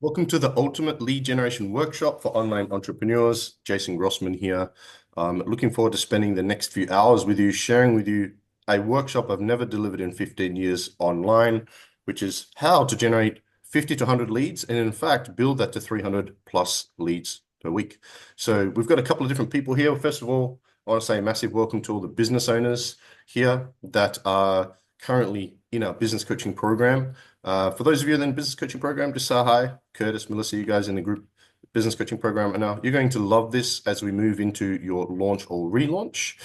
Welcome to the Ultimate Lead Generation Workshop for Online Entrepreneurs. Jason Grossman here. Looking forward to spending the next few hours with you, sharing with you a workshop I've never delivered in 15 years online, which is how to generate 50 to 100 leads and in fact, build that to 300 plus leads per week. So we've got a couple of different people here. First of all, I want to say a massive welcome to all the business owners here that are currently in our business coaching program. For those of you in the business coaching program, just say hi. Curtis, Melissa, you guys in the group business coaching program. And now you're going to love this as we move into your launch or relaunch.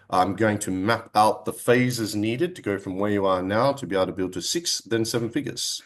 I'm going to map out the phases needed to go from where you are now to be able to build to 6, then 7 figures.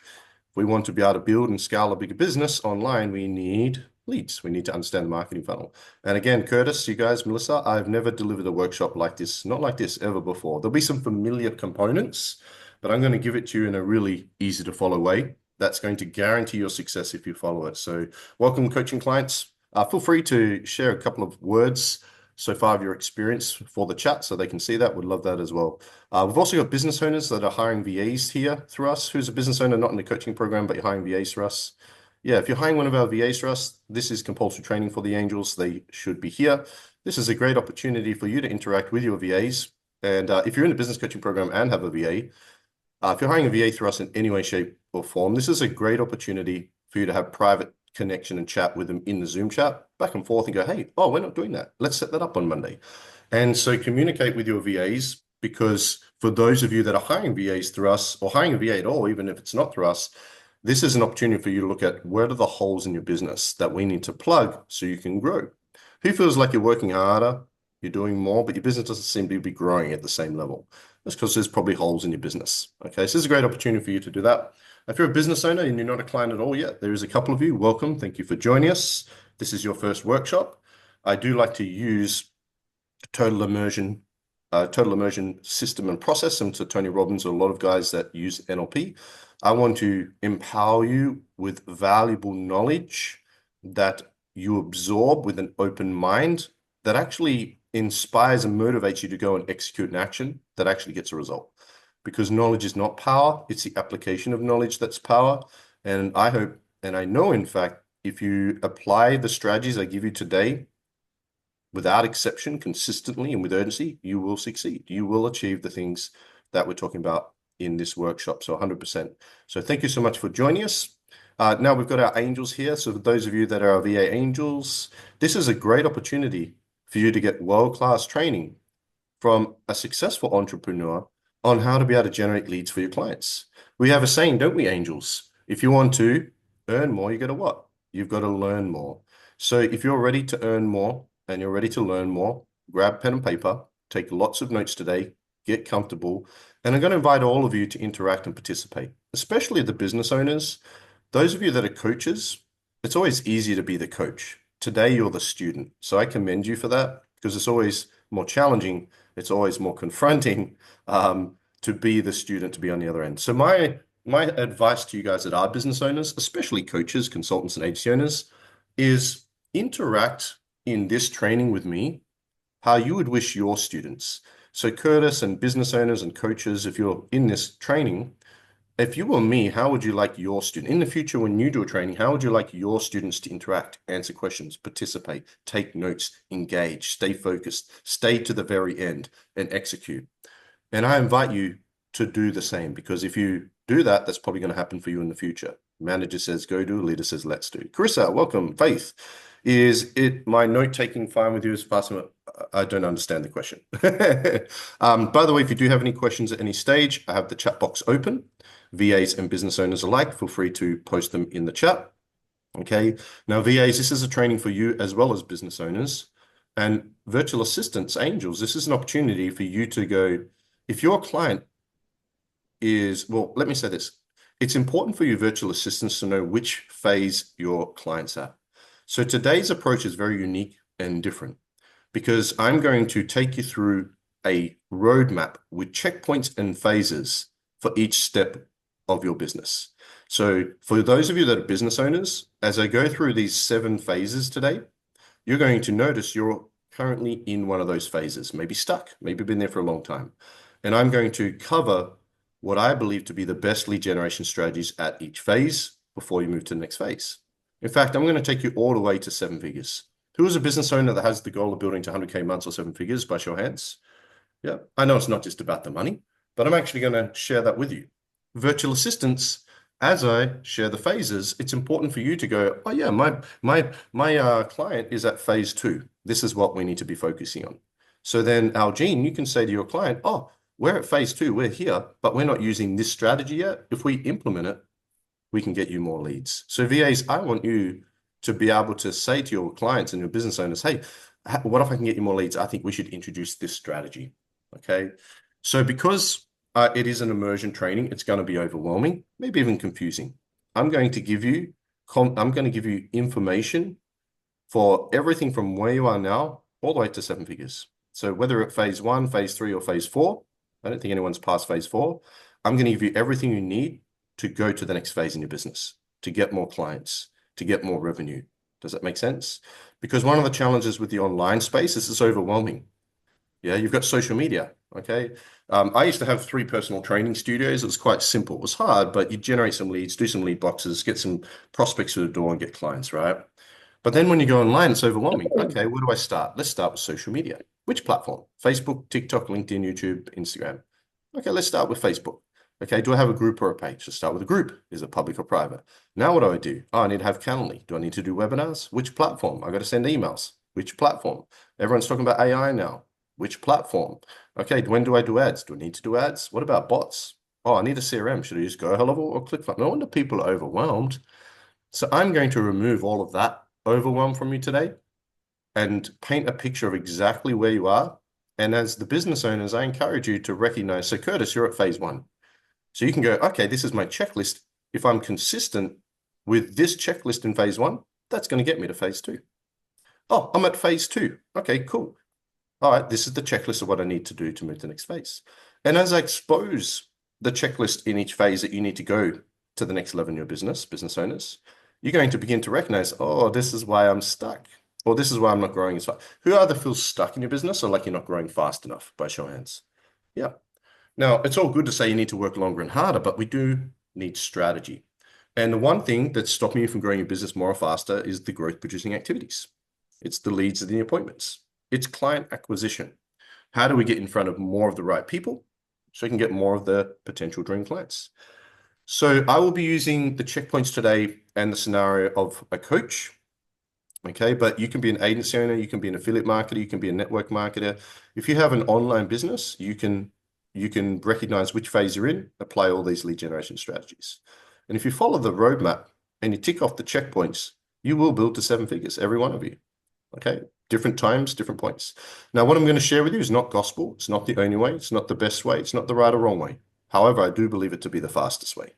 If we want to be able to build and scale a bigger business online, we need leads. We need to understand the marketing funnel. And again, Curtis, you guys, Melissa, I've never delivered a workshop like this, not like this ever before. There'll be some familiar components, but I'm going to give it to you in a really easy to follow way. That's going to guarantee your success if you follow it. So welcome, coaching clients. Feel free to share a couple of words so far of your experience for the chat so they can see that. Would love that as well. We've also got business owners that are hiring VAs here through us. Who's a business owner, not in the coaching program, but you're hiring VAs for us? Yeah, if you're hiring one of our VAs for us, this is compulsory training for the angels. They should be here. This is a great opportunity for you to interact with your VAs. And if you're in the business coaching program and have a VA, if you're hiring a VA through us in any way, shape, or form, this is a great opportunity for you to have private connection and chat with them in the Zoom chat, back and forth, and go, hey, oh, we're not doing that. Let's set that up on Monday. And so communicate with your VAs, because for those of you that are hiring VAs through us or hiring a VA at all, even if it's not through us, this is an opportunity for you to look at where are the holes in your business that we need to plug so you can grow. Who feels like you're working harder, you're doing more, but your business doesn't seem to be growing at the same level? That's because there's probably holes in your business. Okay, so this is a great opportunity for you to do that. If you're a business owner and you're not a client at all yet, there is a couple of you. Welcome. Thank you for joining us. This is your first workshop. I do like to use total immersion system and process, and to Tony Robbins, a lot of guys that use NLP. I want to empower you with valuable knowledge that you absorb with an open mind that actually inspires and motivates you to go and execute an action that actually gets a result. Because knowledge is not power, it's the application of knowledge that's power. And I hope, and I know, in fact, if you apply the strategies I give you today without exception, consistently and with urgency, you will succeed. You will achieve the things that we're talking about in this workshop. So 100%. So thank you so much for joining us. Now we've got our angels here. So for those of you that are our VA angels, this is a great opportunity for you to get world-class training from a successful entrepreneur on how to be able to generate leads for your clients. We have a saying, don't we, angels? If you want to earn more, you got to what? You've got to learn more. So if you're ready to earn more and you're ready to learn more, grab pen and paper, take lots of notes today, get comfortable, and I'm going to invite all of you to interact and participate, especially the business owners. Those of you that are coaches, it's always easier to be the coach. Today, you're the student. So I commend you for that, because it's always more challenging. It's always more confronting to be the student, to be on the other end. So my advice to you guys that are business owners, especially coaches, consultants, and agency owners, is interact in this training with me how you would wish your students. So Curtis and business owners and coaches, if you're in this training, if you were me, how would you like your student in the future when you do a training? How would you like your students to interact, answer questions, participate, take notes, engage, stay focused, stay to the very end, and execute? And I invite you to do the same, because if you do that, that's probably going to happen for you in the future. Manager says go do, leader says let's do. Carissa, welcome. Faith, is it my note taking fine with you as fast as I don't understand the question. By the way, if you do have any questions at any stage, I have the chat box open. VAs and business owners alike, feel free to post them in the chat. Okay. Now, VAs, this is a training for you as well as business owners. And virtual assistants, angels, this is an opportunity for you to go, if your client is, well, let me say this. It's important for you virtual assistants to know which phase your client's at. So today's approach is very unique and different, because I'm going to take you through a roadmap with checkpoints and phases for each step of your business. So for those of you that are business owners, as I go through these 7 phases today, you're going to notice you're currently in one of those phases, maybe stuck, maybe been there for a long time. And I'm going to cover what I believe to be the best lead generation strategies at each phase before you move to the next phase. In fact, I'm going to take you all the way to 7 figures. Who is a business owner that has the goal of building to 100K months or 7 figures? By show of hands. Yeah, I know it's not just about the money, but I'm actually going to share that with you. Virtual assistants, as I share the phases, it's important for you to go, oh yeah, my client is at phase 2. This is what we need to be focusing on. So then, Algene, you can say to your client, oh, we're at phase 2, we're here, but we're not using this strategy yet. If we implement it, we can get you more leads. So VAs, I want you to be able to say to your clients and your business owners, hey, what if I can get you more leads? I think we should introduce this strategy. Okay. So because it is an immersion training, it's going to be overwhelming, maybe even confusing. I'm going to give you information for everything from where you are now all the way to 7 figures. So whether at phase 1, phase 3, or phase 4, I don't think anyone's past phase 4. I'm going to give you everything you need to go to the next phase in your business, to get more clients, to get more revenue. Does that make sense? Because one of the challenges with the online space is it's overwhelming. Yeah, you've got social media. Okay. I used to have 3 personal training studios. It was quite simple. It was hard, but you generate some leads, do some lead boxes, get some prospects through the door and get clients, right? But then when you go online, it's overwhelming. Okay, where do I start? Let's start with social media. Which platform? Facebook, TikTok, LinkedIn, YouTube, Instagram. Okay, let's start with Facebook. Okay, do I have a group or a page? Let's start with a group. Is it public or private? Now what do I do? Oh, I need to have Calendly. Do I need to do webinars? Which platform? I got to send emails. Which platform? Everyone's talking about AI now. Which platform? Okay, when do I do ads? Do I need to do ads? What about bots? Oh, I need a CRM. Should I use GoHellover or ClickFunnels? No wonder people are overwhelmed. So I'm going to remove all of that overwhelm from you today and paint a picture of exactly where you are. And as the business owners, I encourage you to recognize, so Curtis, you're at phase 1. So you can go, okay, this is my checklist. If I'm consistent with this checklist in phase 1, that's going to get me to phase 2. Oh, I'm at phase 2. Okay, cool. All right, this is the checklist of what I need to do to move to the next phase. And as I expose the checklist in each phase that you need to go to the next level in your business owners, you're going to begin to recognize, oh, this is why I'm stuck, or this is why I'm not growing as fast. Who either feels stuck in your business or like you're not growing fast enough? By show of hands. Yeah. Now, it's all good to say you need to work longer and harder, but we do need strategy. And the one thing that's stopping you from growing your business more or faster is the growth producing activities. It's the leads and the appointments. It's client acquisition. How do we get in front of more of the right people so we can get more of the potential dream clients? So I will be using the checkpoints today and the scenario of a coach. Okay, but you can be an agency owner, you can be an affiliate marketer, you can be a network marketer. If you have an online business, you can recognize which phase you're in, apply all these lead generation strategies. And if you follow the roadmap and you tick off the checkpoints, you will build to 7 figures, every one of you. Okay, different times, different points. Now, what I'm going to share with you is not gospel. It's not the only way. It's not the best way. It's not the right or wrong way. However, I do believe it to be the fastest way.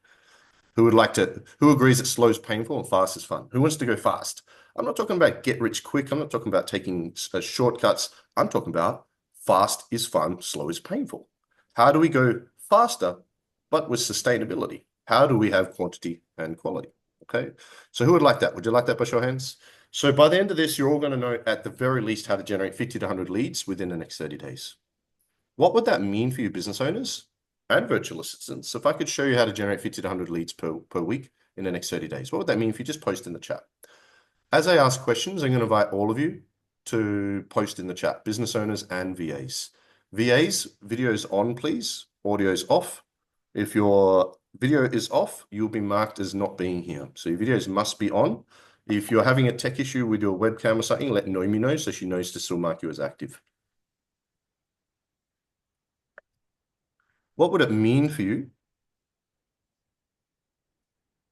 Who agrees that slow is painful and fast is fun? Who wants to go fast? I'm not talking about get rich quick. I'm not talking about taking shortcuts. I'm talking about fast is fun, slow is painful. How do we go faster, but with sustainability? How do we have quantity and quality? Okay. So who would like that? Would you like that by show of hands? So by the end of this, you're all going to know at the very least how to generate 50 to 100 leads within the next 30 days. What would that mean for you business owners and virtual assistants? So if I could show you how to generate 50 to 100 leads per week in the next 30 days, what would that mean if you just post in the chat? As I ask questions, I'm going to invite all of you to post in the chat, business owners and VAs. VAs, videos on, please. Audio's off. If your video is off, you'll be marked as not being here. So your videos must be on. If you're having a tech issue with your webcam or something, let Noemi know so she knows to still mark you as active. What would it mean for you?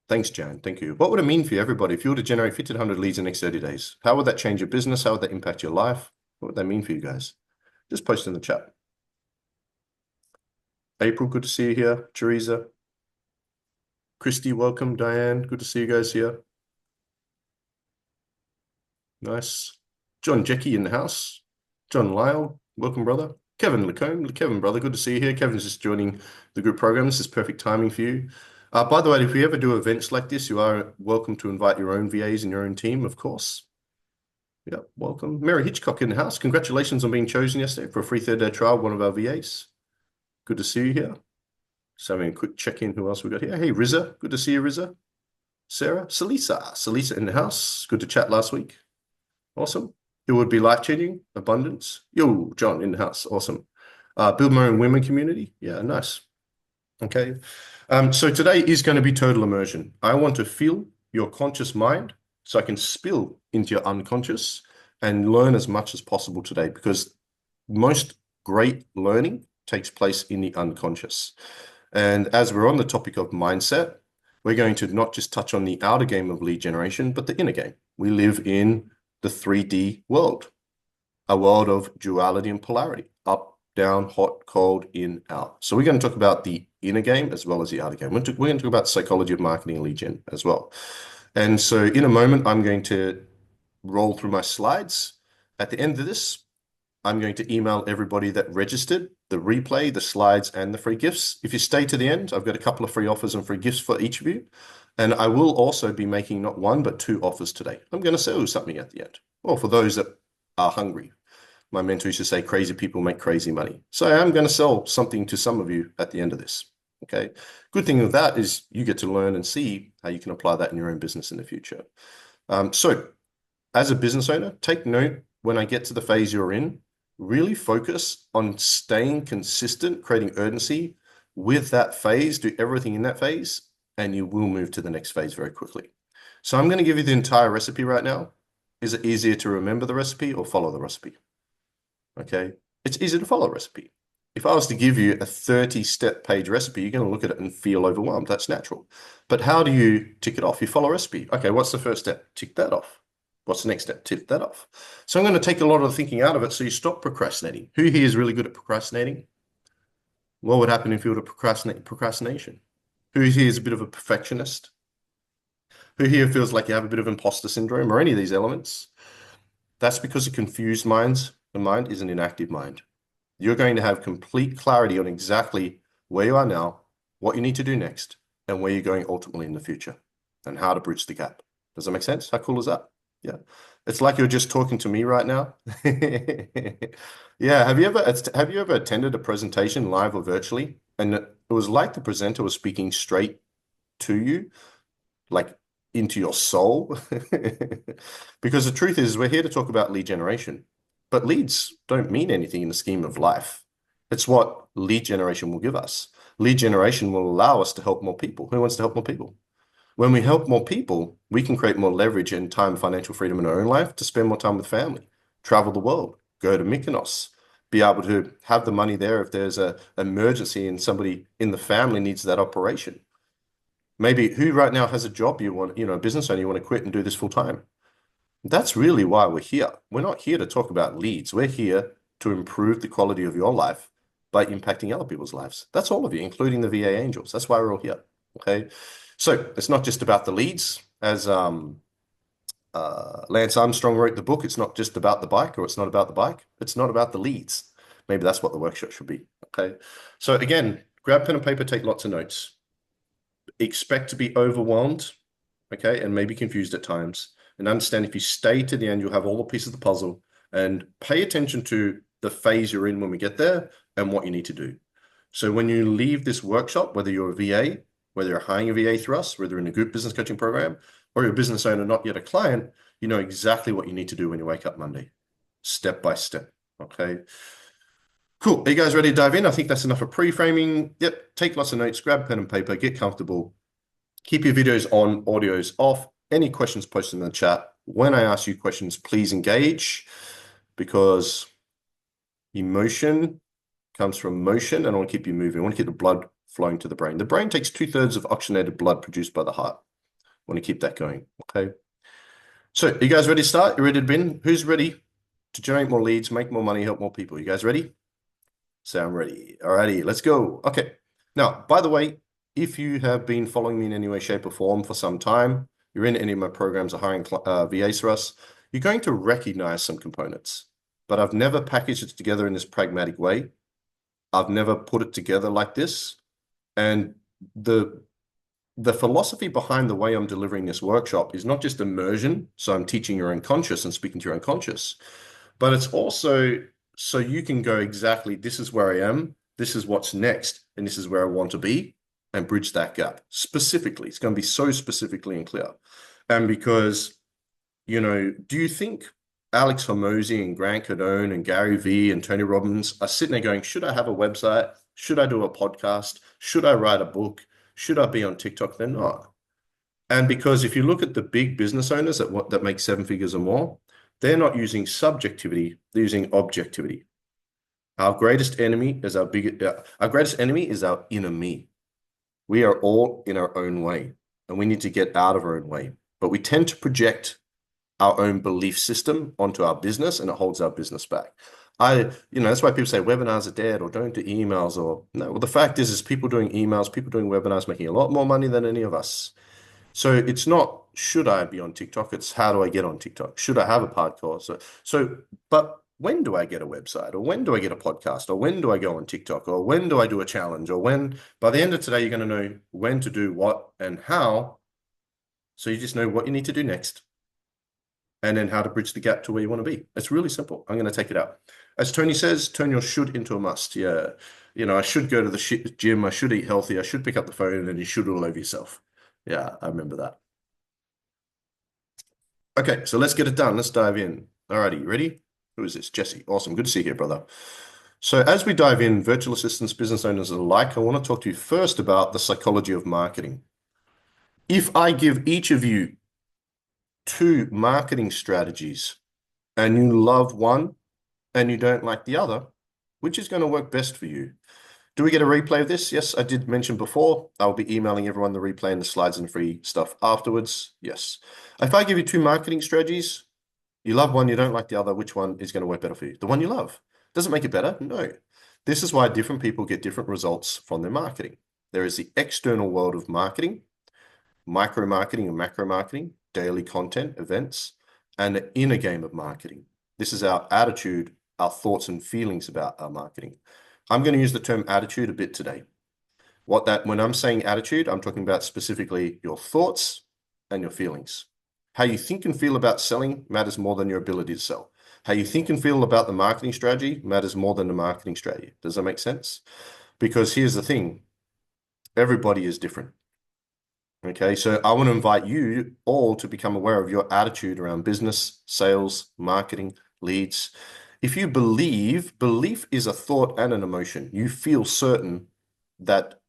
Thanks, Jan. Thank you. What would it mean for you, everybody, if you were to generate 50 to 100 leads in the next 30 days? How would that change your business? How would that impact your life? What would that mean for you guys? Just post in the chat. April, good to see you here. Teresa. Christy, welcome. Diane, good to see you guys here. Nice. John Jecky in the house. John Lyle, welcome, brother. Kevin Lacombe, Kevin, brother, good to see you here. Kevin's just joining the group program. This is perfect timing for you. By the way, if we ever do events like this, you are welcome to invite your own VAs and your own team, of course. Yeah, welcome. Mary Hitchcock in the house. Congratulations on being chosen yesterday for a free 30-day trial, one of our VAs. Good to see you here. So having a quick check-in. Who else we got here? Hey, Rizza. Good to see you, Rizza. Sarah, Salisa in the house. Good to chat last week. Awesome. It would be life-changing. Abundance. Yo, John in the house. Awesome. Build my own women community. Yeah, nice. Okay. So today is going to be total immersion. I want to feel your conscious mind so I can spill into your unconscious and learn as much as possible today, because most great learning takes place in the unconscious. And as we're on the topic of mindset, we're going to not just touch on the outer game of lead generation, but the inner game. We live in the 3D world, a world of duality and polarity, up, down, hot, cold, in, out. So we're going to talk about the inner game as well as the outer game. We're going to talk about psychology of marketing and lead gen as well. And so in a moment, I'm going to roll through my slides. At the end of this, I'm going to email everybody that registered the replay, the slides, and the free gifts. If you stay to the end, I've got a couple of free offers and free gifts for each of you. And I will also be making not one, but two offers today. I'm going to sell you something at the end. Or for those that are hungry. My mentor used to say, crazy people make crazy money. So I am going to sell something to some of you at the end of this. Okay. Good thing with that is you get to learn and see how you can apply that in your own business in the future. So as a business owner, take note when I get to the phase you're in, really focus on staying consistent, creating urgency with that phase, do everything in that phase, and you will move to the next phase very quickly. So I'm going to give you the entire recipe right now. Is it easier to remember the recipe or follow the recipe? Okay, it's easy to follow a recipe. If I was to give you a 30-step page recipe, you're going to look at it and feel overwhelmed. That's natural. But how do you tick it off? You follow a recipe. Okay, what's the first step? Tick that off. What's the next step? Tick that off. So I'm going to take a lot of the thinking out of it so you stop procrastinating. Who here is really good at procrastinating? What would happen if you were to procrastinate procrastination? Who here is a bit of a perfectionist? Who here feels like you have a bit of imposter syndrome or any of these elements? That's because a confused mind is an inactive mind. You're going to have complete clarity on exactly where you are now, what you need to do next, and where you're going ultimately in the future, and how to bridge the gap. Does that make sense? How cool is that? Yeah. It's like you're just talking to me right now. Yeah. Have you ever attended a presentation live or virtually, and it was like the presenter was speaking straight to you, like into your soul? Because the truth is, we're here to talk about lead generation, but leads don't mean anything in the scheme of life. It's what lead generation will give us. Lead generation will allow us to help more people. Who wants to help more people? When we help more people, we can create more leverage and time, financial freedom in our own life to spend more time with family, travel the world, go to Mykonos, be able to have the money there if there's an emergency and somebody in the family needs that operation. Maybe who right now has a job you want, a business owner, you want to quit and do this full time. That's really why we're here. We're not here to talk about leads. We're here to improve the quality of your life by impacting other people's lives. That's all of you, including the VA angels. That's why we're all here. Okay. So it's not just about the leads. As Lance Armstrong wrote the book, it's not just about the bike, or it's not about the bike. It's not about the leads. Maybe that's what the workshop should be. Okay. So again, grab pen and paper, take lots of notes. Expect to be overwhelmed, okay, and maybe confused at times. And understand if you stay to the end, you'll have all the pieces of the puzzle, and pay attention to the phase you're in when we get there and what you need to do. So when you leave this workshop, whether you're a VA, whether you're hiring a VA through us, whether you're in a group business coaching program, or you're a business owner, not yet a client, you know exactly what you need to do when you wake up Monday, step by step. Okay. Cool. Are you guys ready to dive in? I think that's enough of pre-framing. Yep. Take lots of notes, grab pen and paper, get comfortable. Keep your videos on, audios off. Any questions posted in the chat. When I ask you questions, please engage, because emotion comes from motion, and I want to keep you moving. I want to keep the blood flowing to the brain. The brain takes 2/3 of oxygenated blood produced by the heart. I want to keep that going. Okay. So are you guys ready to start? You ready to bin? Who's ready to generate more leads, make more money, help more people? You guys ready? So I'm ready. Alrighty, let's go. Okay. Now, by the way, if you have been following me in any way, shape, or form for some time, you're in any of my programs or hiring VAs for us, you're going to recognize some components, but I've never packaged it together in this pragmatic way. I've never put it together like this. And the philosophy behind the way I'm delivering this workshop is not just immersion, so I'm teaching your unconscious and speaking to your unconscious, but it's also so you can go exactly, this is where I am, this is what's next, and this is where I want to be. and bridge that gap specifically. It's going to be so specifically and clear. And because, do you think Alex Hormozi and Grant Cardone and Gary Vee and Tony Robbins are sitting there going, should I have a website? Should I do a podcast? Should I write a book? Should I be on TikTok? They're not. And because if you look at the big business owners that make 7 figures or more, they're not using subjectivity, they're using objectivity. Our greatest enemy is our inner me. We are all in our own way, and we need to get out of our own way. But we tend to project our own belief system onto our business, and it holds our business back. That's why people say webinars are dead or don't do emails or no. Well, the fact is people doing emails, people doing webinars, making a lot more money than any of us. So it's not, should I be on TikTok? It's how do I get on TikTok? Should I have a podcast? But when do I get a website, or when do I get a podcast, or when do I go on TikTok, or when do I do a challenge, or when, by the end of today, you're going to know when to do what and how. So you just know what you need to do next, and then how to bridge the gap to where you want to be. It's really simple. I'm going to take it out. As Tony says, turn your should into a must. Yeah. I should go to the gym. I should eat healthy. I should pick up the phone, and then you should all over yourself. Yeah, I remember that. Okay, so let's get it done. Let's dive in. Alrighty, you ready? Who is this? Jesse. Awesome. Good to see you here, brother. So as we dive in, virtual assistants, business owners alike, I want to talk to you first about the psychology of marketing. If I give each of you 2 marketing strategies and you love one and you don't like the other, which is going to work best for you? Do we get a replay of this? Yes, I did mention before. I'll be emailing everyone the replay and the slides and free stuff afterwards. Yes. If I give you 2 marketing strategies, you love one, you don't like the other, which one is going to work better for you? The one you love. Does it make it better? No. This is why different people get different results from their marketing. There is the external world of marketing, micro marketing and macro marketing, daily content, events, and the inner game of marketing. This is our attitude, our thoughts and feelings about our marketing. I'm going to use the term attitude a bit today. When I'm saying attitude, I'm talking about specifically your thoughts and your feelings. How you think and feel about selling matters more than your ability to sell. How you think and feel about the marketing strategy matters more than the marketing strategy. Does that make sense? Because here's the thing, everybody is different. Okay, so I want to invite you all to become aware of your attitude around business, sales, marketing, leads. If you belief is a thought and an emotion. You feel certain that,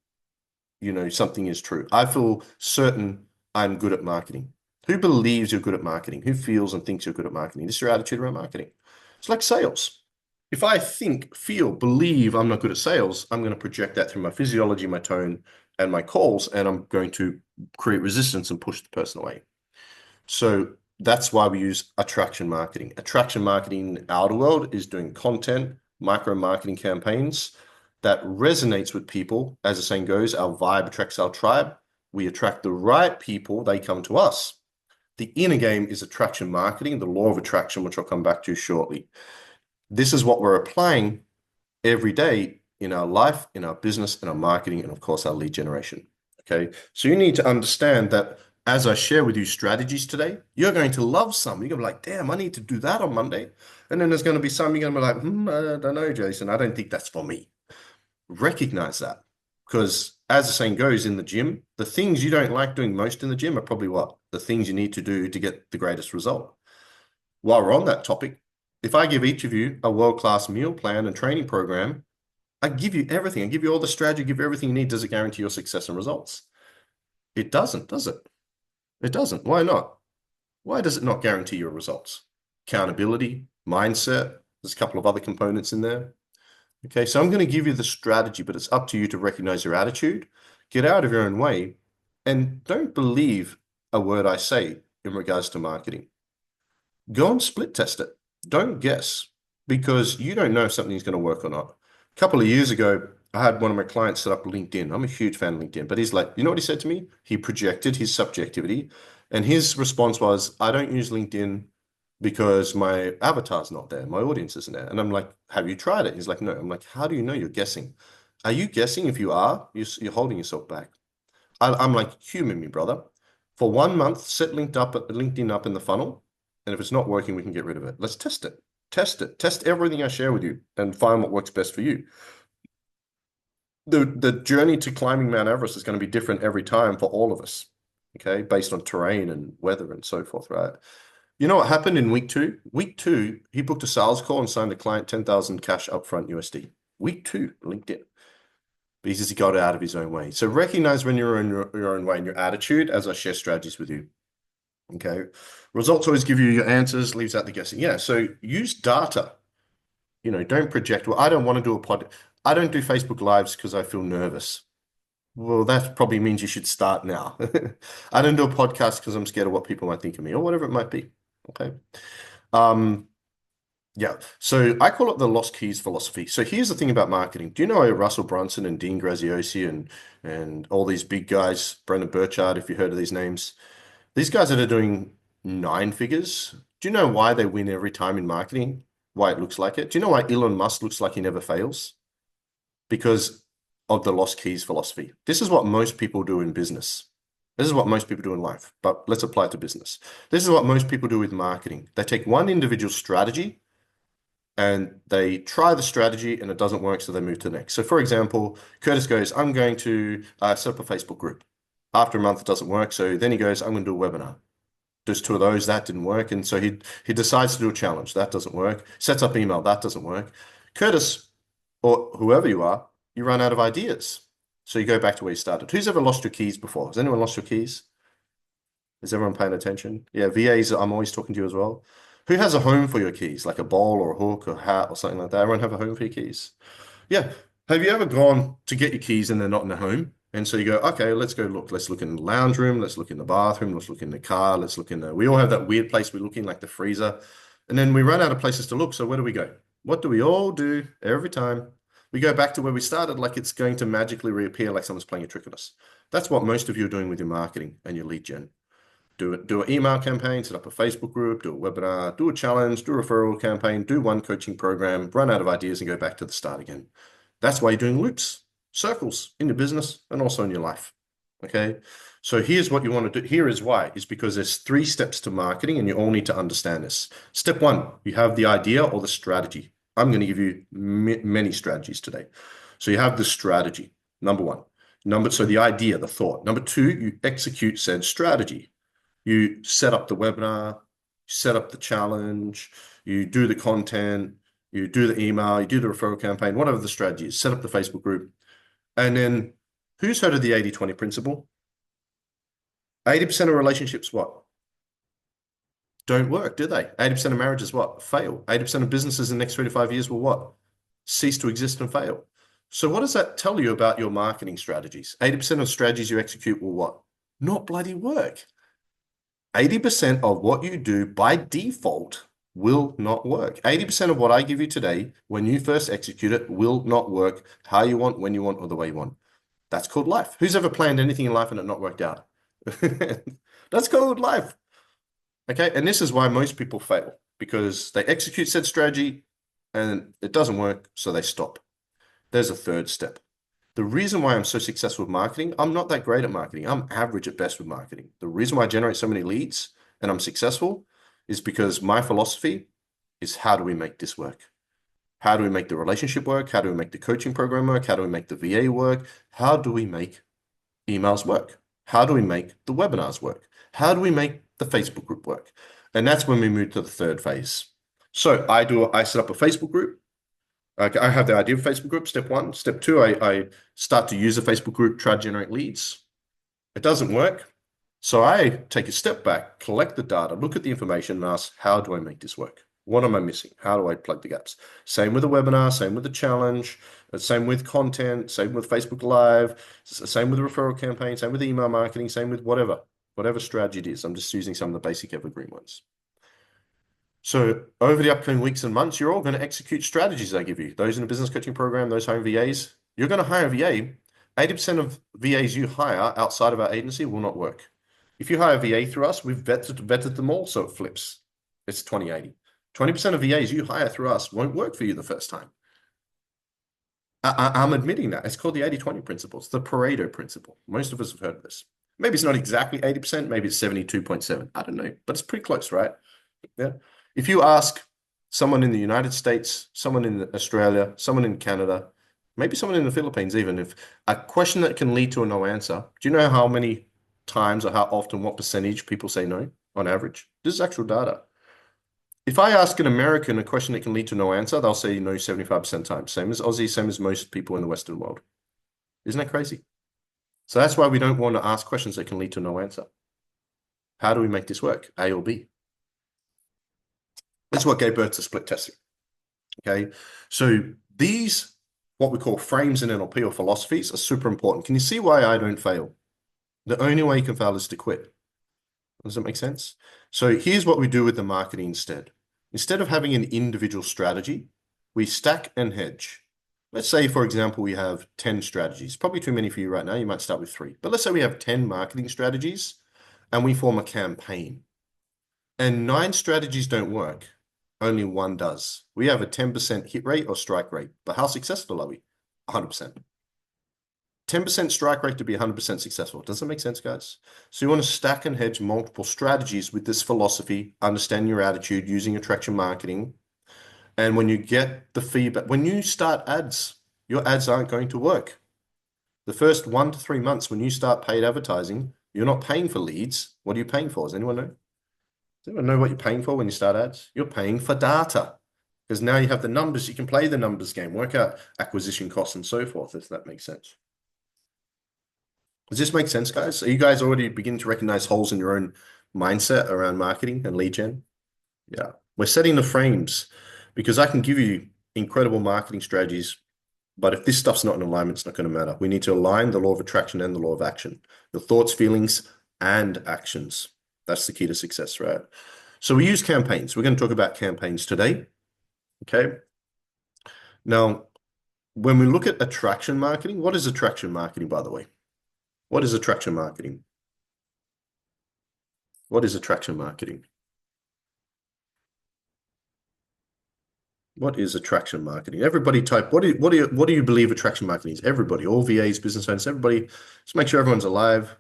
something is true. I feel certain I'm good at marketing. Who believes you're good at marketing? Who feels and thinks you're good at marketing? This is your attitude around marketing. It's like sales. If I think, feel, believe I'm not good at sales, I'm going to project that through my physiology, my tone, and my calls, and I'm going to create resistance and push the person away. So that's why we use attraction marketing. Attraction marketing in the outer world is doing content, micro marketing campaigns that resonates with people. As the saying goes, our vibe attracts our tribe. We attract the right people, they come to us. The inner game is attraction marketing, the law of attraction, which I'll come back to shortly. This is what we're applying every day in our life, in our business, in our marketing, and of course, our lead generation. Okay, so you need to understand that as I share with you strategies today, you're going to love some. You're going to be like, damn, I need to do that on Monday. And then there's going to be some you're going to be like, I don't know, Jason, I don't think that's for me. Recognize that. Because as the saying goes in the gym, the things you don't like doing most in the gym are probably what? The things you need to do to get the greatest result. While we're on that topic, if I give each of you a world-class meal plan and training program, I give you everything. I give you all the strategy, give you everything you need. Does it guarantee your success and results? It doesn't, does it? It doesn't. Why not? Why does it not guarantee your results? Accountability, mindset, there's a couple of other components in there. Okay, so I'm going to give you the strategy, but it's up to you to recognize your attitude, get out of your own way, and don't believe a word I say in regards to marketing. Go and split test it. Don't guess, because you don't know if something's going to work or not. A couple of years ago, I had one of my clients set up LinkedIn. I'm a huge fan of LinkedIn, but he's like, you know what he said to me? He projected his subjectivity, and his response was, I don't use LinkedIn because my avatar's not there, my audience isn't there. And I'm like, have you tried it? He's like, no. I'm like, how do you know? You're guessing. Are you guessing? If you are, you're holding yourself back. I'm like, humour me, brother. For 1 month, set LinkedIn up in the funnel, and if it's not working, we can get rid of it. Let's test it. Test it. Test everything I share with you and find what works best for you. the journey to climbing Mount Everest is going to be different every time for all of us, okay, based on terrain and weather and so forth, right? You know what happened in week two? Week two, he booked a sales call and signed a client 10,000 cash upfront USD. Week two, LinkedIn, because he got out of his own way. So recognize when you're in your own way and your attitude as I share strategies with you. Okay. Results always give you your answers, leaves out the guessing. Yeah. So use data. Don't project. Well, I don't want to do a pod. I don't do Facebook Lives because I feel nervous. Well, that probably means you should start now. I don't do a podcast because I'm scared of what people might think of me or whatever it might be. Okay. Um, yeah. So I call it the lost keys philosophy. So here's the thing about marketing. Do you know Russell Brunson and Dean Graziosi and all these big guys, Brendan Burchard, if you heard of these names? These guys that are doing nine figures, do you know why they win every time in marketing? Why it looks like it? Do you know why Elon Musk looks like he never fails? Because of the lost keys philosophy. This is what most people do in business. This is what most people do in life, but let's apply it to business. This is what most people do with marketing. They take one individual strategy and they try the strategy and it doesn't work, so they move to the next. So, for example, Curtis goes, I'm going to set up a Facebook group. After a month, it doesn't work. So then he goes, I'm going to do a webinar. Does two of those, that didn't work. And so he decides to do a challenge. That doesn't work. Sets up email. That doesn't work. Curtis, or whoever you are, you run out of ideas. So you go back to where you started. Who's ever lost your keys before? Has anyone lost your keys? Is everyone paying attention? Yeah, VAs, I'm always talking to you as well. Who has a home for your keys, like a bowl or a hook or a hat or something like that? Everyone have a home for your keys? Yeah. Have you ever gone to get your keys and they're not in the home? And so you go, okay, let's go look. Let's look in the lounge room. Let's look in the bathroom. Let's look in the car. Let's look in we all have that weird place we look in, like the freezer. And then we run out of places to look. So where do we go? What do we all do every time? We go back to where we started, like it's going to magically reappear, like someone's playing a trick on us. That's what most of you are doing with your marketing and your lead gen. Do an email campaign, set up a Facebook group, do a webinar, do a challenge, do a referral campaign, do one coaching program, run out of ideas and go back to the start again. That's why you're doing loops, circles in your business and also in your life. Okay. So here's what you want to do. Here is why, is because there's 3 steps to marketing and you all need to understand this. Step 1, you have the idea or the strategy. I'm going to give you many strategies today. So you have the strategy, number 1. So the idea, the thought. Number 2, you execute said strategy. You set up the webinar, set up the challenge, you do the content, you do the email, you do the referral campaign, whatever the strategy is, set up the Facebook group. And then who's heard of the 80-20 principle? 80% of relationships, what? Don't work, do they? 80% of marriages, what? Fail. 80% of businesses in the next 3 to 5 years will what? Cease to exist and fail. So what does that tell you about your marketing strategies? 80% of strategies you execute will what? Not bloody work. 80% of what you do by default will not work. 80% of what I give you today, when you first execute it, will not work how you want, when you want, or the way you want. That's called life. Who's ever planned anything in life and it not worked out? That's called life. Okay. And this is why most people fail, because they execute said strategy and it doesn't work, so they stop. There's a third step. The reason why I'm so successful with marketing, I'm not that great at marketing. I'm average at best with marketing. The reason why I generate so many leads and I'm successful is because my philosophy is, how do we make this work? How do we make the relationship work? How do we make the coaching program work? How do we make the VA work? How do we make emails work? How do we make the webinars work? How do we make the Facebook group work? And that's when we move to the third phase. So I set up a Facebook group. I have the idea of Facebook group, step 1. Step 2, I start to use a Facebook group, try to generate leads. It doesn't work. So I take a step back, collect the data, look at the information and ask, how do I make this work? What am I missing? How do I plug the gaps? Same with the webinar, same with the challenge, same with content, same with Facebook Live, same with the referral campaign, same with email marketing, same with whatever strategy it is. I'm just using some of the basic evergreen ones. So over the upcoming weeks and months, you're all going to execute strategies I give you. Those in the business coaching program, those hiring VAs, you're going to hire a VA. 80% of VAs you hire outside of our agency will not work. If you hire a VA through us, we've vetted them all, so it flips. It's 20-80. 20% of VAs you hire through us won't work for you the first time. I'm admitting that. It's called the 80-20 principle. It's the Pareto principle. Most of us have heard of this. Maybe it's not exactly 80%, maybe it's 72.7. I don't know, but it's pretty close, right? Yeah. If you ask someone in the United States, someone in Australia, someone in Canada, maybe someone in the Philippines, even if a question that can lead to a no answer. Do you know how many times or how often, what percentage people say no on average? This is actual data. If I ask an American a question that can lead to no answer, they'll say no 75% of the time. Same as Aussie, same as most people in the Western world. Isn't that crazy? So that's why we don't want to ask questions that can lead to no answer. How do we make this work? A or B? That's what gave birth to split testing. Okay. So these, what we call frames in NLP or philosophies, are super important. Can you see why I don't fail? The only way you can fail is to quit. Does that make sense? So here's what we do with the marketing instead. Instead of having an individual strategy, we stack and hedge. Let's say, for example, we have 10 strategies. Probably too many for you right now. You might start with 3. But let's say we have 10 marketing strategies and we form a campaign. And 9 strategies don't work. Only 1 does. We have a 10% hit rate or strike rate. But how successful are we? 100%. 10% strike rate to be 100% successful. Does that make sense, guys? So you want to stack and hedge multiple strategies with this philosophy, understand your attitude using attraction marketing. And when you get the feedback, when you start ads, your ads aren't going to work. The first 1 to 3 months when you start paid advertising, you're not paying for leads. What are you paying for? Does anyone know? Does anyone know what you're paying for when you start ads? You're paying for data. Because now you have the numbers, you can play the numbers game, work out acquisition costs and so forth, if that makes sense. Does this make sense, guys? Are you guys already beginning to recognize holes in your own mindset around marketing and lead gen? Yeah. We're setting the frames because I can give you incredible marketing strategies, but if this stuff's not in alignment, it's not going to matter. We need to align the law of attraction and the law of action, your thoughts, feelings, and actions. That's the key to success, right? So we use campaigns. We're going to talk about campaigns today. Okay. Now, when we look at attraction marketing, what is attraction marketing, by the way? What is attraction marketing? What is attraction marketing? What is attraction marketing? Everybody type, what do you believe attraction marketing is? Everybody, all VAs, business owners, everybody, just make sure everyone's alive.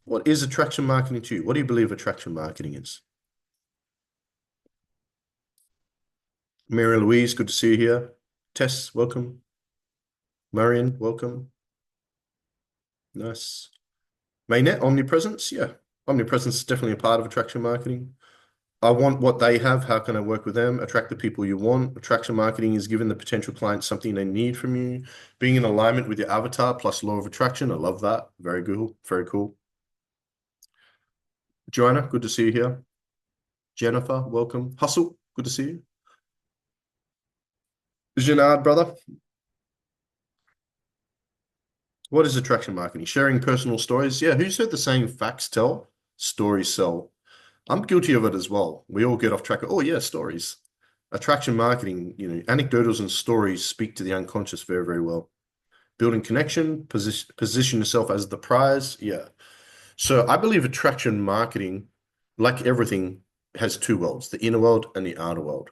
What is attraction marketing to you? What do you believe attraction marketing is? Mary Louise, good to see you here. Tess, welcome. Marion, welcome. Nice. Mainnet, omnipresence, yeah. Omnipresence is definitely a part of attraction marketing. I want what they have. How can I work with them? Attract the people you want. Attraction marketing is giving the potential client something they need from you. Being in alignment with your avatar plus law of attraction. I love that. Very cool. Very cool. Joanna, good to see you here. Jennifer, welcome. Hustle, good to see you. Jenard, brother. What is attraction marketing? Sharing personal stories. Yeah, who's heard the saying facts tell, stories sell? I'm guilty of it as well. We all get off track. Oh yeah, stories. Attraction marketing, anecdotals and stories speak to the unconscious very, very well. Building connection, position yourself as the prize. Yeah. So I believe attraction marketing, like everything, has 2 worlds, the inner world and the outer world.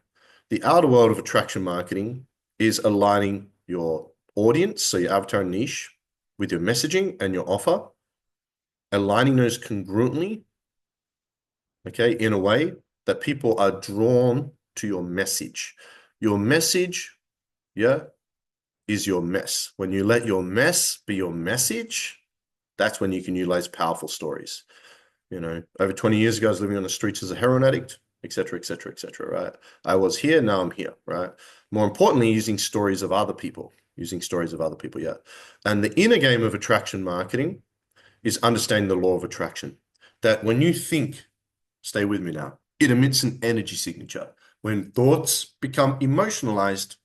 The outer world of attraction marketing is aligning your audience, so your avatar niche, with your messaging and your offer, aligning those congruently, okay, in a way that people are drawn to your message. Your message, yeah, is your mess. When you let your mess be your message, that's when you can utilize powerful stories. Over 20 years ago, I was living on the streets as a heroin addict, etc., etc., etc., right? I was here, now I'm here, right? More importantly, using stories of other people, yeah. And the inner game of attraction marketing is understanding the law of attraction. That when you think, stay with me now, it emits an energy signature. When thoughts become emotionalized,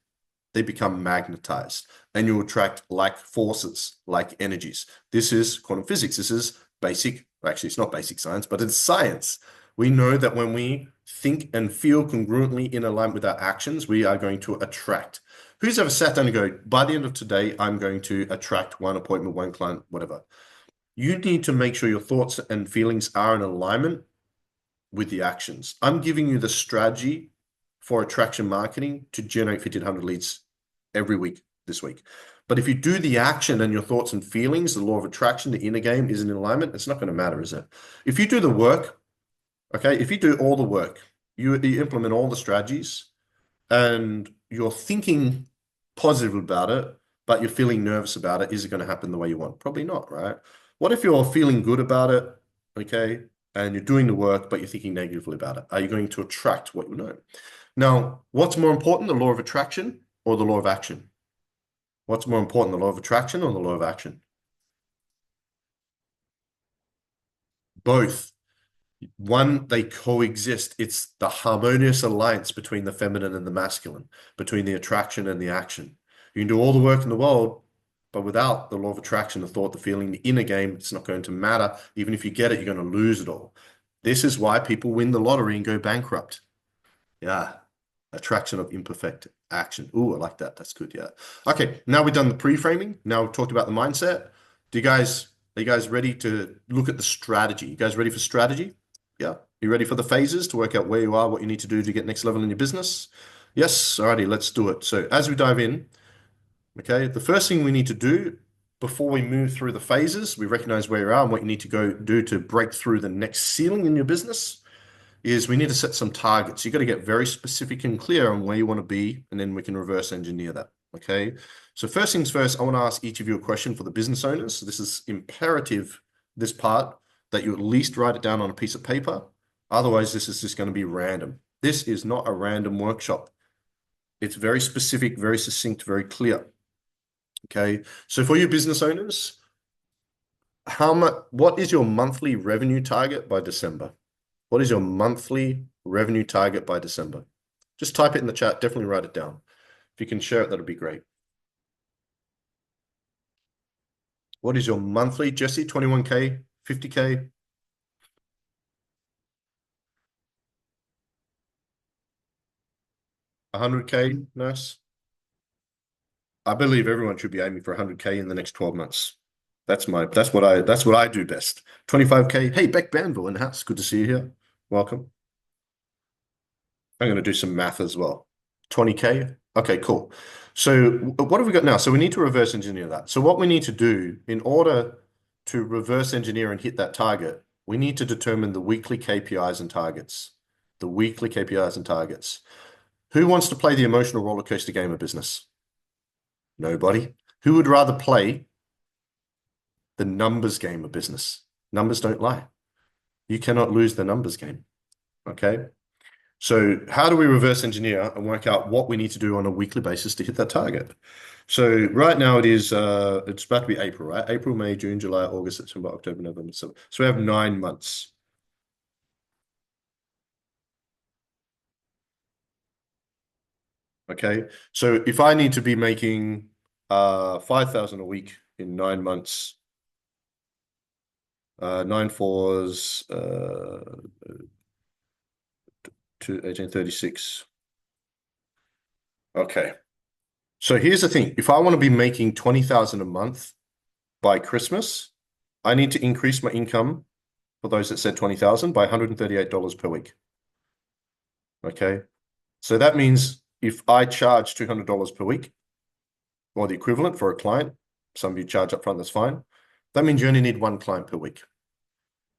they become magnetized, and you attract like forces, like energies. This is quantum physics. This is basic, actually, it's not basic science, but it's science. We know that when we think and feel congruently in alignment with our actions, we are going to attract. Who's ever sat down and go, by the end of today, I'm going to attract 1 appointment, 1 client, whatever. You need to make sure your thoughts and feelings are in alignment with the actions. I'm giving you the strategy for attraction marketing to generate 1,500 leads every week this week. But if you do the action and your thoughts and feelings, the law of attraction, the inner game isn't in alignment, it's not going to matter, is it? If you do the work, okay, if you do all the work, you implement all the strategies and you're thinking positive about it, but you're feeling nervous about it. Is it going to happen the way you want? Probably not, right? What if you're feeling good about it, okay, and you're doing the work, but you're thinking negatively about it? Are you going to attract what you know? Now, what's more important, the law of attraction or the law of action? What's more important, the law of attraction or the law of action? Both. One, they coexist. It's the harmonious alliance between the feminine and the masculine, between the attraction and the action. You can do all the work in the world, but without the law of attraction, the thought, the feeling, the inner game, it's not going to matter. Even if you get it, you're going to lose it all. This is why people win the lottery and go bankrupt. Yeah. Attraction of imperfect action. Ooh, I like that. That's good. Yeah. Okay. Now we've done the pre-framing. Now we've talked about the mindset. Are you guys ready to look at the strategy? You guys ready for strategy? Yeah. You ready for the phases to work out where you are, what you need to do to get next level in your business? Yes. Alrighty, let's do it. So as we dive in, okay, the first thing we need to do before we move through the phases, we recognize where you are and what you need to go do to break through the next ceiling in your business is we need to set some targets. You got to get very specific and clear on where you want to be, and then we can reverse engineer that. Okay. So first things first, I want to ask each of you a question for the business owners. So this is imperative, this part, that you at least write it down on a piece of paper. Otherwise, this is just going to be random. This is not a random workshop. It's very specific, very succinct, very clear. Okay. So for you business owners, what is your monthly revenue target by December? What is your monthly revenue target by December? Just type it in the chat. Definitely write it down. If you can share it, that'll be great. What is your monthly, Jesse? 21K, 50K? 100K? Nice. I believe everyone should be aiming for 100K in the next 12 months. That's what I do best. 25K. Hey, Beck Banville in the house. Good to see you here. Welcome. I'm going to do some math as well. 20K. Okay, cool. So what have we got now? So we need to reverse engineer that. So what we need to do in order to reverse engineer and hit that target, we need to determine the weekly KPIs and targets. The weekly KPIs and targets. Who wants to play the emotional roller coaster game of business? Nobody. Who would rather play the numbers game of business? Numbers don't lie. You cannot lose the numbers game. Okay. So how do we reverse engineer and work out what we need to do on a weekly basis to hit that target? So right now it's about to be April, right? April, May, June, July, August, September, October, November, December. So we have 9 months. Okay. So if I need to be making 5,000 a week in 9 months, 9 fours, to 1836. Okay. So here's the thing. If I want to be making 20,000 a month by Christmas, I need to increase my income for those that said 20,000 by $138 per week. Okay. So that means if I charge $200 per week or the equivalent for a client, some of you charge up front, that's fine. That means you only need 1 client per week.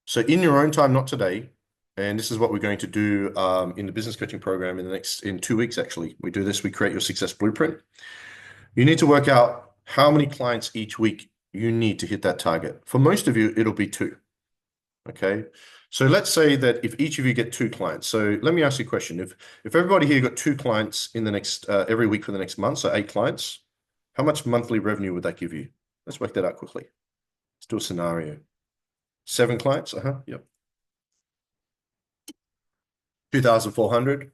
So in your own time, not today, and this is what we're going to do in the business coaching program in 2 weeks, actually. We do this, we create your success blueprint. You need to work out how many clients each week you need to hit that target. For most of you, it'll be 2. Okay. So let's say that if each of you get 2 clients. So let me ask you a question. If everybody here got 2 clients in the next every week for the next month, so 8 clients, how much monthly revenue would that give you? Let's work that out quickly. Let's do a scenario. 7 clients. Yep. 2,400.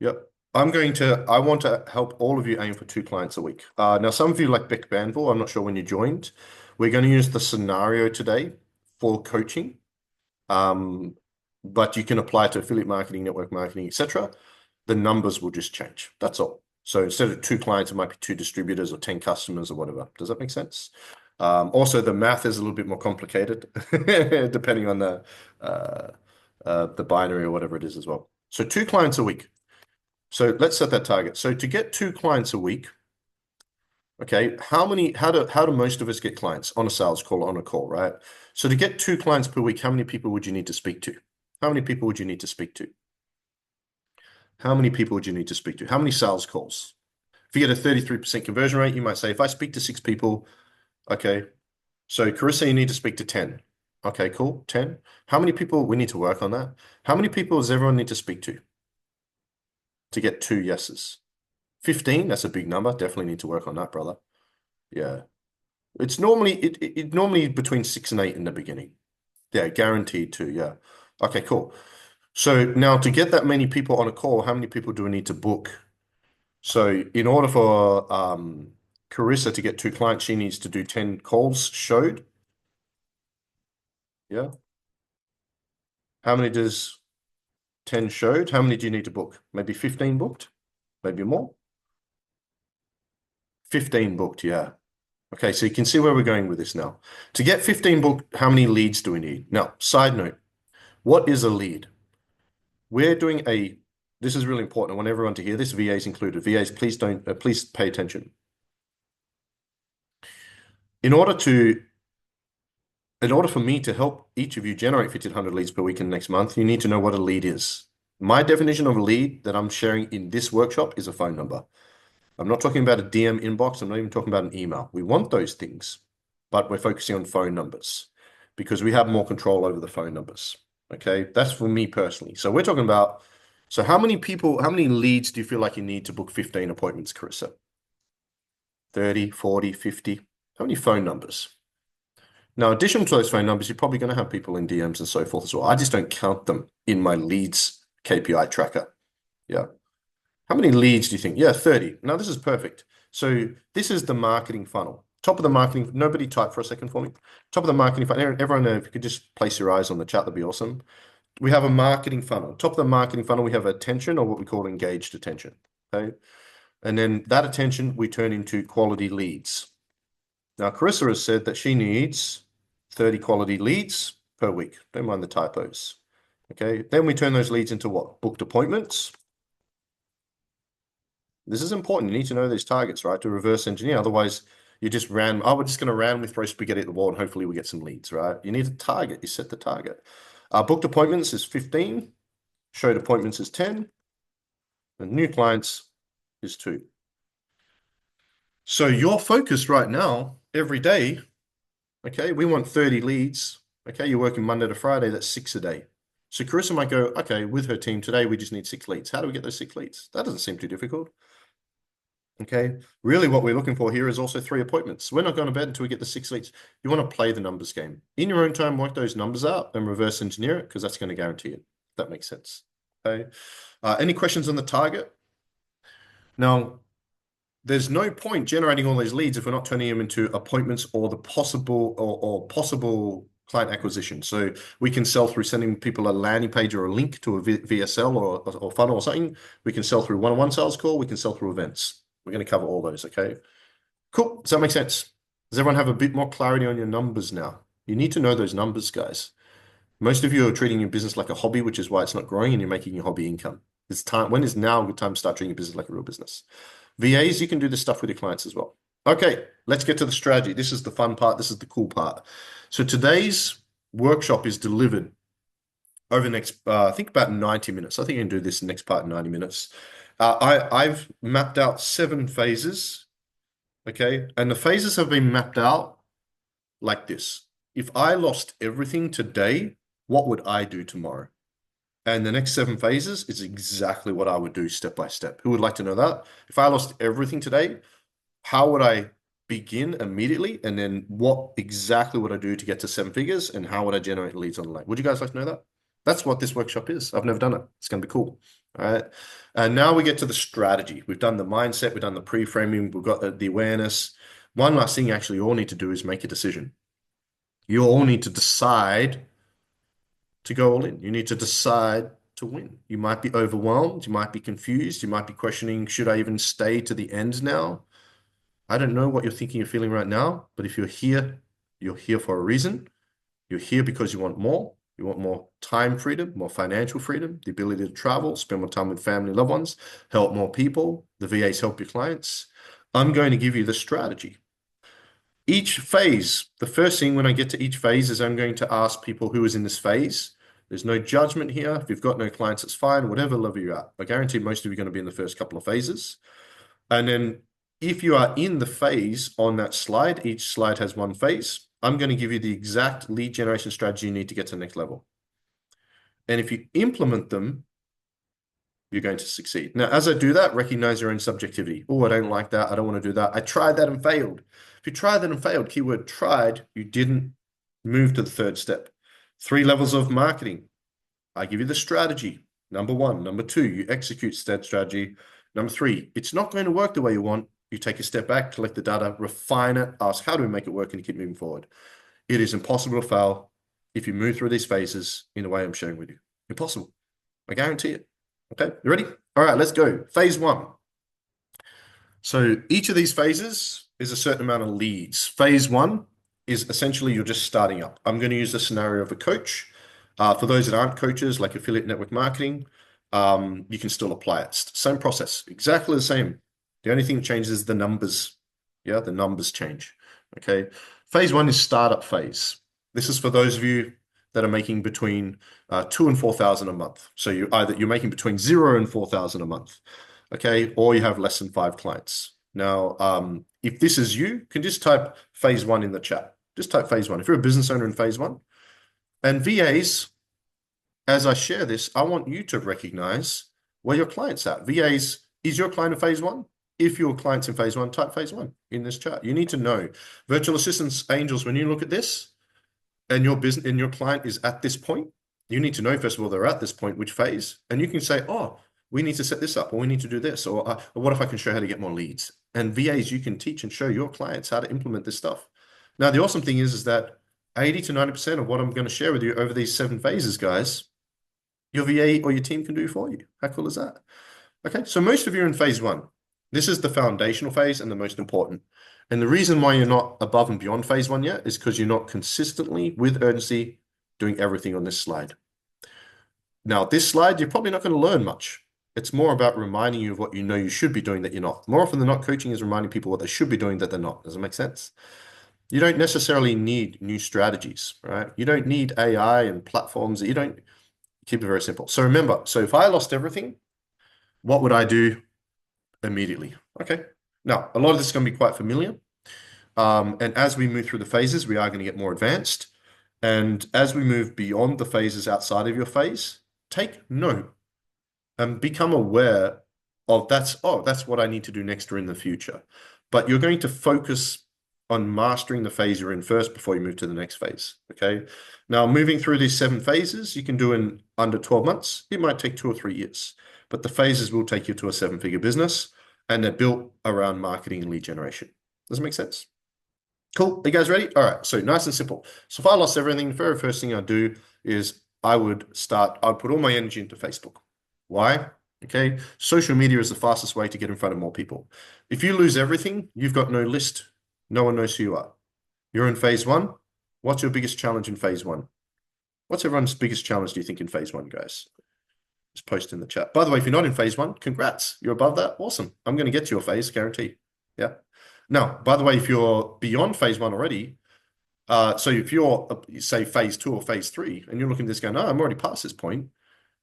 Yep. I want to help all of you aim for 2 clients a week. Now, some of you like Beck Banville, I'm not sure when you joined. We're going to use the scenario today for coaching. But you can apply it to affiliate marketing, network marketing, etc. The numbers will just change. That's all. So instead of 2 clients, it might be 2 distributors or 10 customers or whatever. Does that make sense? Also, the math is a little bit more complicated depending on the binary or whatever it is as well. So 2 clients a week. So let's set that target. So to get 2 clients a week, okay, how do most of us get clients on a sales call, on a call, right? So to get 2 clients per week, how many people would you need to speak to? How many people would you need to speak to? How many people would you need to speak to? How many sales calls? If you get a 33% conversion rate, you might say, if I speak to 6 people, okay, so Carissa, you need to speak to 10. Okay, cool, 10. How many people, we need to work on that. How many people does everyone need to speak to get 2 yeses? 15, that's a big number. Definitely need to work on that, brother. Yeah. It's normally between 6 and 8 in the beginning. Yeah, guaranteed to, yeah. Okay, cool. So now to get that many people on a call, how many people do we need to book? So in order for Carissa to get 2 clients, she needs to do 10 calls showed. Yeah. How many does 10 showed? How many do you need to book? Maybe 15 booked? Maybe more? 15 booked, yeah. Okay, so you can see where we're going with this now. To get 15 booked, how many leads do we need? Now, side note, what is a lead? We're doing this is really important. I want everyone to hear this, VAs included. VAs, please pay attention. In order for me to help each of you generate 1,500 leads per week in the next month, you need to know what a lead is. My definition of a lead that I'm sharing in this workshop is a phone number. I'm not talking about a DM inbox. I'm not even talking about an email. We want those things, but we're focusing on phone numbers because we have more control over the phone numbers. Okay, that's for me personally. So we're talking about, so how many leads do you feel like you need to book 15 appointments, Carissa? 30, 40, 50? How many phone numbers? Now, additional to those phone numbers, you're probably going to have people in DMs and so forth as well. I just don't count them in my leads KPI tracker. Yeah. How many leads do you think? Yeah, 30. Now, this is perfect. So this is the marketing funnel. Top of the marketing, nobody type for a second for me. Top of the marketing funnel, everyone, if you could just place your eyes on the chat, that'd be awesome. We have a marketing funnel. Top of the marketing funnel, we have attention, or what we call engaged attention. Okay. And then that attention we turn into quality leads. Now, Carissa has said that she needs 30 quality leads per week. Don't mind the typos. Okay. Then we turn those leads into what? Booked appointments. This is important. You need to know these targets, right? To reverse engineer. Otherwise, you just ran, oh, we're just going to randomly throw spaghetti at the wall and hopefully we get some leads, right? You need a target. You set the target. Booked appointments is 15. Showed appointments is 10. And new clients is 2. So your focus right now, every day, okay, we want 30 leads. Okay, you're working Monday to Friday, that's 6 a day. So Carissa might go, okay, with her team today, we just need 6 leads. How do we get those 6 leads? That doesn't seem too difficult. Okay, really what we're looking for here is also 3 appointments. We're not going to bed until we get the 6 leads. You want to play the numbers game. In your own time, work those numbers out and reverse engineer it because that's going to guarantee it. That makes sense. Okay. Any questions on the target? Now, there's no point generating all these leads if we're not turning them into appointments or the possible client acquisition. So we can sell through sending people a landing page or a link to a VSL or funnel or something. We can sell through one-on-one sales call. We can sell through events. We're going to cover all those, okay? Cool. Does that make sense? Does everyone have a bit more clarity on your numbers now? You need to know those numbers, guys. Most of you are treating your business like a hobby, which is why it's not growing and you're making your hobby income. It's time. When is now a good time to start treating your business like a real business? VAs, you can do this stuff with your clients as well. Okay, let's get to the strategy. This is the fun part. This is the cool part. So today's workshop is delivered over the next, I think about 90 minutes. I think I can do this next part in 90 minutes. I've mapped out 7 phases, okay? And the phases have been mapped out like this. If I lost everything today, what would I do tomorrow? And the next 7 phases is exactly what I would do step by step. Who would like to know that? If I lost everything today, how would I begin immediately? And then what exactly would I do to get to 7 figures? And how would I generate leads online? Would you guys like to know that? That's what this workshop is. I've never done it. It's going to be cool. All right. And now we get to the strategy. We've done the mindset. We've done the pre-framing. We've got the awareness. One last thing actually you all need to do is make a decision. You all need to decide to go all in. You need to decide to win. You might be overwhelmed. You might be confused. You might be questioning, should I even stay to the end now? I don't know what you're thinking or feeling right now, but if you're here for a reason. You're here because you want more. You want more time freedom, more financial freedom, the ability to travel, spend more time with family, loved ones, help more people. The VAs help your clients. I'm going to give you the strategy. Each phase, the first thing when I get to each phase is I'm going to ask people who is in this phase. There's no judgment here. If you've got no clients, it's fine, whatever level you're at. I guarantee most of you are going to be in the first couple of phases. And then if you are in the phase on that slide, each slide has one phase. I'm going to give you the exact lead generation strategy you need to get to the next level. And if you implement them, you're going to succeed. Now, as I do that, recognize your own subjectivity. Oh, I don't like that. I don't want to do that. I tried that and failed. If you tried that and failed, keyword tried, you didn't move to the third step. 3 levels of marketing. I give you the strategy. Number 1. Number 2, you execute that strategy. Number 3, it's not going to work the way you want. You take a step back, collect the data, refine it, ask how do we make it work, and you keep moving forward. It is impossible to fail if you move through these phases in the way I'm sharing with you. Impossible. I guarantee it. Okay, you ready? All right, let's go. Phase 1. So each of these phases is a certain amount of leads. Phase 1 is essentially you're just starting up. I'm going to use the scenario of a coach. For those that aren't coaches, like affiliate network marketing, you can still apply it. Same process, exactly the same. The only thing that changes is the numbers. Yeah, the numbers change. Okay. Phase 1 is startup phase. This is for those of you that are making between 2 and 4,000 a month. So you're making between 0 and 4,000 a month. Okay, or you have less than 5 clients. Now, if this is you can just type phase 1 in the chat. Just type phase 1. If you're a business owner in phase 1, and VAs, as I share this, I want you to recognize where your client's at. VAs, is your client in phase 1? If your client's in phase 1, type phase 1 in this chat. You need to know. Virtual assistants, angels, when you look at this and your business and your client is at this point, you need to know, first of all, they're at this point, which phase. And you can say, oh, we need to set this up, or we need to do this, or what if I can show how to get more leads? And VAs, you can teach and show your clients how to implement this stuff. Now, the awesome thing is that 80 to 90% of what I'm going to share with you over these 7 phases, guys, your VA or your team can do for you. How cool is that? Okay, so most of you are in phase 1. This is the foundational phase and the most important. And the reason why you're not above and beyond phase 1 yet is because you're not consistently, with urgency, doing everything on this slide. Now, this slide, you're probably not going to learn much. It's more about reminding you of what you know you should be doing that you're not. More often than not, coaching is reminding people what they should be doing that they're not. Does it make sense? You don't necessarily need new strategies, right? You don't need AI and platforms. You don't keep it very simple. So remember, so if I lost everything, what would I do immediately? Okay. Now, a lot of this is going to be quite familiar. And as we move through the phases, we are going to get more advanced. And as we move beyond the phases outside of your phase, take note and become aware of that's what I need to do next or in the future. But you're going to focus on mastering the phase you're in first before you move to the next phase. Okay. Now, moving through these 7 phases, you can do in under 12 months. It might take 2 or 3 years, but the phases will take you to a 7-figure business, and they're built around marketing and lead generation. Does it make sense? Cool. Are you guys ready? All right. So nice and simple. So if I lost everything, the very first thing I'd do is I'd put all my energy into Facebook. Why? Okay. Social media is the fastest way to get in front of more people. If you lose everything, you've got no list. No one knows who you are. You're in phase 1. What's your biggest challenge in phase 1? What's everyone's biggest challenge, do you think, in phase 1, guys? Just post in the chat. By the way, if you're not in phase 1, congrats. You're above that. Awesome. I'm going to get to your phase, guarantee. Yeah. Now, by the way, if you're beyond phase 1 already, so if you're, say, phase 2 or phase 3, and you're looking at this going, no, I'm already past this point,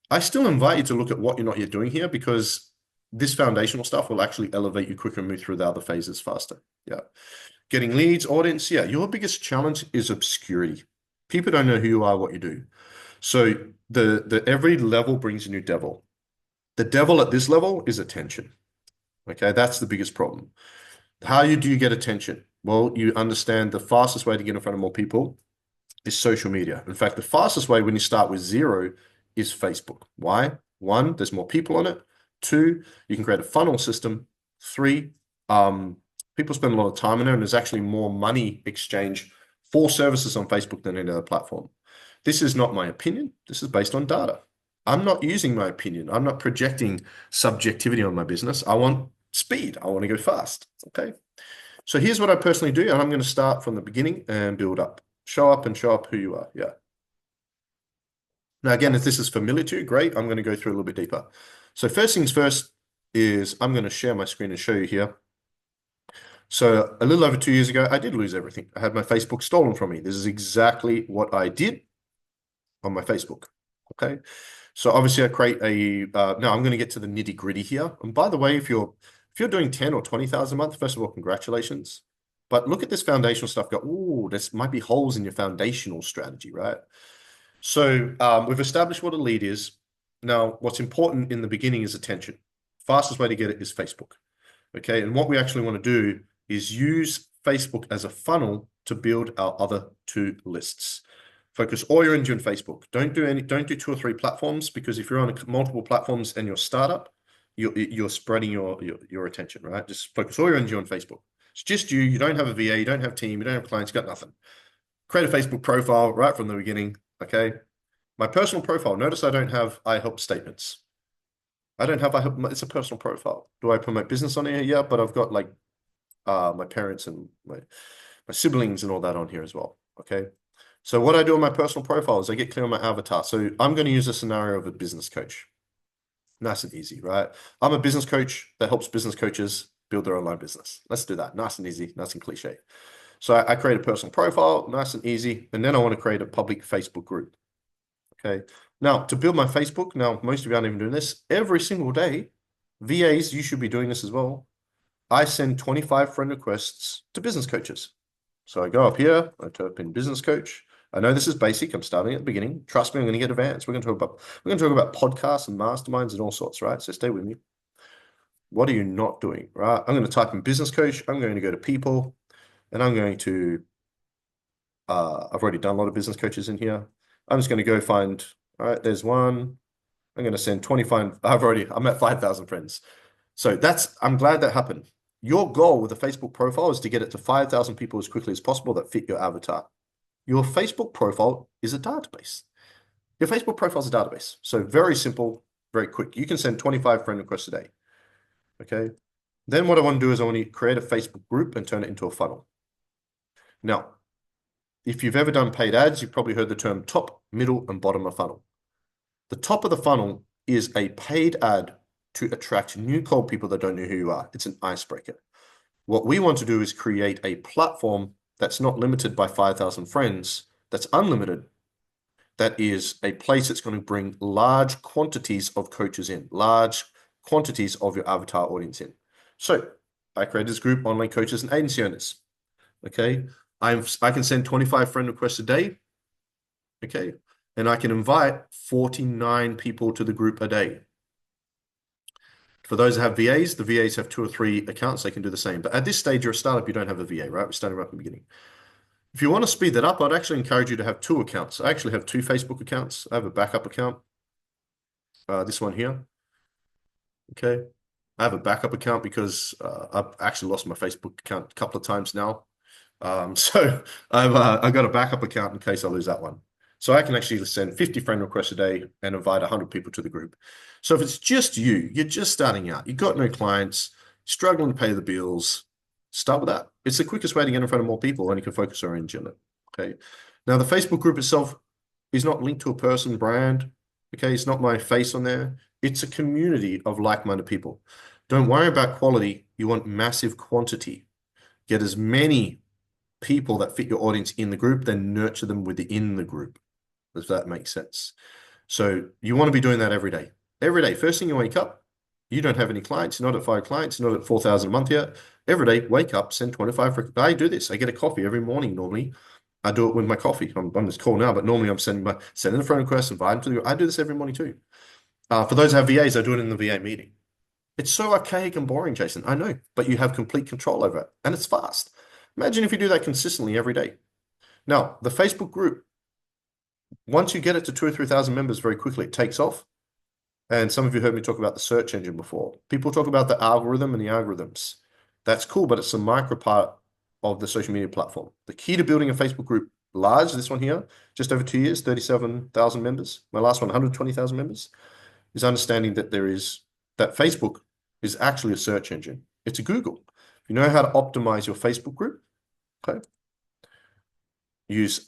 I still invite you to look at what you're not yet doing here, because this foundational stuff will actually elevate you quicker and move through the other phases faster. Yeah. Getting leads, audience. Yeah. Your biggest challenge is obscurity. People don't know who you are, what you do. So the every level brings a new devil. The devil at this level is attention. Okay. That's the biggest problem. How do you get attention? Well, you understand the fastest way to get in front of more people is social media. In fact, the fastest way when you start with 0 is Facebook. Why? 1, there's more people on it. 2, you can create a funnel system. 3, people spend a lot of time in it, and there's actually more money exchange for services on Facebook than any other platform. This is not my opinion. This is based on data. I'm not using my opinion. I'm not projecting subjectivity on my business. I want speed. I want to go fast. Okay. So here's what I personally do, and I'm going to start from the beginning and build up. Show up who you are. Yeah. Now, again, if this is familiar to you, great. I'm going to go through a little bit deeper. So first things first is I'm going to share my screen and show you here. So a little over 2 years ago, I did lose everything. I had my Facebook stolen from me. This is exactly what I did on my Facebook. Okay. So obviously I create a, now I'm going to get to the nitty gritty here. And by the way, if you're If you're doing 10 or 20,000 a month, first of all, congratulations. But look at this foundational stuff. Go, oh, this might be holes in your foundational strategy, right? So we've established what a lead is. Now, what's important in the beginning is attention. Fastest way to get it is Facebook. Okay, and what we actually want to do is use Facebook as a funnel to build our other two lists. Focus all your energy on Facebook. Don't do 2 or 3 platforms, because if you're on multiple platforms and you're a startup, you're spreading your attention, right? Just focus all your energy on Facebook. It's just you. You don't have a VA, you don't have team, you don't have clients, you got nothing. Create a Facebook profile right from the beginning. Okay. My personal profile. Notice I don't have I help statements. I don't have I help. It's a personal profile. Do I promote business on here? Yeah, but I've got like my parents and my siblings and all that on here as well. Okay. So what I do on my personal profile is I get clear on my avatar. So I'm going to use a scenario of a business coach. Nice and easy, right? I'm a business coach that helps business coaches build their online business. Let's do that. Nice and easy, nice and cliche. So I create a personal profile, nice and easy, and then I want to create a public Facebook group. Okay. Now, to build my Facebook, now most of you aren't even doing this. Every single day, VAs, you should be doing this as well. I send 25 friend requests to business coaches. So I go up here, I type in business coach. I know this is basic. I'm starting at the beginning. Trust me, I'm going to get advanced. We're going to talk about podcasts and masterminds and all sorts, right? So stay with me. What are you not doing, right? I'm going to type in business coach. I'm going to go to people, and I'm going to, I've already done a lot of business coaches in here. I'm just going to go find, all right, there's one. I'm going to send 25. I'm at 5,000 friends. So I'm glad that happened. Your goal with a Facebook profile is to get it to 5,000 people as quickly as possible that fit your avatar. Your Facebook profile is a database. Your Facebook profile is a database. So very simple, very quick. You can send 25 friend requests a day. Okay. Then what I want to do is I want to create a Facebook group and turn it into a funnel. Now, if you've ever done paid ads, you've probably heard the term top, middle, and bottom of funnel. The top of the funnel is a paid ad to attract new cold people that don't know who you are. It's an icebreaker. What we want to do is create a platform that's not limited by 5,000 friends, that's unlimited, that is a place that's going to bring large quantities of coaches in, large quantities of your avatar audience in. So I created this group, online coaches and agency owners. Okay. I can send 25 friend requests a day. Okay. And I can invite 49 people to the group a day. For those that have VAs, the VAs have 2 or 3 accounts. They can do the same. But at this stage, you're a startup, you don't have a VA, right? We're starting right at the beginning. If you want to speed that up, I'd actually encourage you to have 2 accounts. I actually have 2 Facebook accounts. I have a backup account. This one here. Okay. I have a backup account because I've actually lost my Facebook account a couple of times now. So I've got a backup account in case I lose that one. So I can actually send 50 friend requests a day and invite 100 people to the group. So if it's just you, you're just starting out, you've got no clients, struggling to pay the bills, start with that. It's the quickest way to get in front of more people, and you can focus your energy on it. Okay. Now the Facebook group itself is not linked to a person brand. Okay. It's not my face on there. It's a community of like-minded people. Don't worry about quality. You want massive quantity. Get as many people that fit your audience in the group, then nurture them within the group. If that makes sense. So you want to be doing that every day. Every day. First thing you wake up, you don't have any clients. You're not at 5 clients. You're not at 4,000 a month yet. Every day, wake up, send 25. I do this. I get a coffee every morning normally. I do it with my coffee. I'm on this call now, but normally I'm sending a friend request, invite them to the. I do this every morning too. For those who have VAs, I do it in the VA meeting. It's so archaic and boring, Jason. I know, but you have complete control over it, and it's fast. Imagine if you do that consistently every day. Now, the Facebook group, once you get it to 2,000 or 3,000 members very quickly, it takes off. And some of you heard me talk about the search engine before. People talk about the algorithm and the algorithms. That's cool, but it's a micro part of the social media platform. The key to building a Facebook group large, this one here, just over 2 years, 37,000 members. My last one, 120,000 members, is understanding that that Facebook is actually a search engine. It's a Google. If you know how to optimize your Facebook group, okay, if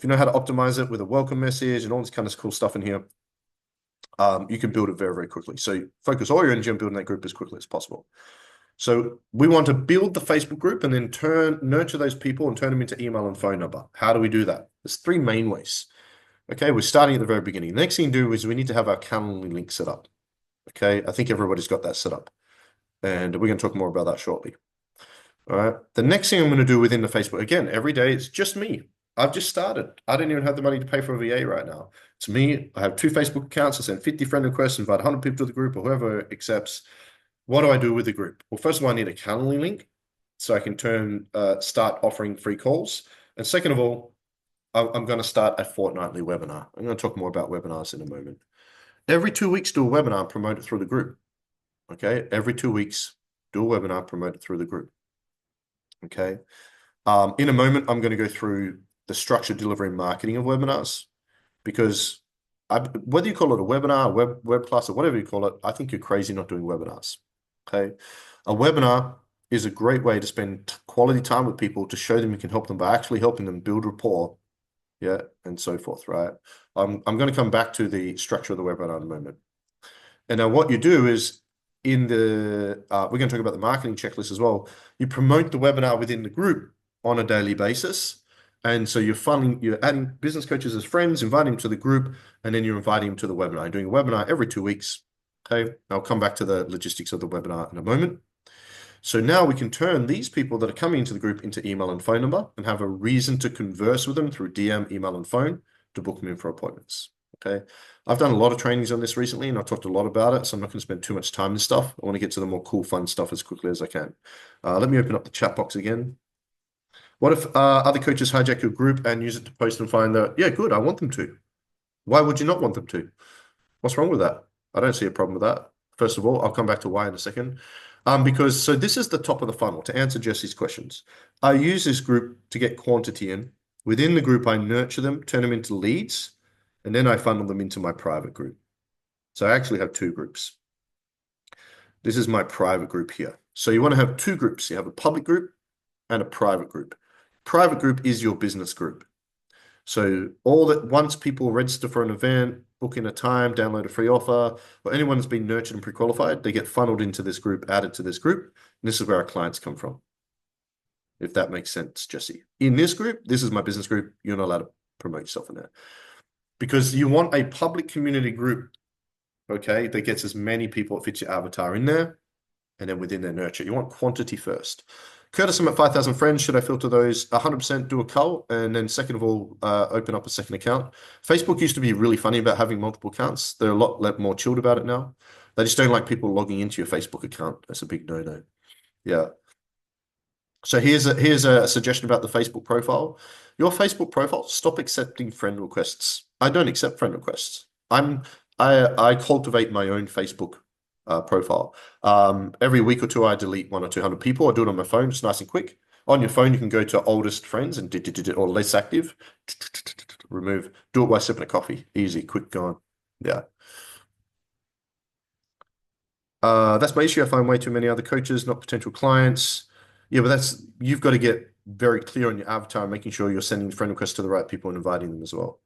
you know how to optimize it with a welcome message and all this kind of cool stuff in here, you can build it very, very quickly. So focus all your energy on building that group as quickly as possible. So we want to build the Facebook group and then nurture those people and turn them into email and phone number. How do we do that? There's 3 main ways. Okay, we're starting at the very beginning. The next thing to do is we need to have our Calendly link set up. Okay, I think everybody's got that set up. And we're going to talk more about that shortly. All right. The next thing I'm going to do within the Facebook, again, every day, it's just me. I've just started. I don't even have the money to pay for a VA right now. It's me. I have 2 Facebook accounts. I send 50 friend requests, invite 100 people to the group or whoever accepts. What do I do with the group? Well, first of all, I need a Calendly link so I can start offering free calls. And second of all, I'm going to start a fortnightly webinar. I'm going to talk more about webinars in a moment. Every 2 weeks, do a webinar and promote it through the group. Okay. Every 2 weeks, do a webinar, promote it through the group. Okay. In a moment, I'm going to go through the structured delivery and marketing of webinars because whether you call it a webinar, web class, or whatever you call it, I think you're crazy not doing webinars. Okay. A webinar is a great way to spend quality time with people to show them you can help them by actually helping them build rapport. Yeah. And so forth. Right. I'm going to come back to the structure of the webinar in a moment. And now what you do is we're going to talk about the marketing checklist as well. You promote the webinar within the group on a daily basis. And so you're adding business coaches as friends, inviting them to the group, and then you're inviting them to the webinar. You're doing a webinar every 2 weeks. Okay. I'll come back to the logistics of the webinar in a moment. So now we can turn these people that are coming into the group into email and phone number and have a reason to converse with them through DM, email, and phone to book them in for appointments. Okay. I've done a lot of trainings on this recently and I've talked a lot about it, so I'm not going to spend too much time on this stuff. I want to get to the more cool, fun stuff as quickly as I can. Let me open up the chat box again. What if other coaches hijack your group and use it to post and find that? Yeah, good. I want them to. Why would you not want them to? What's wrong with that? I don't see a problem with that. First of all, I'll come back to why in a second. So this is the top of the funnel to answer Jesse's questions. I use this group to get quantity in. Within the group, I nurture them, turn them into leads, and then I funnel them into my private group. So I actually have 2 groups. This is my private group here. So you want to have 2 groups. You have a public group and a private group. Private group is your business group. So once people register for an event, book in a time, download a free offer, or anyone that's been nurtured and pre-qualified, they get funneled into this group, added to this group. And this is where our clients come from. If that makes sense, Jesse. In this group, this is my business group. You're not allowed to promote yourself in there. Because you want a public community group, okay, that gets as many people that fits your avatar in there, and then within their nurture. You want quantity first. Curtis, I'm at 5,000 friends. Should I filter those? 100% do a cull. And then second of all, open up a second account. Facebook used to be really funny about having multiple accounts. They're a lot more chilled about it now. They just don't like people logging into your Facebook account. That's a big no-no. Yeah. So here's a suggestion about the Facebook profile. Your Facebook profile, stop accepting friend requests. I don't accept friend requests. I cultivate my own Facebook profile. Every week or two, I delete 100 or 200 people. I do it on my phone, just nice and quick. On your phone, you can go to oldest friends and or less active. Remove. Do it while sipping a coffee. Easy, quick, gone. Yeah. That's my issue. I find way too many other coaches, not potential clients. Yeah, but you've got to get very clear on your avatar, making sure you're sending friend requests to the right people and inviting them as well.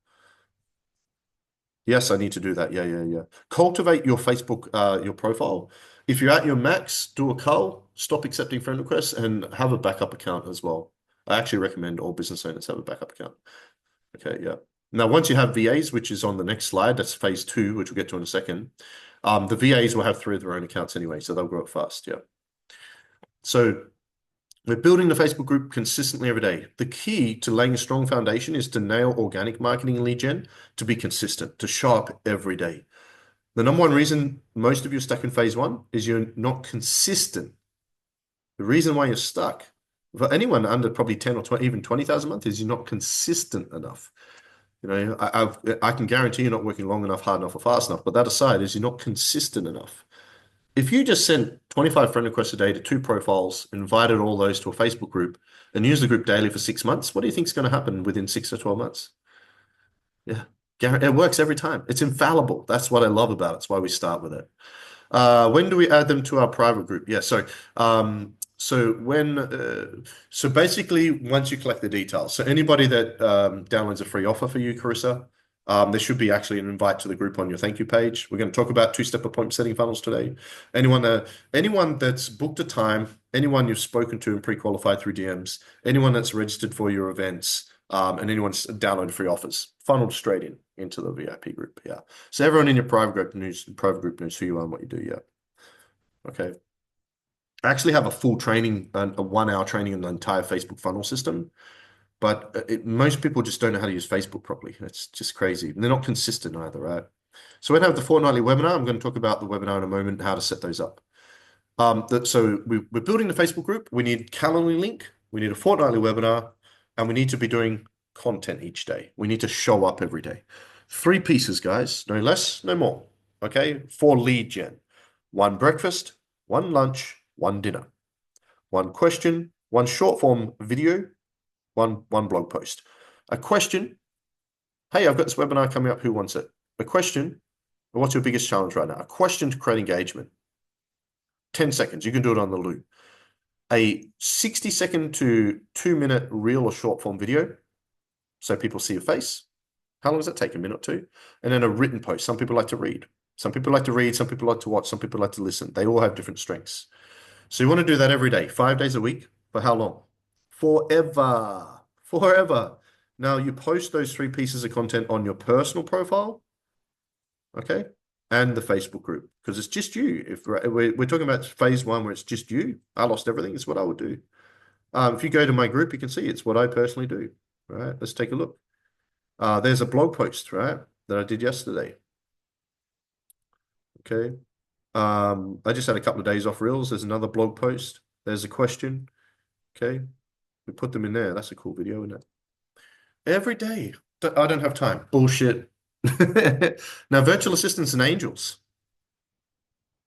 Yes, I need to do that. Yeah. Cultivate your Facebook, your profile. If you're at your max, do a cull, stop accepting friend requests, and have a backup account as well. I actually recommend all business owners have a backup account. Okay, yeah. Now, once you have VAs, which is on the next slide, that's phase 2, which we'll get to in a second. The VAs will have 3 of their own accounts anyway, so they'll grow it fast. Yeah. So we're building the Facebook group consistently every day. The key to laying a strong foundation is to nail organic marketing and lead gen, to be consistent, to show up every day. The number one reason most of you are stuck in phase 1 is you're not consistent. The reason why you're stuck for anyone under probably 10 or 20, even 20,000 a month is you're not consistent enough. You know, I can guarantee you're not working long enough, hard enough, or fast enough. But that aside, is you're not consistent enough. If you just sent 25 friend requests a day to 2 profiles, invited all those to a Facebook group, and use the group daily for 6 months, what do you think is going to happen within 6 to 12 months? Yeah, it works every time. It's infallible. That's what I love about it. That's why we start with it. When do we add them to our private group? Yeah, so basically once you collect the details, so anybody that downloads a free offer for you, Carissa, there should be actually an invite to the group on your thank you page. We're going to talk about 2-step appointment setting funnels today. Anyone that's booked a time, anyone you've spoken to and pre-qualified through DMs, anyone that's registered for your events, and anyone's downloaded free offers, funneled straight into the VIP group. Yeah. So everyone in your private group knows who you are and what you do. Yeah. Okay. I actually have a full training, a 1 hour training in the entire Facebook funnel system. But most people just don't know how to use Facebook properly. It's just crazy. And they're not consistent either, right? So when I have the fortnightly webinar, I'm going to talk about the webinar in a moment, how to set those up. So we're building the Facebook group. We need Calendly link. We need a fortnightly webinar, and we need to be doing content each day. We need to show up every day. 3 pieces, guys. No less, no more. Okay? For lead gen. 1 breakfast, 1 lunch, 1 dinner. 1 question, 1 short form video, one blog post. A question, hey, I've got this webinar coming up, who wants it? A question, what's your biggest challenge right now? A question to create engagement. 10 seconds, you can do it on the loop. A 60-second to 2-minute reel or short form video, so people see your face. How long does that take? A minute or 2? And then a written post. Some people like to read. Some people like to read, some people like to watch, some people like to listen. They all have different strengths. So you want to do that every day, 5 days a week. For how long? Forever. Forever. Now you post those 3 pieces of content on your personal profile, okay, and the Facebook group, because it's just you. If we're talking about phase 1 where it's just you, I lost everything. It's what I would do. If you go to my group, you can see it's what I personally do. Right? Let's take a look. There's a blog post, right, that I did yesterday. Okay. I just had a couple of days off Reels. There's another blog post. There's a question. Okay. We put them in there. That's a cool video, isn't it? Every day. I don't have time. Bullshit. Now, virtual assistants and angels.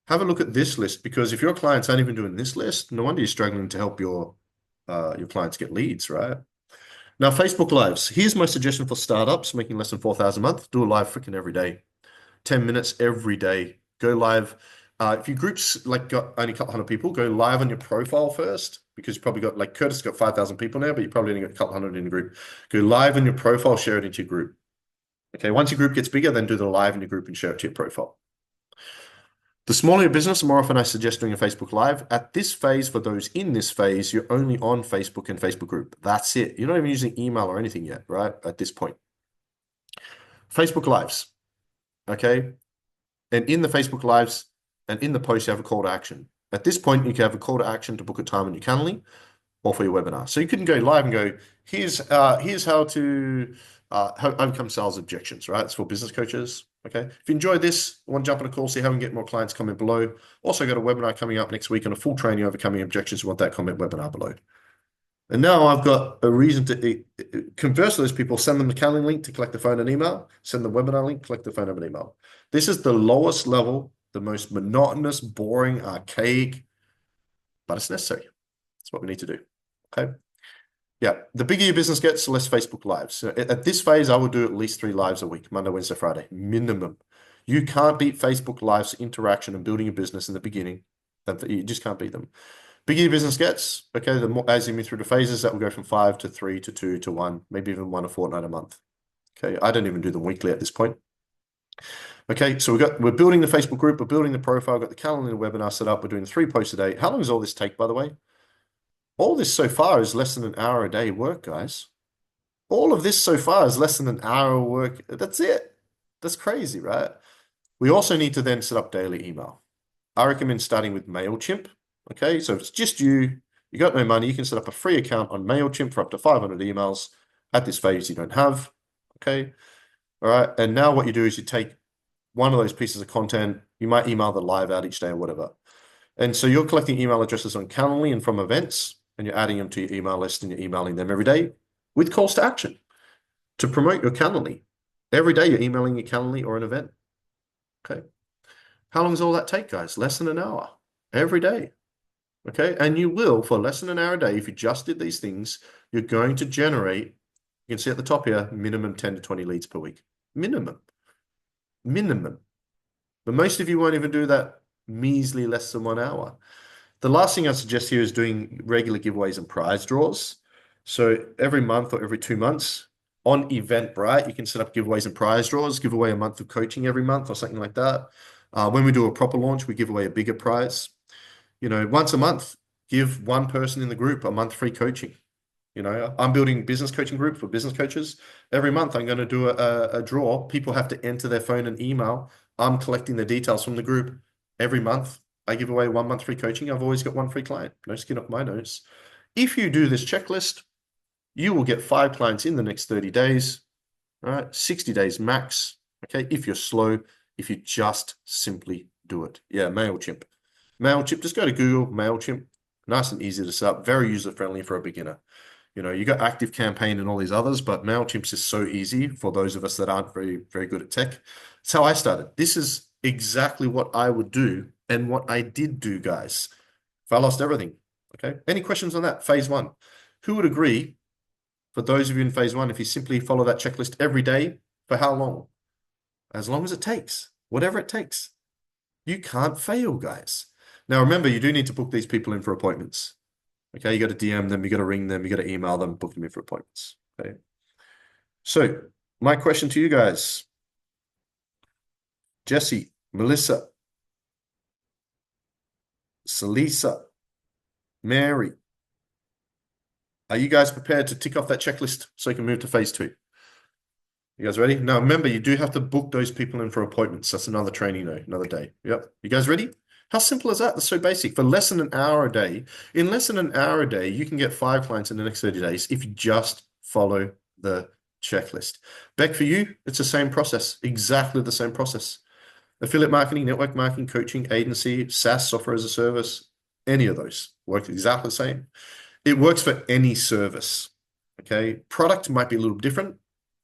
Have a look at this list, because if your clients aren't even doing this list, no wonder you're struggling to help your clients get leads, right? Now, Facebook Lives. Here's my suggestion for startups making less than 4,000 a month. Do a live freaking every day. 10 minutes every day. Go live. If your group's like got only a couple hundred people, go live on your profile first, because you probably got, like Curtis got 5,000 people now, but you probably only got a couple hundred in the group. Go live on your profile, share it into your group. Okay, once your group gets bigger, then do the live in your group and share it to your profile. The smaller your business, the more often I suggest doing a Facebook Live. At this phase, for those in this phase, you're only on Facebook and Facebook group. That's it. You're not even using email or anything yet, right? At this point. Facebook Lives. Okay. And in the Facebook Lives and in the post, you have a call to action. At this point, you can have a call to action to book a time on your Calendly or for your webinar. So you couldn't go live and go, here's how to overcome sales objections, right? It's for business coaches. Okay. If you enjoyed this, want to jump on a call, see how we can get more clients, comment below. Also got a webinar coming up next week on a full training overcoming objections. You want that, comment webinar below. And now I've got a reason to converse with those people, send them the Calendly link to collect the phone and email, send the webinar link, collect the phone and email. This is the lowest level, the most monotonous, boring, archaic, but it's necessary. That's what we need to do. Okay. Yeah. The bigger your business gets, the less Facebook Lives. So at this phase, I would do at least 3 lives a week, Monday, Wednesday, Friday, minimum. You can't beat Facebook Lives interaction and building a business in the beginning. You just can't beat them. Bigger your business gets, okay, the more as you move through the phases, that will go from 5 to 3 to 2 to 1, maybe even 1 a fortnight a month. Okay, I don't even do them weekly at this point. Okay, so we're building the Facebook group, we're building the profile, got the Calendly webinar set up, we're doing 3 posts a day. How long does all this take, by the way? All this so far is less than an hour a day work, guys. All of this so far is less than an hour of work. That's it. That's crazy, right? We also need to then set up daily email. I recommend starting with MailChimp. Okay, so if it's just you got no money, you can set up a free account on MailChimp for up to 500 emails. At this phase, you don't have. Okay, all right. And now what you do is you take one of those pieces of content, you might email the live out each day or whatever. And so you're collecting email addresses on Calendly and from events, and you're adding them to your email list and you're emailing them every day with calls to action to promote your Calendly. Every day you're emailing your Calendly or an event. Okay. How long does all that take, guys? Less than an hour every day. Okay. And you will, for less than an hour a day, if you just did these things, you're going to generate, you can see at the top here, minimum 10 to 20 leads per week. Minimum. But most of you won't even do that measly less than 1 hour. The last thing I suggest here is doing regular giveaways and prize draws. So every month or every 2 months on Eventbrite, you can set up giveaways and prize draws, give away a month of coaching every month or something like that. When we do a proper launch, we give away a bigger prize. You know, once a month, give one person in the group a month free coaching. You know, I'm building a business coaching group for business coaches. Every month, I'm going to do a draw. People have to enter their phone and email. I'm collecting the details from the group every month. I give away 1 month free coaching. I've always got one free client. No skin off my nose. If you do this checklist, you will get 5 clients in the next 30 days, all right? 60 days max, okay? If you're slow, if you just simply do it. Yeah, MailChimp. MailChimp, just go to Google, MailChimp. Nice and easy to set up, very user-friendly for a beginner. You know, you got ActiveCampaign and all these others, but MailChimp's is so easy for those of us that aren't very, very good at tech. That's how I started. This is exactly what I would do and what I did do, guys. If I lost everything, okay? Any questions on that? Phase 1. Who would agree, for those of you in phase 1, if you simply follow that checklist every day, for how long? As long as it takes, whatever it takes. You can't fail, guys. Now, remember, you do need to book these people in for appointments. Okay, you got to DM them, you got to ring them, you got to email them, book them in for appointments. Okay. So, my question to you guys, Jesse, Melissa, Salisa, Mary, are you guys prepared to tick off that checklist so you can move to phase 2? You guys ready? Now, remember, you do have to book those people in for appointments. That's another training day, another day. Yep. You guys ready? How simple is that? That's so basic. For less than an hour a day, in less than an hour a day, you can get 5 clients in the next 30 days if you just follow the checklist. Beck, for you, it's the same process, exactly the same process. Affiliate marketing, network marketing, coaching, agency, SaaS, software as a service, any of those work exactly the same. It works for any service, okay? Product might be a little different,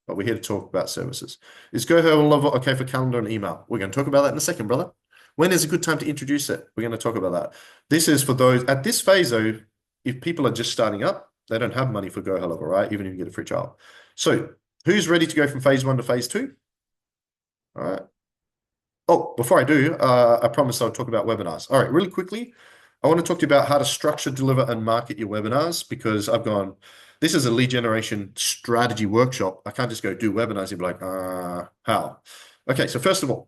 but we're here to talk about services. Is GoHellover okay for calendar and email? We're going to talk about that in a second, brother. When is a good time to introduce it? We're going to talk about that. This is for those, at this phase though, if people are just starting up, they don't have money for GoHellover, right? Even if you get a free trial. So who's ready to go from phase 1 to phase 2? All right. Oh, before I do, I promised I'll talk about webinars. All right, really quickly, I want to talk to you about how to structure, deliver, and market your webinars, because I've gone, this is a lead generation strategy workshop. I can't just go do webinars and be like, how? Okay, so first of all,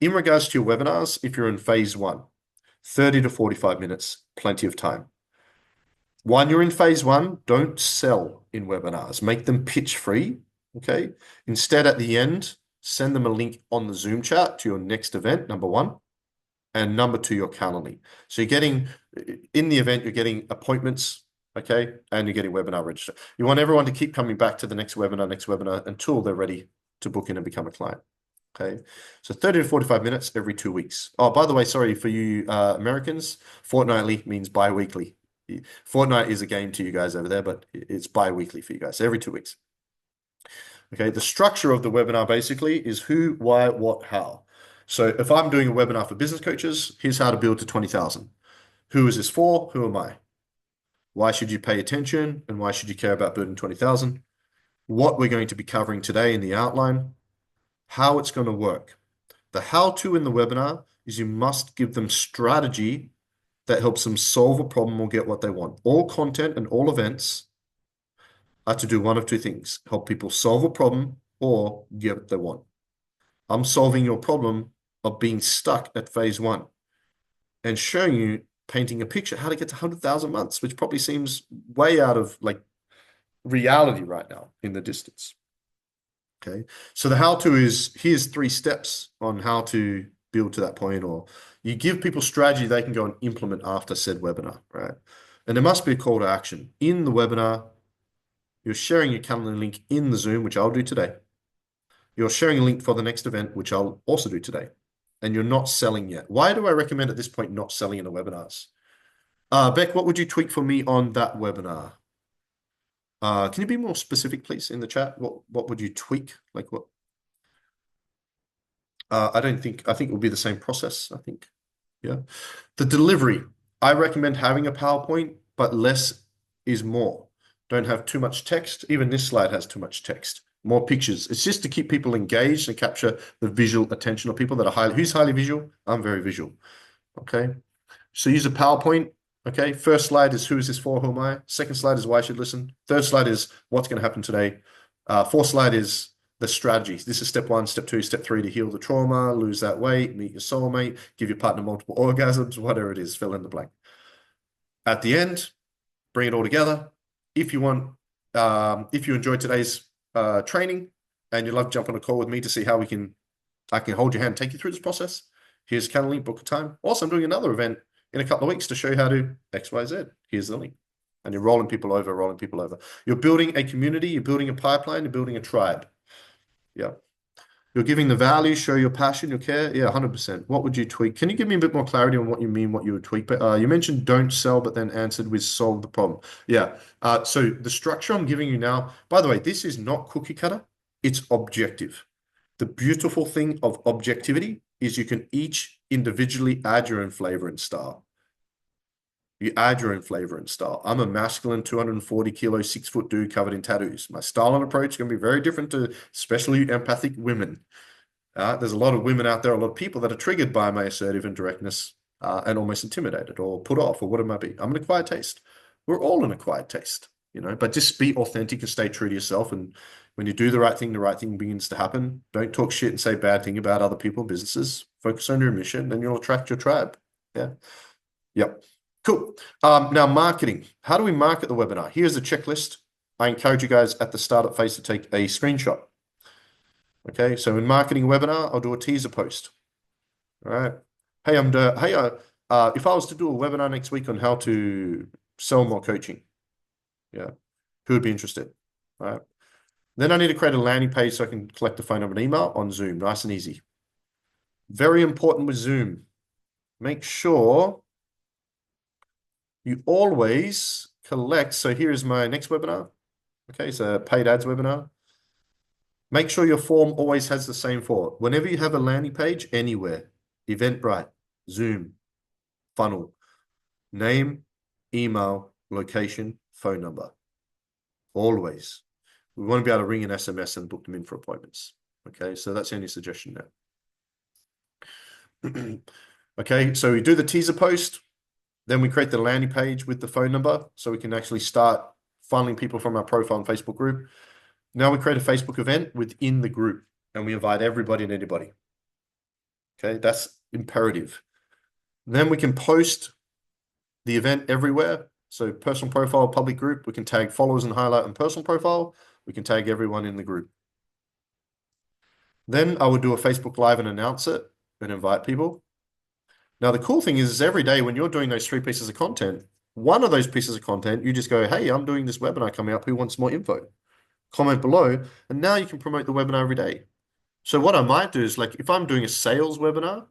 in regards to your webinars, if you're in phase 1, 30 to 45 minutes, plenty of time. When you're in phase 1, don't sell in webinars. Make them pitch free, okay? Instead, at the end, send them a link on the Zoom chat to your next event, number 1, and number 2, your Calendly. So you're getting, in the event, you're getting appointments, okay? And you're getting webinar register. You want everyone to keep coming back to the next webinar until they're ready to book in and become a client. Okay, so 30 to 45 minutes every 2 weeks. Oh, by the way, sorry for you Americans, fortnightly means bi-weekly. Fortnite is a game to you guys over there, but it's bi-weekly for you guys, so every 2 weeks. Okay, the structure of the webinar basically is who, why, what, how. So if I'm doing a webinar for business coaches, here's how to build to 20,000. Who is this for? Who am I? Why should you pay attention? And why should you care about building 20,000? What we're going to be covering today in the outline, how it's going to work. The how-to in the webinar is you must give them strategy that helps them solve a problem or get what they want. All content and all events are to do one of 2 things: help people solve a problem or get what they want. I'm solving your problem of being stuck at phase 1 and showing you, painting a picture, how to get to 100,000 months, which probably seems way out of like reality right now in the distance. Okay, so the how-to is, here's 3 steps on how to build to that point, or you give people strategy they can go and implement after said webinar, right? And there must be a call to action. In the webinar, you're sharing your Calendly link in the Zoom, which I'll do today. You're sharing a link for the next event, which I'll also do today. And you're not selling yet. Why do I recommend at this point not selling in the webinars? Beck, what would you tweak for me on that webinar? Can you be more specific, please, in the chat? What would you tweak? Like what? I think it will be the same process, I think. Yeah. The delivery. I recommend having a PowerPoint, but less is more. Don't have too much text. Even this slide has too much text. More pictures. It's just to keep people engaged and capture the visual attention of people that are highly, who's highly visual? I'm very visual. Okay. So use a PowerPoint. Okay. First slide is who is this for? Who am I? Second slide is why I should listen. Third slide is what's going to happen today. Fourth slide is the strategies. This is step 1, step 2, step 3 to heal the trauma, lose that weight, meet your soulmate, give your partner multiple orgasms, whatever it is, fill in the blank. At the end, bring it all together. If you want, if you enjoyed today's training and you'd love to jump on a call with me to see how I can hold your hand, take you through this process, Here's Calendly, book a time. Also, I'm doing another event in a couple of weeks to show you how to X, Y, Z. Here's the link. And you're rolling people over, rolling people over. You're building a community, you're building a pipeline, you're building a tribe. Yeah. You're giving the value, show your passion, your care. Yeah, 100%. What would you tweak? Can you give me a bit more clarity on what you mean, what you would tweak? But you mentioned don't sell, but then answered with solve the problem. Yeah. So the structure I'm giving you now, by the way, this is not cookie cutter. It's objective. The beautiful thing of objectivity is you can each individually add your own flavor and style. You add your own flavor and style. I'm a masculine 240 kilo, 6 foot dude covered in tattoos. My style and approach is going to be very different to especially empathic women. There's a lot of women out there, a lot of people that are triggered by my assertive and directness and almost intimidated or put off or what it might be. I'm an acquired taste. We're all an acquired taste, but just be authentic and stay true to yourself. And when you do the right thing begins to happen. Don't talk shit and say bad thing about other people and businesses. Focus on your mission and you'll attract your tribe. Yeah. Yep. Cool. Now, marketing. How do we market the webinar? Here's a checklist. I encourage you guys at the start of Face to take a screenshot. Okay, so in marketing webinar, I'll do a teaser post. All right. Hey, if I was to do a webinar next week on how to sell more coaching, yeah, who would be interested? All right. Then I need to create a landing page so I can collect a phone number and email on Zoom. Nice and easy. Very important with Zoom. Make sure you always collect. So here's my next webinar. Okay, it's a paid ads webinar. Make sure your form always has the same form. Whenever you have a landing page, anywhere, Eventbrite, Zoom, funnel, name, email, location, phone number. Always. We want to be able to ring an SMS and book them in for appointments. Okay, so that's the only suggestion there. Okay, so we do the teaser post. Then we create the landing page with the phone number so we can actually start funneling people from our profile and Facebook group. Now we create a Facebook event within the group and we invite everybody and anybody. Okay, that's imperative. Then we can post the event everywhere. So personal profile, public group, we can tag followers and highlight on personal profile. We can tag everyone in the group. Then I would do a Facebook Live and announce it and invite people. Now, the cool thing is every day when you're doing those 3 pieces of content, one of those pieces of content, you just go, hey, I'm doing this webinar coming up. Who wants more info? Comment below. And now you can promote the webinar every day. So what I might do is like, if I'm doing a sales webinar,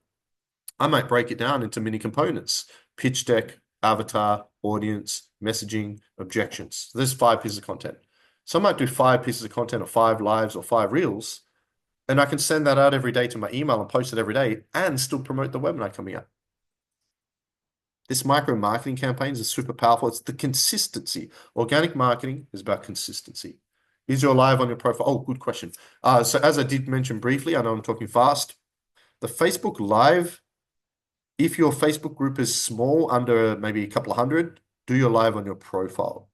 I might break it down into mini components: pitch deck, avatar, audience, messaging, objections. So there's 5 pieces of content. So I might do 5 pieces of content or 5 lives or 5 reels. And I can send that out every day to my email and post it every day and still promote the webinar coming up. This micro marketing campaigns is super powerful. It's the consistency. Organic marketing is about consistency. Is your live on your profile? Oh, good question. So as I did mention briefly, I know I'm talking fast. The Facebook Live, if your Facebook group is small, under maybe a couple of hundred, do your live on your profile.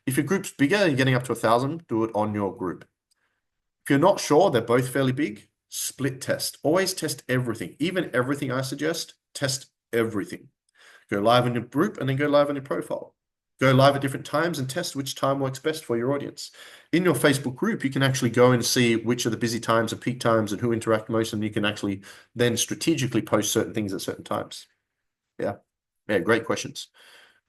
If your group's bigger, you're getting up to 1,000, do it on your group. If you're not sure, they're both fairly big, split test. Always test everything. Even everything I suggest, test everything. Go live on your group and then go live on your profile. Go live at different times and test which time works best for your audience. In your Facebook group, you can actually go and see which are the busy times and peak times and who interact most, and you can actually then strategically post certain things at certain times. Yeah, great questions.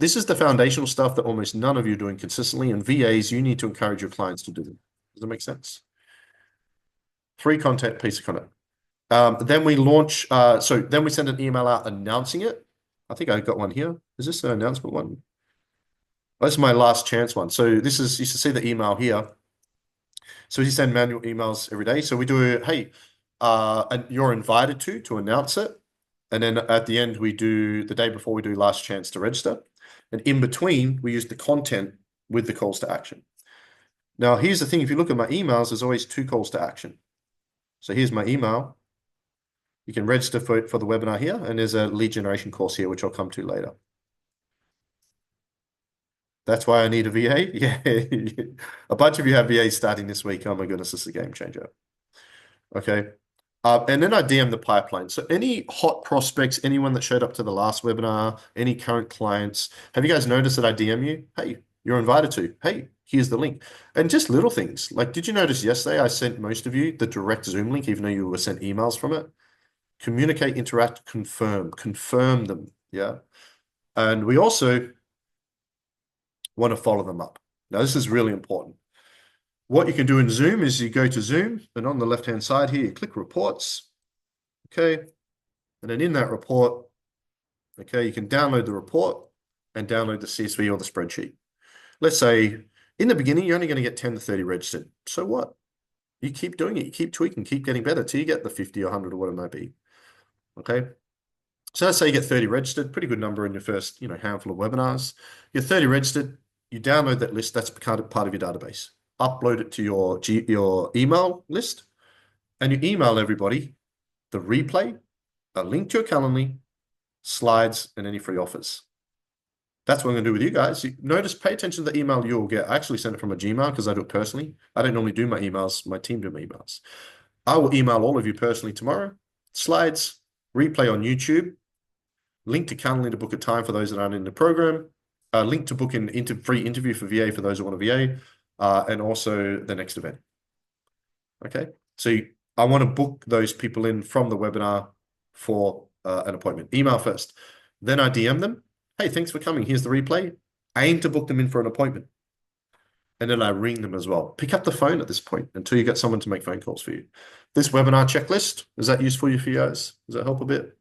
This is the foundational stuff that almost none of you are doing consistently, and VAs, you need to encourage your clients to do them. Does that make sense? 3 content, piece of content. Then we launch, then we send an email out announcing it. I think I got one here. Is this an announcement one? Oh, this is my last chance one. So this is, you should see the email here. So we send manual emails every day. So we do, hey, and you're invited to announce it. And then at the end, we do, the day before, we do last chance to register. And in between, we use the content with the calls to action. Now, here's the thing. If you look at my emails, there's always 2 calls to action. So here's my email. You can register for the webinar here, and there's a lead generation course here, which I'll come to later. That's why I need a VA. Yeah, a bunch of you have VAs starting this week. Oh my goodness, this is a game changer. Okay. And then I DM the pipeline. So any hot prospects, anyone that showed up to the last webinar, any current clients, have you guys noticed that I DM you? Hey, you're invited to. Hey, here's the link. And just little things. Like, did you notice yesterday I sent most of you the direct Zoom link, even though you were sent emails from it? Communicate, interact, confirm them. Yeah. And we also want to follow them up. Now, this is really important. What you can do in Zoom is you go to Zoom, and on the left-hand side here, you click reports. Okay. And then in that report, okay, you can download the report and download the CSV or the spreadsheet. Let's say in the beginning, you're only going to get 10 to 30 registered. So what? You keep doing it, you keep tweaking, keep getting better till you get the 50 or 100 or what it might be. Okay. So let's say you get 30 registered, pretty good number in your first, handful of webinars. You're 30 registered, you download that list, that's part of your database. Upload it to your email list, and you email everybody the replay, a link to your Calendly, slides, and any free offers. That's what I'm going to do with you guys. Notice, pay attention to the email you'll get. I actually send it from a Gmail because I do it personally. I don't normally do my emails. My team do my emails. I will email all of you personally tomorrow. Slides, replay on YouTube, link to Calendly to book a time for those that aren't in the program, link to book an free interview for VA for those who want a VA, and also the next event. Okay, so I want to book those people in from the webinar for an appointment. Email first. Then I DM them. Hey, thanks for coming. Here's the replay. Aim to book them in for an appointment. And then I ring them as well. Pick up the phone at this point until you get someone to make phone calls for you. This webinar checklist, is that useful for you guys? Does that help a bit?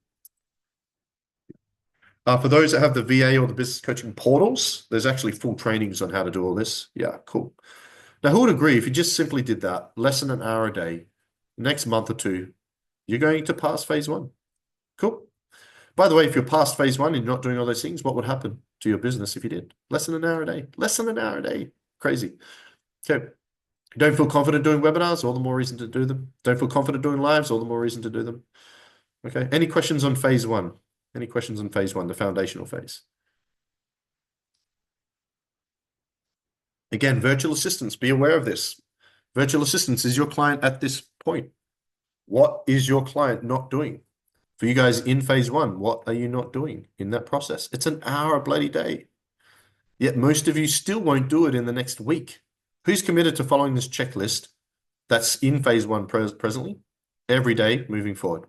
For those that have the VA or the business coaching portals, there's actually full trainings on how to do all this. Yeah, cool. Now, who would agree if you just simply did that, less than an hour a day, next month or two, you're going to pass phase 1? Cool. By the way, if you're past phase 1 and you're not doing all those things, what would happen to your business if you did? Less than an hour a day. Less than an hour a day. Crazy. Okay. Don't feel confident doing webinars? All the more reason to do them. Don't feel confident doing lives? All the more reason to do them. Okay. Any questions on phase 1? Any questions on phase 1, the foundational phase? Again, virtual assistants, be aware of this. Virtual assistants is your client at this point. What is your client not doing? For you guys in phase 1, what are you not doing in that process? It's an hour a bloody day. Yet most of you still won't do it in the next week. Who's committed to following this checklist that's in phase 1 presently, every day moving forward?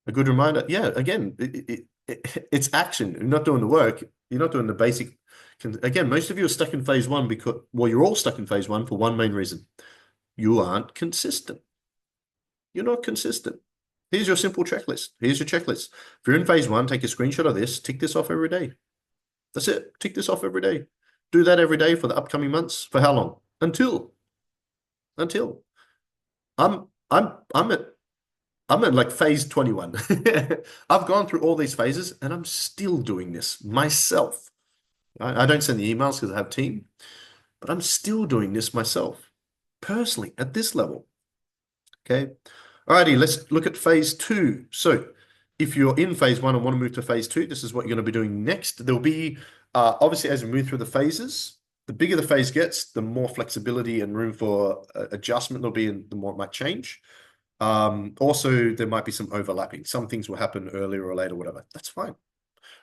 A good reminder. Yeah, again, it's action. You're not doing the work. You're not doing the basic. Again, most of you are stuck in phase 1 because, well, you're all stuck in phase 1 for one main reason. You aren't consistent. You're not consistent. Here's your simple checklist. Here's your checklist. If you're in phase 1, take a screenshot of this, tick this off every day. That's it. Tick this off every day. Do that every day for the upcoming months. For how long? Until I'm at like phase 21. I've gone through all these phases and I'm still doing this myself. I don't send the emails because I have a team, but I'm still doing this myself personally at this level. Okay. Alrighty, let's look at phase 2. So if you're in phase 1 and want to move to phase 2, this is what you're going to be doing next. There'll be, obviously, as we move through the phases, the bigger the phase gets, the more flexibility and room for adjustment there'll be, and the more it might change. Also, there might be some overlapping. Some things will happen earlier or later, whatever. That's fine.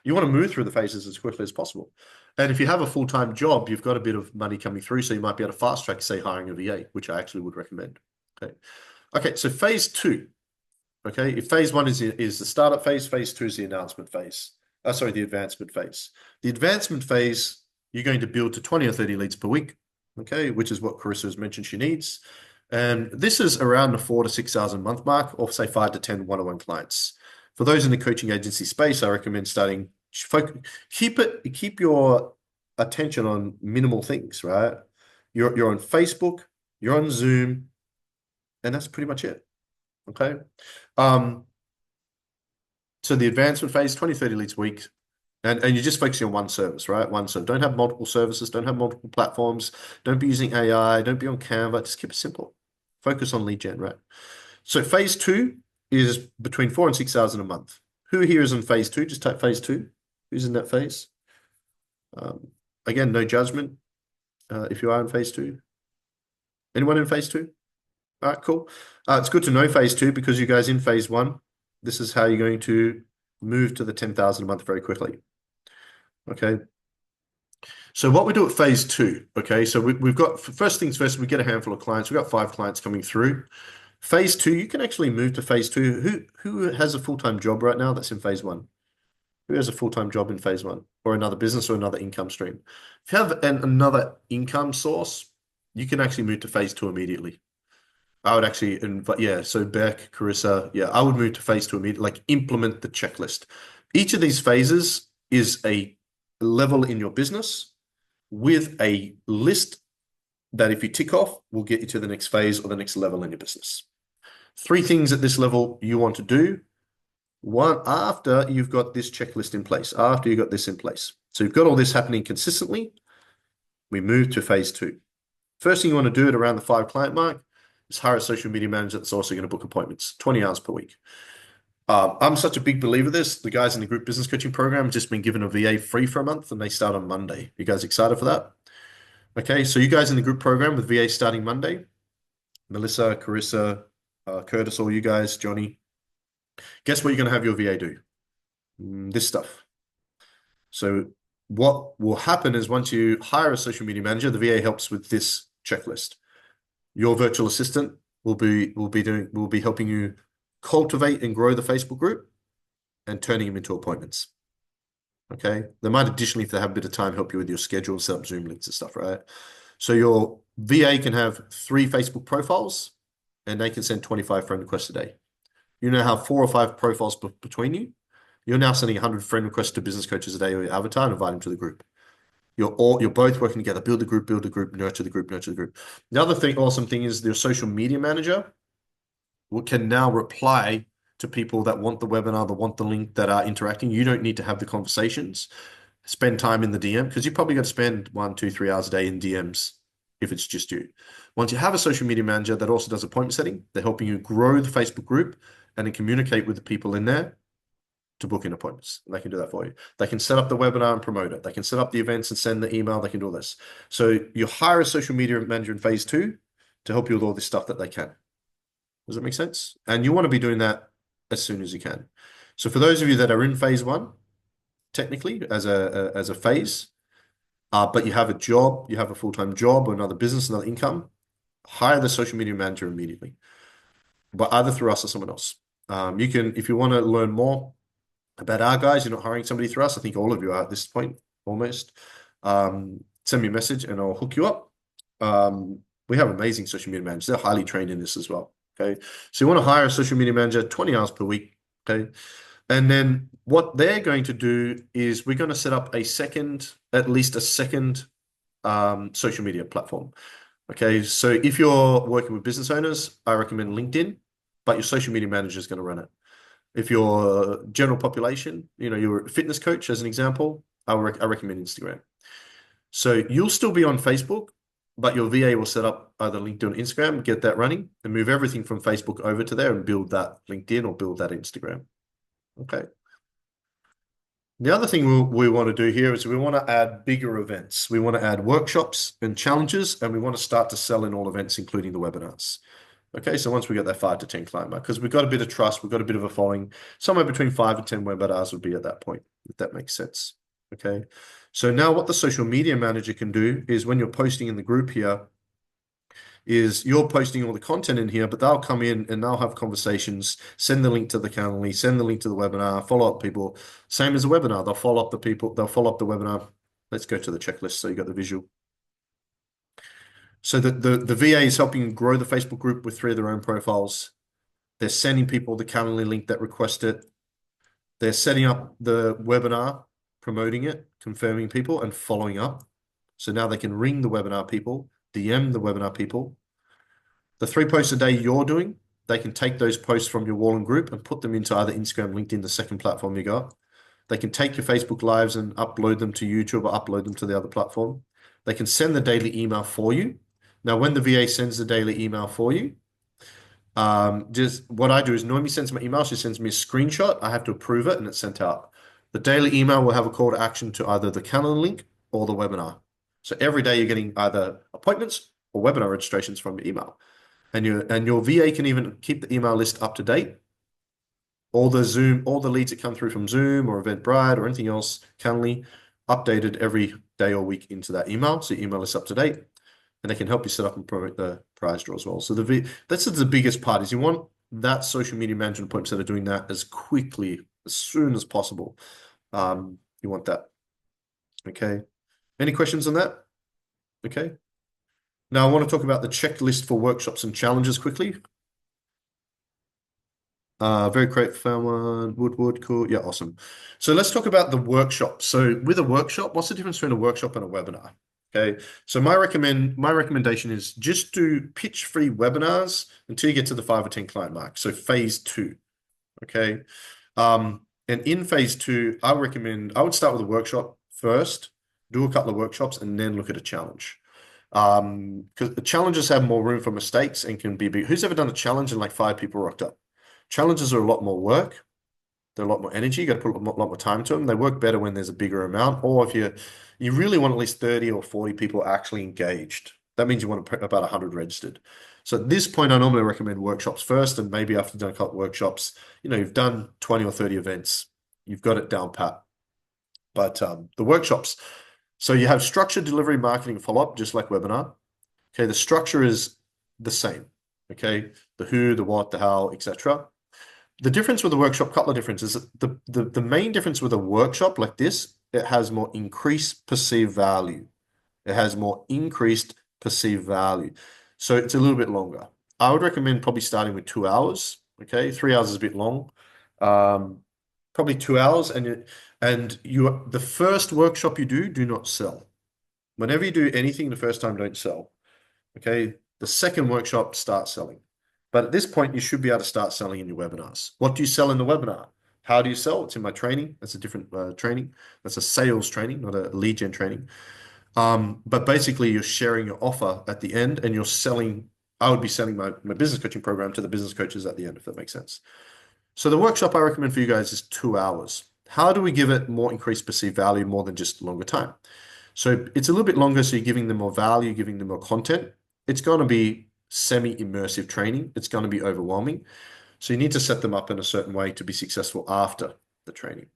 You want to move through the phases as quickly as possible. And if you have a full-time job, you've got a bit of money coming through, so you might be able to fast track, say, hiring a VA, which I actually would recommend. Okay. Okay, so phase 2. Okay, if phase 1 is the startup phase, phase 2 is the announcement phase. The advancement phase. The advancement phase, you're going to build to 20 or 30 leads per week, okay, which is what Carissa has mentioned she needs. And this is around the 4,000 to 6,000 month mark, or say 5 to 10 one-on-one clients. For those in the coaching agency space, I recommend starting, keep your attention on minimal things, right? You're on Facebook, you're on Zoom, and that's pretty much it. Okay. So the advancement phase, 20, 30 leads a week, and you're just focusing on one service, right? One service. Don't have multiple services, don't have multiple platforms, don't be using AI, don't be on Canva, just keep it simple. Focus on lead gen, right? So phase 2 is between 4,000 and 6,000 a month. Who here is in phase 2? Just type phase 2. Who's in that phase? Again, no judgment if you are in phase 2. Anyone in phase 2? All right, cool. It's good to know phase 2 because you guys in phase 1, this is how you're going to move to the 10,000 a month very quickly. Okay. So what we do at phase 2, okay, so we've got, first things first, we get a handful of clients. We've got 5 clients coming through. Phase two, you can actually move to phase two. Who has a full-time job right now that's in phase one? Who has a full-time job in phase one, or another business or another income stream? If you have another income source, you can actually move to phase two immediately. I would actually invite, yeah, so Beck, Carissa, yeah, I would move to phase two immediately, like implement the checklist. Each of these phases is a level in your business with a list that if you tick off, will get you to the next phase or the next level in your business. 3 things at this level you want to do. One, after you've got this checklist in place, after you've got this in place. So you've got all this happening consistently, we move to phase two. First thing you want to do at around the 5 client mark is hire a social media manager that's also going to book appointments, 20 hours per week. I'm such a big believer of this. The guys in the group business coaching program have just been given a VA free for a month and they start on Monday. You guys excited for that? Okay, so you guys in the group program with VA starting Monday, Melissa, Carissa, Curtis, all you guys, Johnny, guess what you're going to have your VA do? This stuff. So what will happen is once you hire a social media manager, the VA helps with this checklist. Your virtual assistant will be helping you cultivate and grow the Facebook group and turning them into appointments. Okay. They might additionally, if they have a bit of time, help you with your schedule, set up Zoom links and stuff, right? So your VA can have 3 Facebook profiles and they can send 25 friend requests a day. You now have 4 or 5 profiles between you. You're now sending 100 friend requests to business coaches a day or your avatar and invite them to the group. You're both working together. Build a group, nurture the group, nurture the group. The other thing, awesome thing is your social media manager can now reply to people that want the webinar, that want the link, that are interacting. You don't need to have the conversations. Spend time in the DM because you probably got to spend 1, 2, 3 hours a day in DMs if it's just you. Once you have a social media manager that also does appointment setting, they're helping you grow the Facebook group and then communicate with the people in there to book in appointments. They can do that for you. They can set up the webinar and promote it. They can set up the events and send the email. They can do all this. So you hire a social media manager in phase 2 to help you with all this stuff that they can. Does that make sense? And you want to be doing that as soon as you can. So for those of you that are in phase 1, technically as a phase, but you have a job, you have a full-time job or another business, another income, hire the social media manager immediately, but either through us or someone else. You can, if you want to learn more about our guys, you're not hiring somebody through us. I think all of you are at this point, almost. Send me a message and I'll hook you up. We have amazing social media managers. They're highly trained in this as well. Okay. So you want to hire a social media manager 20 hours per week. Okay. And then what they're going to do is we're going to set up at least a second social media platform. Okay. So if you're working with business owners, I recommend LinkedIn, but your social media manager is going to run it. If you're general population, you're a fitness coach, as an example, I recommend Instagram. So you'll still be on Facebook, but your VA will set up either LinkedIn or Instagram, get that running, and move everything from Facebook over to there and build that LinkedIn or build that Instagram. Okay. The other thing we want to do here is we want to add bigger events. We want to add workshops and challenges, and we want to start to sell in all events, including the webinars. Okay, so once we get that 5 to 10 client mark, because we've got a bit of trust, we've got a bit of a following, somewhere between 5 and 10 webinars would be at that point, if that makes sense. Okay, so now what the social media manager can do is when you're posting in the group here, is you're posting all the content in here, but they'll come in and they'll have conversations, send the link to the Calendly, send the link to the webinar, follow up people. Same as a webinar, they'll follow up the people, they'll follow up the webinar. Let's go to the checklist so you got the visual. So the VA is helping you grow the Facebook group with 3 of their own profiles. They're sending people the Calendly link that request it. They're setting up the webinar, promoting it, confirming people, and following up. So now they can ring the webinar people, DM the webinar people. The 3 posts a day you're doing, they can take those posts from your wall and group and put them into either Instagram, LinkedIn, the second platform you got. They can take your Facebook lives and upload them to YouTube or upload them to the other platform. They can send the daily email for you. Now, when the VA sends the daily email for you, just what I do is Noemi sends my email. She sends me a screenshot. I have to approve it and it's sent out. The daily email will have a call to action to either the Calendly link or the webinar. So every day you're getting either appointments or webinar registrations from your email. And your VA can even keep the email list up to date. All the leads that come through from Zoom or Eventbrite or anything else, Calendly, updated every day or week into that email. So your email is up to date. and they can help you set up and promote the prize draw as well. So that's the biggest part is you want that social media management appointments that are doing that as quickly, as soon as possible. You want that. Okay. Any questions on that? Okay. Now I want to talk about the checklist for workshops and challenges quickly. Very great, found one. Wood, cool. Yeah, awesome. So let's talk about the workshop. So with a workshop, what's the difference between a workshop and a webinar? Okay, so my recommendation is just do pitch-free webinars until you get to the 5 or 10 client mark. So phase 2. Okay. And in phase 2, I would start with a workshop first, do a couple of workshops, and then look at a challenge. Because the challenges have more room for mistakes and can be big. Who's ever done a challenge and like 5 people rocked up? Challenges are a lot more work. They're a lot more energy. You got to put a lot more time to them. They work better when there's a bigger amount, or if you really want at least 30 or 40 people actually engaged. That means you want about 100 registered. So at this point, I normally recommend workshops first, and maybe after you've done a couple of workshops, you've done 20 or 30 events, you've got it down pat. But the workshops, so you have structured delivery, marketing, follow-up, just like webinar. Okay, the structure is the same. Okay, the who, the what, the how, etc. The difference with the workshop, couple of differences. The main difference with a workshop like this, it has more increased perceived value. It has more increased perceived value. So it's a little bit longer. I would recommend probably starting with 2 hours. Okay, 3 hours is a bit long. Probably 2 hours, and the first workshop you do not sell. Whenever you do anything the first time, don't sell. Okay, the second workshop, start selling. But at this point, you should be able to start selling in your webinars. What do you sell in the webinar? How do you sell? It's in my training. That's a different training. That's a sales training, not a lead gen training. But basically, you're sharing your offer at the end, and you're selling. I would be selling my business coaching program to the business coaches at the end, if that makes sense. So the workshop I recommend for you guys is 2 hours. How do we give it more increased perceived value more than just longer time? So it's a little bit longer, so you're giving them more value, giving them more content. It's going to be semi-immersive training. It's going to be overwhelming. So you need to set them up in a certain way to be successful after the training.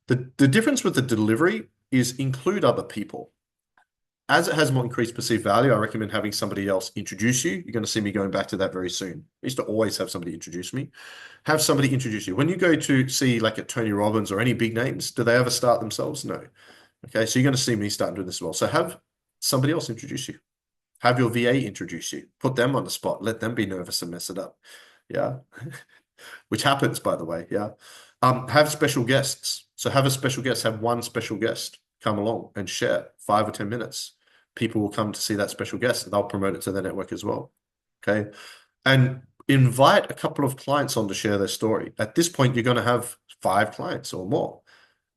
The difference with the delivery is include other people. As it has more increased perceived value, I recommend having somebody else introduce you. You're going to see me going back to that very soon. I used to always have somebody introduce me. Have somebody introduce you. When you go to see like a Tony Robbins or any big names, do they ever start themselves? No. Okay, so you're going to see me start doing this as well. So have somebody else introduce you. Have your VA introduce you. Put them on the spot. Let them be nervous and mess it up. Yeah. Which happens, by the way. Yeah. Have special guests. So have a special guest. Have one special guest come along and share 5 or 10 minutes. People will come to see that special guest. They'll promote it to their network as well. Okay. And invite a couple of clients on to share their story. At this point, you're going to have 5 clients or more.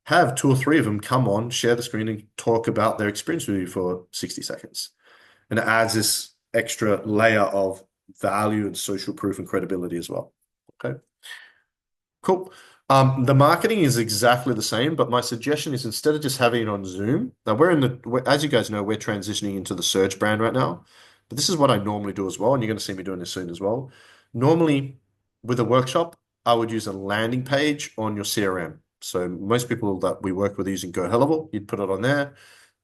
Have 2 or 3 of them come on, share the screen, and talk about their experience with you for 60 seconds. And it adds this extra layer of value and social proof and credibility as well. Okay, cool. The marketing is exactly the same, but my suggestion is instead of just having it on Zoom, now as you guys know, we're transitioning into the Surge brand right now, but this is what I normally do as well, and you're going to see me doing this soon as well. Normally, with a workshop, I would use a landing page on your CRM. So most people that we work with are using GoHelloable, you'd put it on there.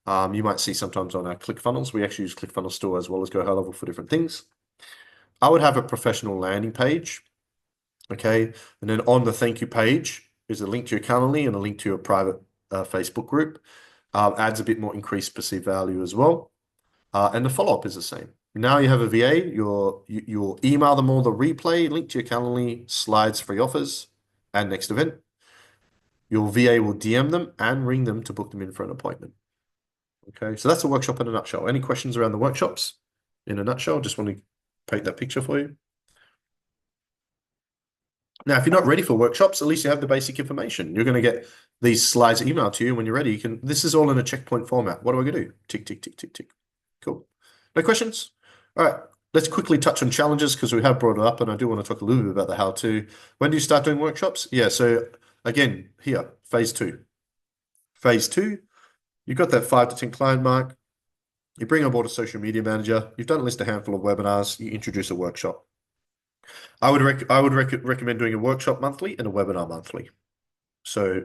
You might see sometimes on our ClickFunnels, we actually use ClickFunnels Store as well as GoHelloable for different things. I would have a professional landing page, okay? And then on the thank you page is a link to your Calendly and a link to your private Facebook group. Adds a bit more increased perceived value as well. And the follow-up is the same. Now you have a VA, you'll email them all the replay, link to your Calendly, slides, free offers, and next event. Your VA will DM them and ring them to book them in for an appointment. Okay, so that's a workshop in a nutshell. Any questions around the workshops in a nutshell? Just want to paint that picture for you. Now, if you're not ready for workshops, at least you have the basic information. You're going to get these slides emailed to you when you're ready. This is all in a checkpoint format. What do I do? Tick, tick, tick, tick, tick. Cool. No questions? All right, let's quickly touch on challenges because we have brought it up and I do want to talk a little bit about the how-to. When do you start doing workshops? Yeah, so again, here, phase 2. Phase 2, you've got that 5 to 10 client mark. You bring on board a social media manager. You've done at least a handful of webinars. You introduce a workshop. I would recommend doing a workshop monthly and a webinar monthly. So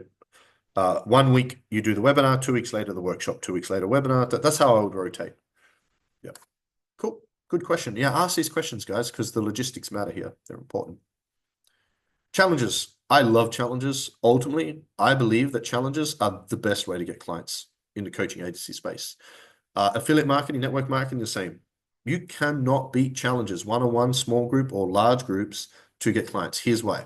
1 week you do the webinar, 2 weeks later the workshop, 2 weeks later webinar. That's how I would rotate. Yeah. Cool. Good question. Yeah, ask these questions, guys, because the logistics matter here. They're important. Challenges. I love challenges. Ultimately, I believe that challenges are the best way to get clients in the coaching agency space. Affiliate marketing, network marketing, the same. You cannot beat challenges, one-on-one, small group, or large groups to get clients. Here's why.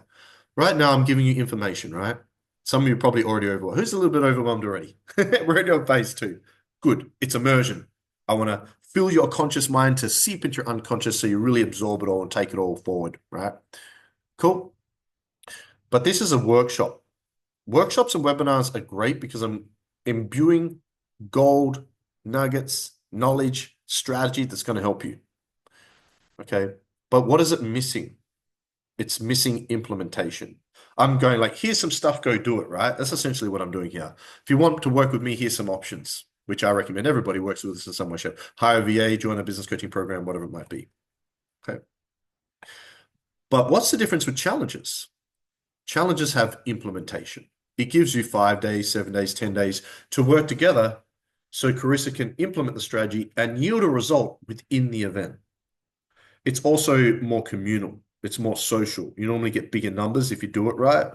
Right now, I'm giving you information, right? Some of you are probably already overwhelmed. Who's a little bit overwhelmed already? We're already on phase 2. Good. It's immersion. I want to fill your conscious mind to seep into your unconscious so you really absorb it all and take it all forward, right? Cool. But this is a workshop. Workshops and webinars are great because I'm imbuing gold nuggets, knowledge, strategy that's going to help you. Okay. But what is it missing? It's missing implementation. I'm going like, here's some stuff, go do it, right? That's essentially what I'm doing here. If you want to work with me, here's some options, which I recommend everybody works with us in some way, shape. Hire a VA, join a business coaching program, whatever it might be. Okay. But what's the difference with challenges? Challenges have implementation. It gives you 5 days, 7 days, 10 days to work together so Carissa can implement the strategy and yield a result within the event. It's also more communal. It's more social. You normally get bigger numbers if you do it right.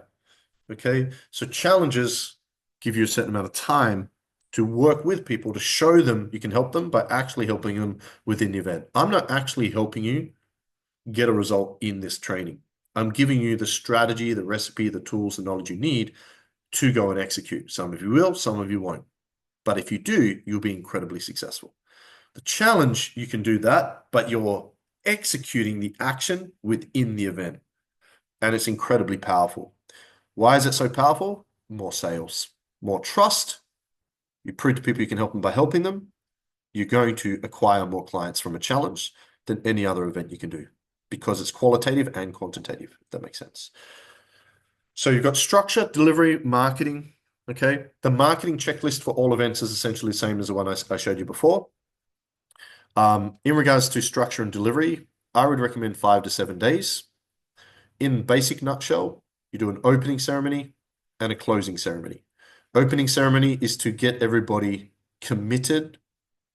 Okay. So challenges give you a certain amount of time to work with people to show them you can help them by actually helping them within the event. I'm not actually helping you get a result in this training. I'm giving you the strategy, the recipe, the tools, the knowledge you need to go and execute. Some of you will, some of you won't. But if you do, you'll be incredibly successful. The challenge, you can do that, but you're executing the action within the event. And it's incredibly powerful. Why is it so powerful? More sales, more trust. You prove to people you can help them by helping them. You're going to acquire more clients from a challenge than any other event you can do because it's qualitative and quantitative, if that makes sense. So you've got structure, delivery, marketing. Okay. The marketing checklist for all events is essentially the same as the one I showed you before. In regards to structure and delivery, I would recommend 5 to 7 days. In basic nutshell, you do an opening ceremony and a closing ceremony. Opening ceremony is to get everybody committed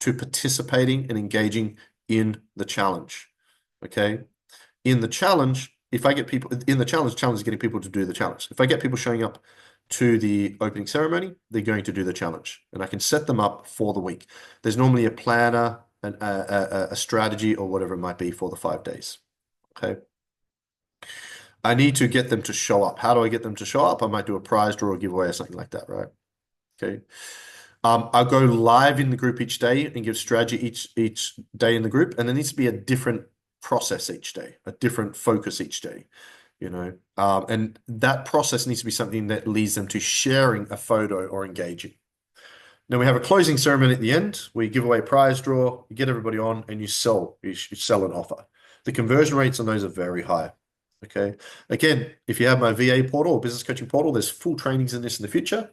to participating and engaging in the challenge. Okay. In the challenge, if I get people in the challenge is getting people to do the challenge. If I get people showing up to the opening ceremony, they're going to do the challenge, and I can set them up for the week. There's normally a planner and a strategy or whatever it might be for the 5 days. Okay. I need to get them to show up. How do I get them to show up? I might do a prize draw or giveaway or something like that, right? Okay. I'll go live in the group each day and give strategy each day in the group, and there needs to be a different process each day, a different focus each day, and that process needs to be something that leads them to sharing a photo or engaging. Then we have a closing ceremony at the end where you give away a prize draw, you get everybody on, and you sell an offer. The conversion rates on those are very high. Okay. Again, if you have my VA portal or business coaching portal, there's full trainings in this in the future.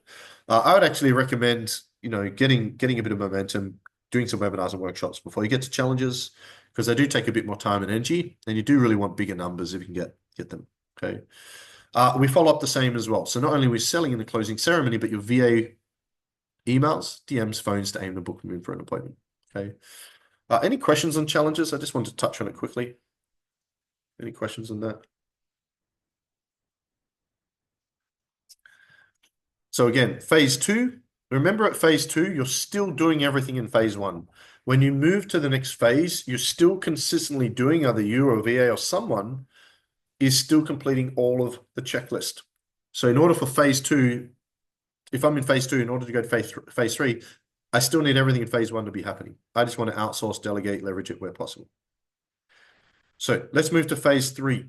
I would actually recommend, getting a bit of momentum, doing some webinars and workshops before you get to challenges, because they do take a bit more time and energy, and you do really want bigger numbers if you can get them. Okay. We follow up the same as well. So not only are we selling in the closing ceremony, but your VA emails, DMs, phones to aim to book them in for an appointment. Okay. Any questions on challenges? I just want to touch on it quickly. Any questions on that? So again, phase 2, remember at phase 2, you're still doing everything in phase 1. When you move to the next phase, you're still consistently doing, either you or VA or someone is still completing all of the checklist. So in order for phase 2, if I'm in phase 2, in order to go to phase 3, I still need everything in phase 1 to be happening. I just want to outsource, delegate, leverage it where possible. So let's move to phase 3.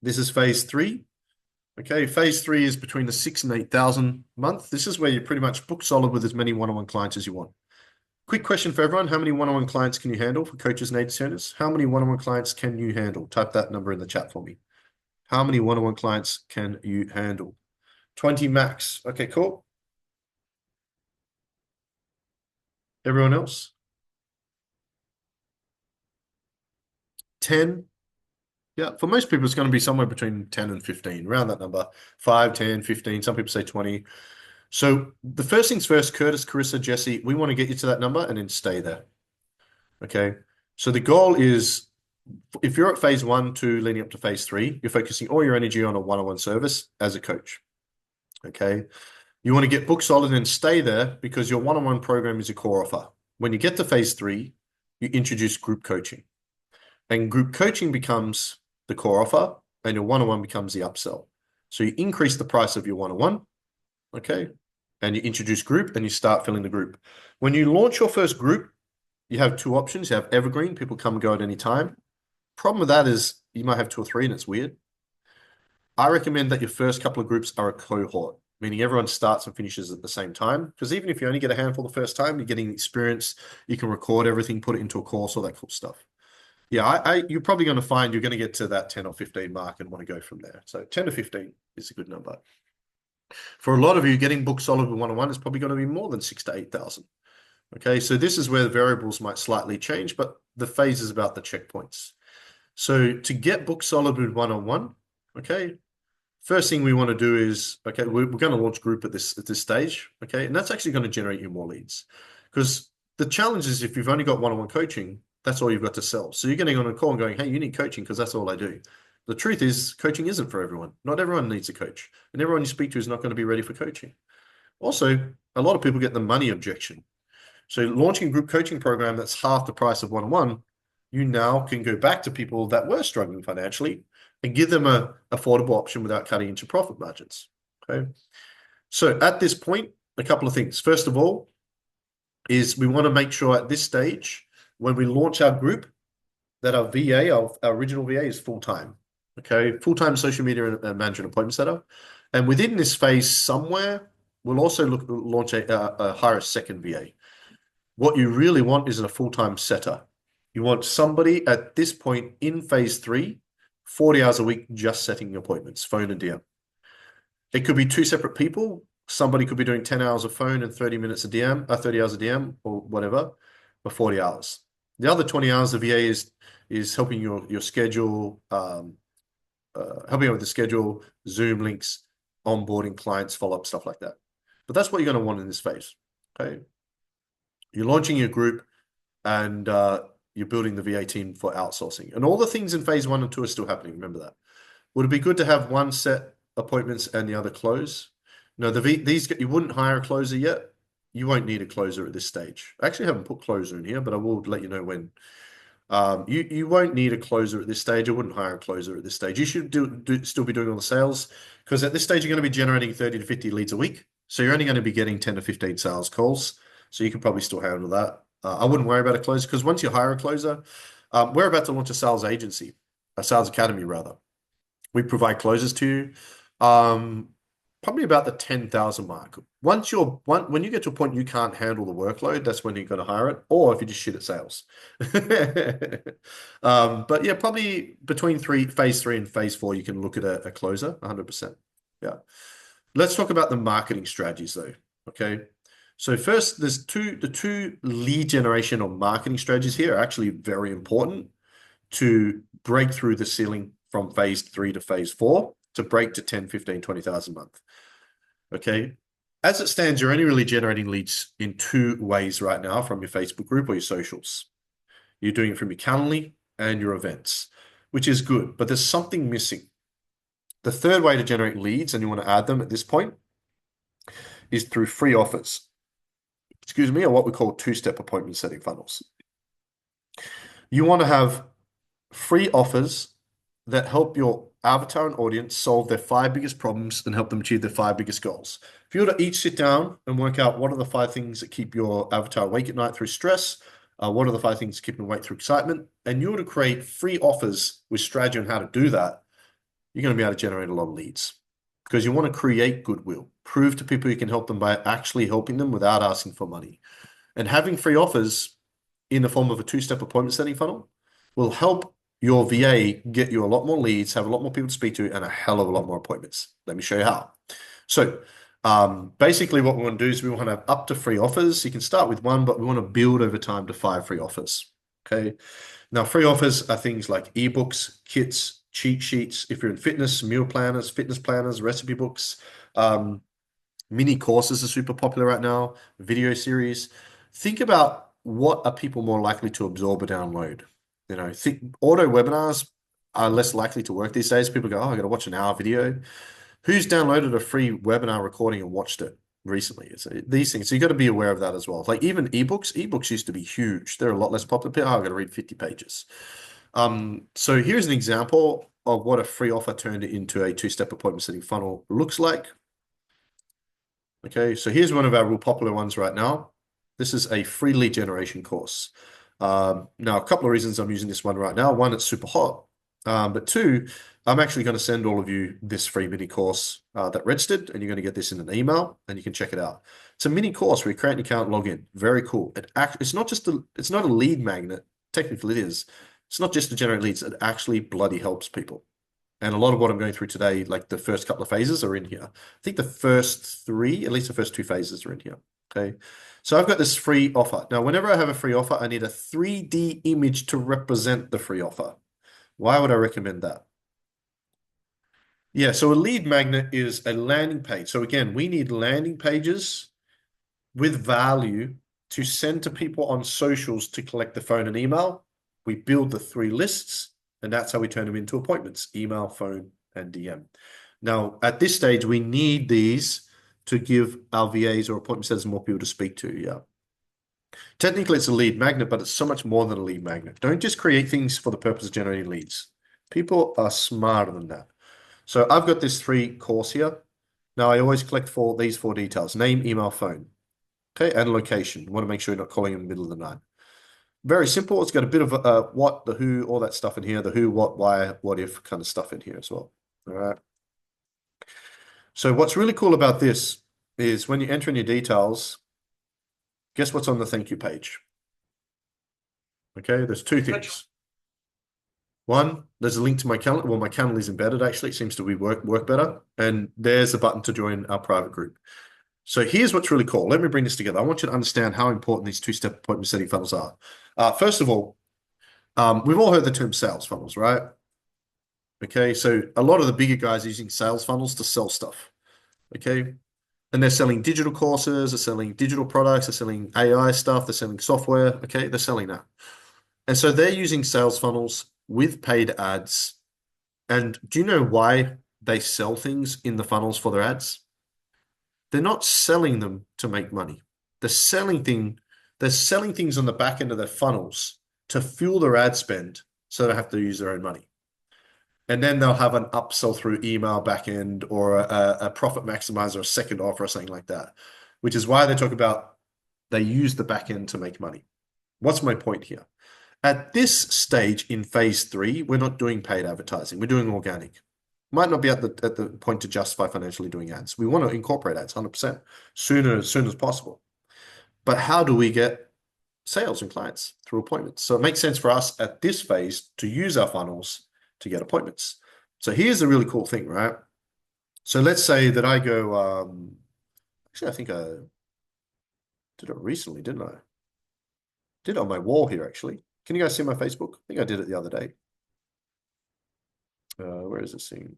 This is phase 3. Okay, phase 3 is between the 6,000 and 8,000 a month. This is where you pretty much book solid with as many one-on-one clients as you want. Quick question for everyone. How many one-on-one clients can you handle for coaches and agency owners? How many one-on-one clients can you handle? Type that number in the chat for me. How many one-on-one clients can you handle? 20 max. Okay, cool. Everyone else? 10? Yeah, for most people, it's going to be somewhere between 10 and 15, around that number. 5, 10, 15. Some people say 20. So the first things first, Curtis, Carissa, Jesse, we want to get you to that number and then stay there. Okay. So the goal is, if you're at phase 1, 2, leading up to phase 3, you're focusing all your energy on a one-on-one service as a coach. Okay. You want to get book solid and stay there because your one-on-one program is your core offer. When you get to phase 3, you introduce group coaching, and group coaching becomes the core offer, and your one-on-one becomes the upsell. So you increase the price of your one-on-one, okay, and you introduce group, and you start filling the group. When you launch your first group, you have two options. You have evergreen, people come and go at any time. Problem with that is you might have 2 or 3, and it's weird. I recommend that your first couple of groups are a cohort, meaning everyone starts and finishes at the same time. Because even if you only get a handful the first time, you're getting experience. You can record everything, put it into a course, all that cool stuff. Yeah, you're probably going to find you're going to get to that 10 or 15 mark and want to go from there. So 10 to 15 is a good number. For a lot of you, getting book solid with one-on-one is probably going to be more than 6,000 to 8,000. Okay, so this is where the variables might slightly change, but the phase is about the checkpoints. So to get book solid with one-on-one, okay, first thing we want to do is, okay, we're going to launch group at this stage, okay, and that's actually going to generate you more leads. Because the challenge is if you've only got one-on-one coaching, that's all you've got to sell. So you're getting on a call and going, hey, you need coaching because that's all I do. The truth is, coaching isn't for everyone. Not everyone needs a coach, and everyone you speak to is not going to be ready for coaching. Also, a lot of people get the money objection. So launching a group coaching program that's half the price of one-on-one, you now can go back to people that were struggling financially and give them an affordable option without cutting into profit margins. Okay. So at this point, a couple of things. First of all, is we want to make sure at this stage, when we launch our group, that our VA, our original VA, is full-time. Okay, full-time social media and management appointment setter. And within this phase somewhere, we'll also launch hire a second VA. What you really want is a full-time setter. You want somebody at this point in phase 3, 40 hours a week, just setting appointments, phone and DM. It could be 2 separate people. Somebody could be doing 10 hours of phone and 30 minutes of DM, 30 hours of DM or whatever, for 40 hours. The other 20 hours of VA is helping your schedule, helping out with the schedule, Zoom links, onboarding clients, follow-up, stuff like that. But that's what you're going to want in this phase. Okay. You're launching your group and you're building the VA team for outsourcing. And all the things in phase 1 and 2 are still happening. Remember that. Would it be good to have one set appointments and the other close? No, you wouldn't hire a closer yet. You won't need a closer at this stage. I actually haven't put closer in here, but I will let you know when. You won't need a closer at this stage. I wouldn't hire a closer at this stage. You should still be doing all the sales because at this stage you're going to be generating 30 to 50 leads a week. So you're only going to be getting 10 to 15 sales calls. So you can probably still handle that. I wouldn't worry about a closer because once you hire a closer, we're about to launch a sales agency, a sales academy rather. We provide closers to you, probably about the 10,000 mark. When you get to a point you can't handle the workload, that's when you're going to hire it, or if you just shit at sales. But yeah, probably between phase 3 and phase 4, you can look at a closer, 100%. Yeah. Let's talk about the marketing strategies though. Okay. So first, the two lead generation or marketing strategies here are actually very important to break through the ceiling from phase 3 to phase 4 to break to 10, 15, 20,000 a month. Okay. As it stands, you're only really generating leads in 2 ways right now from your Facebook group or your socials. You're doing it from your Calendly and your events, which is good, but there's something missing. The third way to generate leads, and you want to add them at this point, is through free offers. Excuse me, or what we call 2-step appointment setting funnels. You want to have free offers that help your avatar and audience solve their 5 biggest problems and help them achieve their 5 biggest goals. If you were to each sit down and work out what are the 5 things that keep your avatar awake at night through stress, what are the 5 things that keep them awake through excitement, and you were to create free offers with strategy on how to do that, you're going to be able to generate a lot of leads because you want to create goodwill, prove to people you can help them by actually helping them without asking for money. And having free offers in the form of a 2-step appointment setting funnel will help your VA get you a lot more leads, have a lot more people to speak to, and a hell of a lot more appointments. Let me show you how. So basically what we want to do is we want to have up to 3 offers. You can start with 1, but we want to build over time to 5 free offers. Okay. Now, free offers are things like ebooks, kits, cheat sheets. If you're in fitness, meal planners, fitness planners, recipe books, mini courses are super popular right now, video series. Think about what are people more likely to absorb or download? You know, auto webinars are less likely to work these days. People go, oh, I got to watch an hour video. Who's downloaded a free webinar recording and watched it recently? So these things, so you got to be aware of that as well. Like even ebooks used to be huge. They're a lot less popular. Oh, I've got to read 50 pages. So here's an example of what a free offer turned into a two-step appointment setting funnel looks like. Okay, so here's one of our real popular ones right now. This is a free lead generation course. Now, a couple of reasons I'm using this one right now. One, it's super hot. But two, I'm actually going to send all of you this free mini course that registered, and you're going to get this in an email, and you can check it out. It's a mini course where you create an account, log in. Very cool. It's not just it's not a lead magnet. Technically, it is. It's not just to generate leads. It actually bloody helps people. And a lot of what I'm going through today, like the first couple of phases, are in here. I think the first three, at least the first two phases, are in here. Okay. So I've got this free offer. Now, whenever I have a free offer, I need a 3D image to represent the free offer. Why would I recommend that? Yeah, so a lead magnet is a landing page. So again, we need landing pages with value to send to people on socials to collect the phone and email. We build the 3 lists, and that's how we turn them into appointments: email, phone, and DM. Now, at this stage, we need these to give our VAs or appointment setters more people to speak to. Yeah. Technically, it's a lead magnet, but it's so much more than a lead magnet. Don't just create things for the purpose of generating leads. People are smarter than that. So I've got this 3 course here. Now, I always collect these 4 details: name, email, phone. Okay, and location. You want to make sure you're not calling in the middle of the night. Very simple. It's got a bit of what, the who, all that stuff in here, the who, what, why, what if kind of stuff in here as well. All right. So what's really cool about this is when you enter in your details, guess what's on the thank you page? Okay, there's 2 things. One, there's a link to my calendar. Well, my calendar is embedded, actually. It seems to work better. And there's a button to join our private group. So here's what's really cool. Let me bring this together. I want you to understand how important these two-step appointment setting funnels are. First of all, we've all heard the term sales funnels, right? Okay, so a lot of the bigger guys are using sales funnels to sell stuff. Okay, and they're selling digital courses, they're selling digital products, they're selling AI stuff, they're selling software. Okay, they're selling that. And so they're using sales funnels with paid ads. And do you know why they sell things in the funnels for their ads? They're not selling them to make money. They're selling things on the back end of their funnels to fuel their ad spend so they don't have to use their own money. And then they'll have an upsell through email backend or a profit maximizer, a second offer or something like that, which is why they talk about they use the backend to make money. What's my point here? At this stage in phase 3, we're not doing paid advertising. We're doing organic. Might not be at the point to justify financially doing ads. We want to incorporate ads 100% as soon as possible. But how do we get sales and clients? Through appointments. So it makes sense for us at this phase to use our funnels to get appointments. So here's the really cool thing, right? So let's say that I go, actually, I think I did it recently, didn't I? Did it on my wall here, actually. Can you guys see my Facebook? I think I did it the other day. Where is this thing?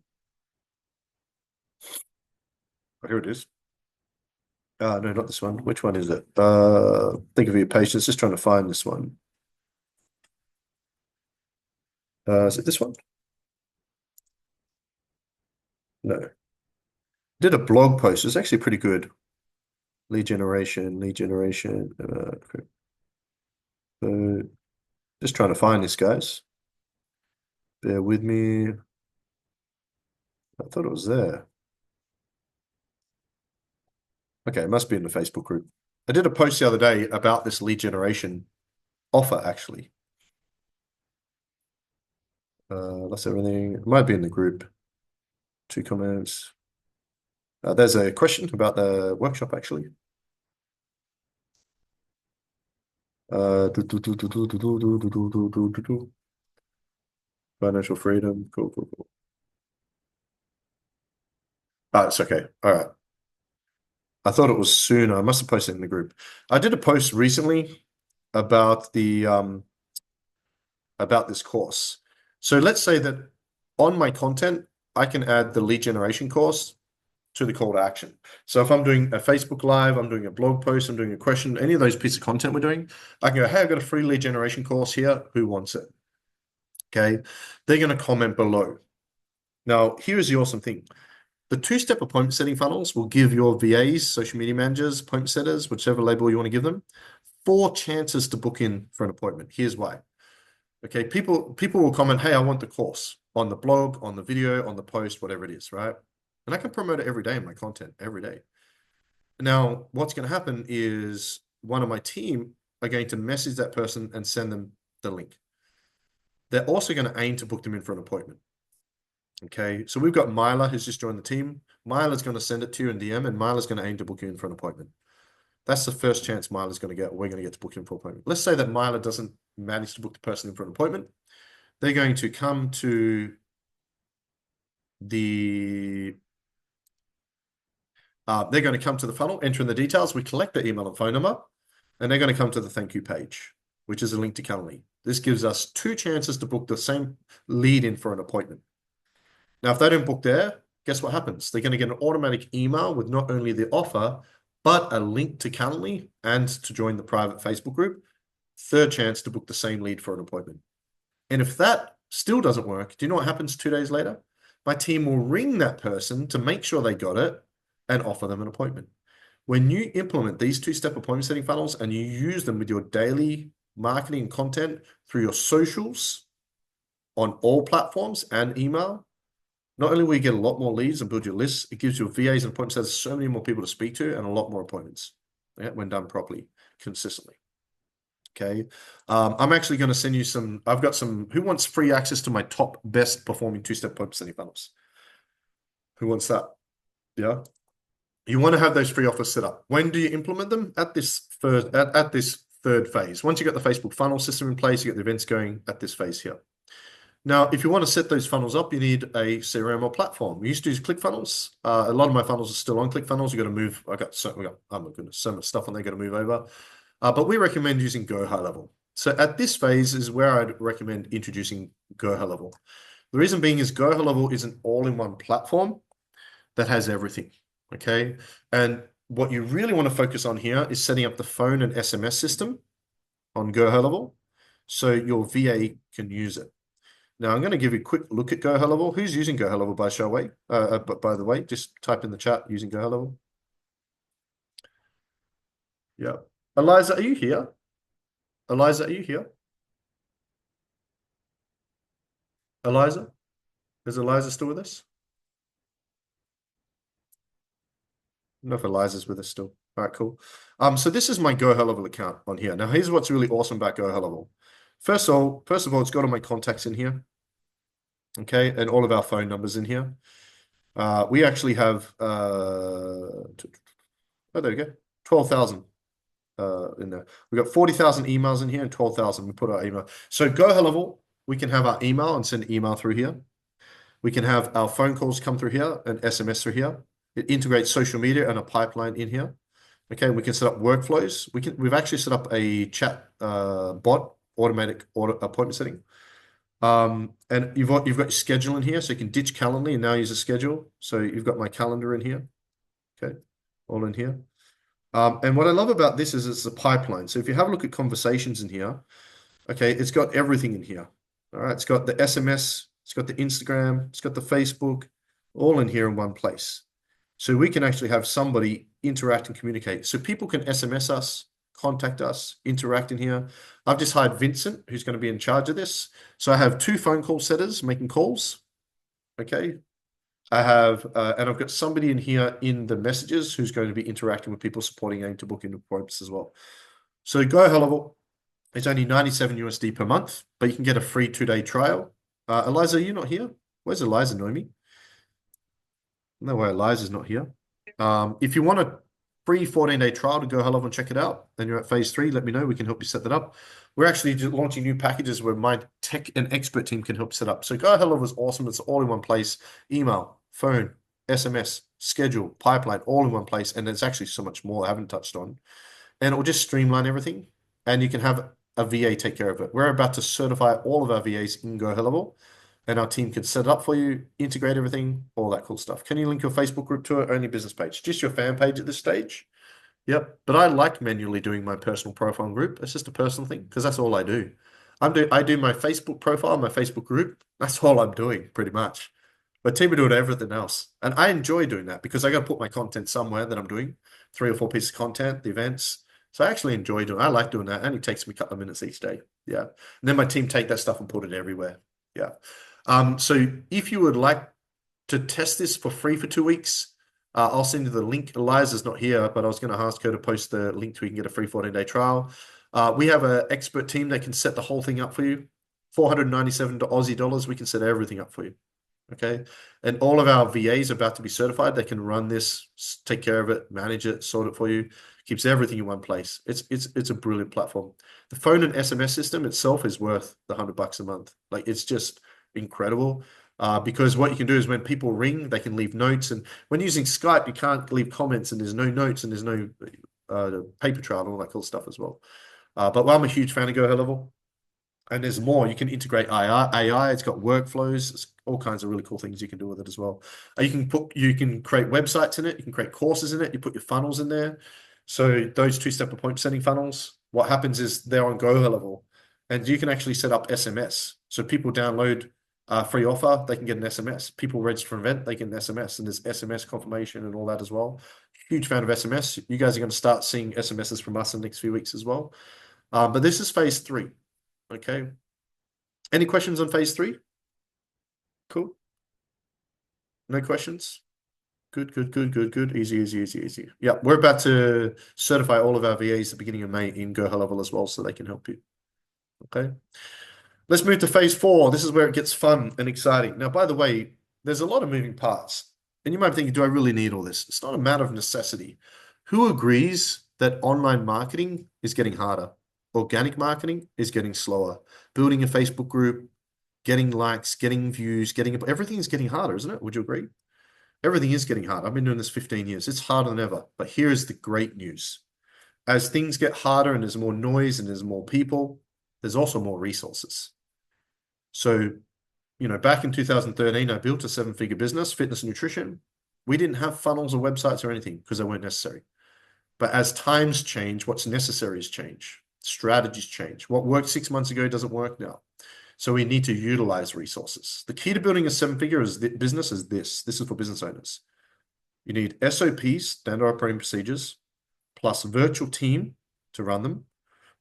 Oh, here it is. No, not this one. Which one is it? Think of your patience. Just trying to find this one. Is it this one? No. Did a blog post. It's actually pretty good. Lead generation. So just trying to find this, guys. Bear with me. I thought it was there. Okay, it must be in the Facebook group. I did a post the other day about this lead generation offer, actually. That's everything. It might be in the group. 2 comments. There's a question about the workshop, actually. Financial freedom. Cool. It's okay. All right. I thought it was sooner. I must have posted it in the group. I did a post recently about the about this course. So let's say that on my content, I can add the lead generation course, to the call to action. So if I'm doing a Facebook Live, I'm doing a blog post, I'm doing a question, any of those pieces of content we're doing, I can go, hey, I've got a free lead generation course here. Who wants it? Okay. They're going to comment below. Now, here's the awesome thing. The two-step appointment setting funnels will give your VAs, social media managers, appointment setters, whichever label you want to give them, 4 chances to book in for an appointment. Here's why. Okay, people will comment, hey, I want the course on the blog, on the video, on the post, whatever it is, right? And I can promote it every day in my content, every day. Now, what's going to happen is one of my team are going to message that person and send them the link. They're also going to aim to book them in for an appointment. Okay, so we've got Myla who's just joined the team. Myla's going to send it to you in DM, and Myla's going to aim to book you in for an appointment. That's the first chance Myla's going to get. We're going to get to book in for an appointment. Let's say that Myla doesn't manage to book the person in for an appointment. They're going to come to the funnel, enter in the details. We collect their email and phone number, and they're going to come to the thank you page, which is a link to Calendly. This gives us 2 chances to book the same lead in for an appointment. Now, if they don't book there, guess what happens? They're going to get an automatic email with not only the offer, but a link to Calendly and to join the private Facebook group. 3rd chance to book the same lead for an appointment. And if that still doesn't work, do you know what happens 2 days later? My team will ring that person to make sure they got it and offer them an appointment. When you implement these 2-step appointment setting funnels and you use them with your daily marketing and content through your socials on all platforms and email, not only will you get a lot more leads and build your lists, it gives your VAs and appointment setters so many more people to speak to and a lot more appointments, yeah, when done properly, consistently. Okay. I'm actually going to send you some, I've got some, who wants free access to my top best performing 2-step appointment setting funnels? Who wants that? Yeah. You want to have those free offers set up. When do you implement them? At this third phase. Once you got the Facebook funnel system in place, you get the events going at this phase here. Now, if you want to set those funnels up, you need a CRM or platform. We used to use ClickFunnels. A lot of my funnels are still on ClickFunnels. You got to move. Oh my goodness, so much stuff on there. Got to move over. But we recommend using Go High Level. So at this phase is where I'd recommend introducing Go High Level. The reason being is Go High Level is an all-in-one platform that has everything. Okay, and what you really want to focus on here is setting up the phone and SMS system on Go High Level, so your VA can use it. Now, I'm going to give you a quick look at Go High Level. Who's using Go High Level by the way? Just type in the chat using Go High Level. Yeah. Eliza, are you here? Eliza, are you here? Eliza? Is Eliza still with us? I don't know if Eliza's with us still. All right, cool. So this is my Go High Level account on here. Now, here's what's really awesome about Go High Level. First of all, it's got all my contacts in here. Okay, and all of our phone numbers in here. We actually have oh, there we go, 12,000 in there. We've got 40,000 emails in here and 12,000. We put our email. So Go High Level, we can have our email and send email through here. We can have our phone calls come through here and SMS through here. It integrates social media and a pipeline in here. Okay, we can set up workflows. We've actually set up a chat bot, automatic appointment setting. And you've got your schedule in here, so you can ditch Calendly and now use a schedule. So you've got my calendar in here. Okay, all in here. And what I love about this is it's a pipeline. So if you have a look at conversations in here, okay, it's got everything in here. All right, it's got the SMS, it's got the Instagram, it's got the Facebook, all in here in one place. So we can actually have somebody interact and communicate. So people can SMS us, contact us, interact in here. I've just hired Vincent, who's going to be in charge of this. So I have 2 phone call setters making calls. Okay. I have, and I've got somebody in here in the messages who's going to be interacting with people, supporting AIM to book into appointments as well. So Go High Level, it's only 97 USD per month, but you can get a free 2-day trial. Eliza, are you not here? Where's Eliza, Noemi? No way, Eliza's not here. If you want a free 14-day trial to Go High Level and check it out, and you're at phase 3, let me know. We can help you set that up. We're actually launching new packages where my tech and expert team can help set up. So Go High Level is awesome. It's all in one place. Email, phone, SMS, schedule, pipeline, all in one place. And there's actually so much more I haven't touched on. And it will just streamline everything. And you can have a VA take care of it. We're about to certify all of our VAs in Go High Level. and our team can set it up for you, integrate everything, all that cool stuff. Can you link your Facebook group to it? Only business page, just your fan page at this stage. Yep. But I like manually doing my personal profile and group. It's just a personal thing because that's all I do. I do my Facebook profile, my Facebook group. That's all I'm doing pretty much. But team are doing everything else. And I enjoy doing that because I got to put my content somewhere that I'm doing 3 or 4 pieces of content, the events. So I actually enjoy doing I like doing that. It only takes me a couple of minutes each day. Yeah. And then my team take that stuff and put it everywhere. Yeah. So if you would like to test this for free for 2 weeks, I'll send you the link. Eliza's not here, but I was going to ask her to post the link so we can get a free 14-day trial. We have an expert team that can set the whole thing up for you. 497 Aussie dollars. We can set everything up for you. Okay. And all of our VAs are about to be certified. They can run this, take care of it, manage it, sort it for you. Keeps everything in one place. It's a brilliant platform. The phone and SMS system itself is worth the $100 a month. Like it's just incredible. Because what you can do is when people ring, they can leave notes. And when using Skype, you can't leave comments and there's no notes and there's no paper trail and all that cool stuff as well. But I'm a huge fan of GoHellolevel. And there's more. You can integrate AI. It's got workflows. It's all kinds of really cool things you can do with it as well. You can create websites in it. You can create courses in it. You put your funnels in there. So those 2-step appointment setting funnels, what happens is they're on GoHellolevel, and you can actually set up SMS. So people download a free offer, they can get an SMS. People register for an event, they get an SMS, and there's SMS confirmation and all that as well. Huge fan of SMS. You guys are going to start seeing SMSs from us in the next few weeks as well. But this is phase 3. Okay. Any questions on phase 3? Cool. No questions? Good. Easy. Yeah, we're about to certify all of our VAs at the beginning of May in GoHellolevel as well, so they can help you. Okay. Let's move to phase 4. This is where it gets fun and exciting. Now, by the way, there's a lot of moving parts. And you might be thinking, do I really need all this? It's not a matter of necessity. Who agrees that online marketing is getting harder? Organic marketing is getting slower. Building a Facebook group, getting likes, getting views, everything is getting harder, isn't it? Would you agree? Everything is getting harder. I've been doing this 15 years. It's harder than ever. But here's the great news. As things get harder and there's more noise and there's more people, there's also more resources. So, back in 2013, I built a 7-figure business, fitness and nutrition. We didn't have funnels or websites or anything because they weren't necessary. But as times change, what's necessary is change. Strategies change. What worked 6 months ago doesn't work now. So we need to utilize resources. The key to building a 7-figure business is this. This is for business owners. You need SOPs, standard operating procedures, plus virtual team to run them,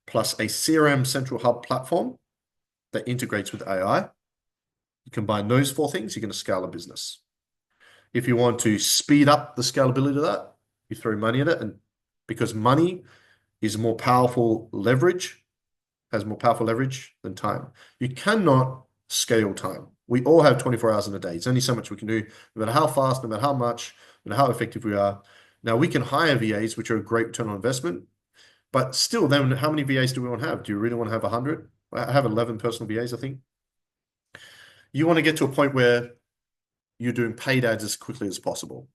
plus a CRM central hub platform that integrates with AI. You combine those 4 things, you're going to scale a business. If you want to speed up the scalability of that, you throw money at it, and because money is more powerful leverage, has more powerful leverage than time. You cannot scale time. We all have 24 hours in a day. It's only so much we can do, no matter how fast, no matter how much, no matter how effective we are. Now, we can hire VAs, which are a great return on investment, but still, then how many VAs do we want to have? Do you really want to have 100? I have 11 personal VAs, I think. You want to get to a point where you're doing paid ads as quickly as possible.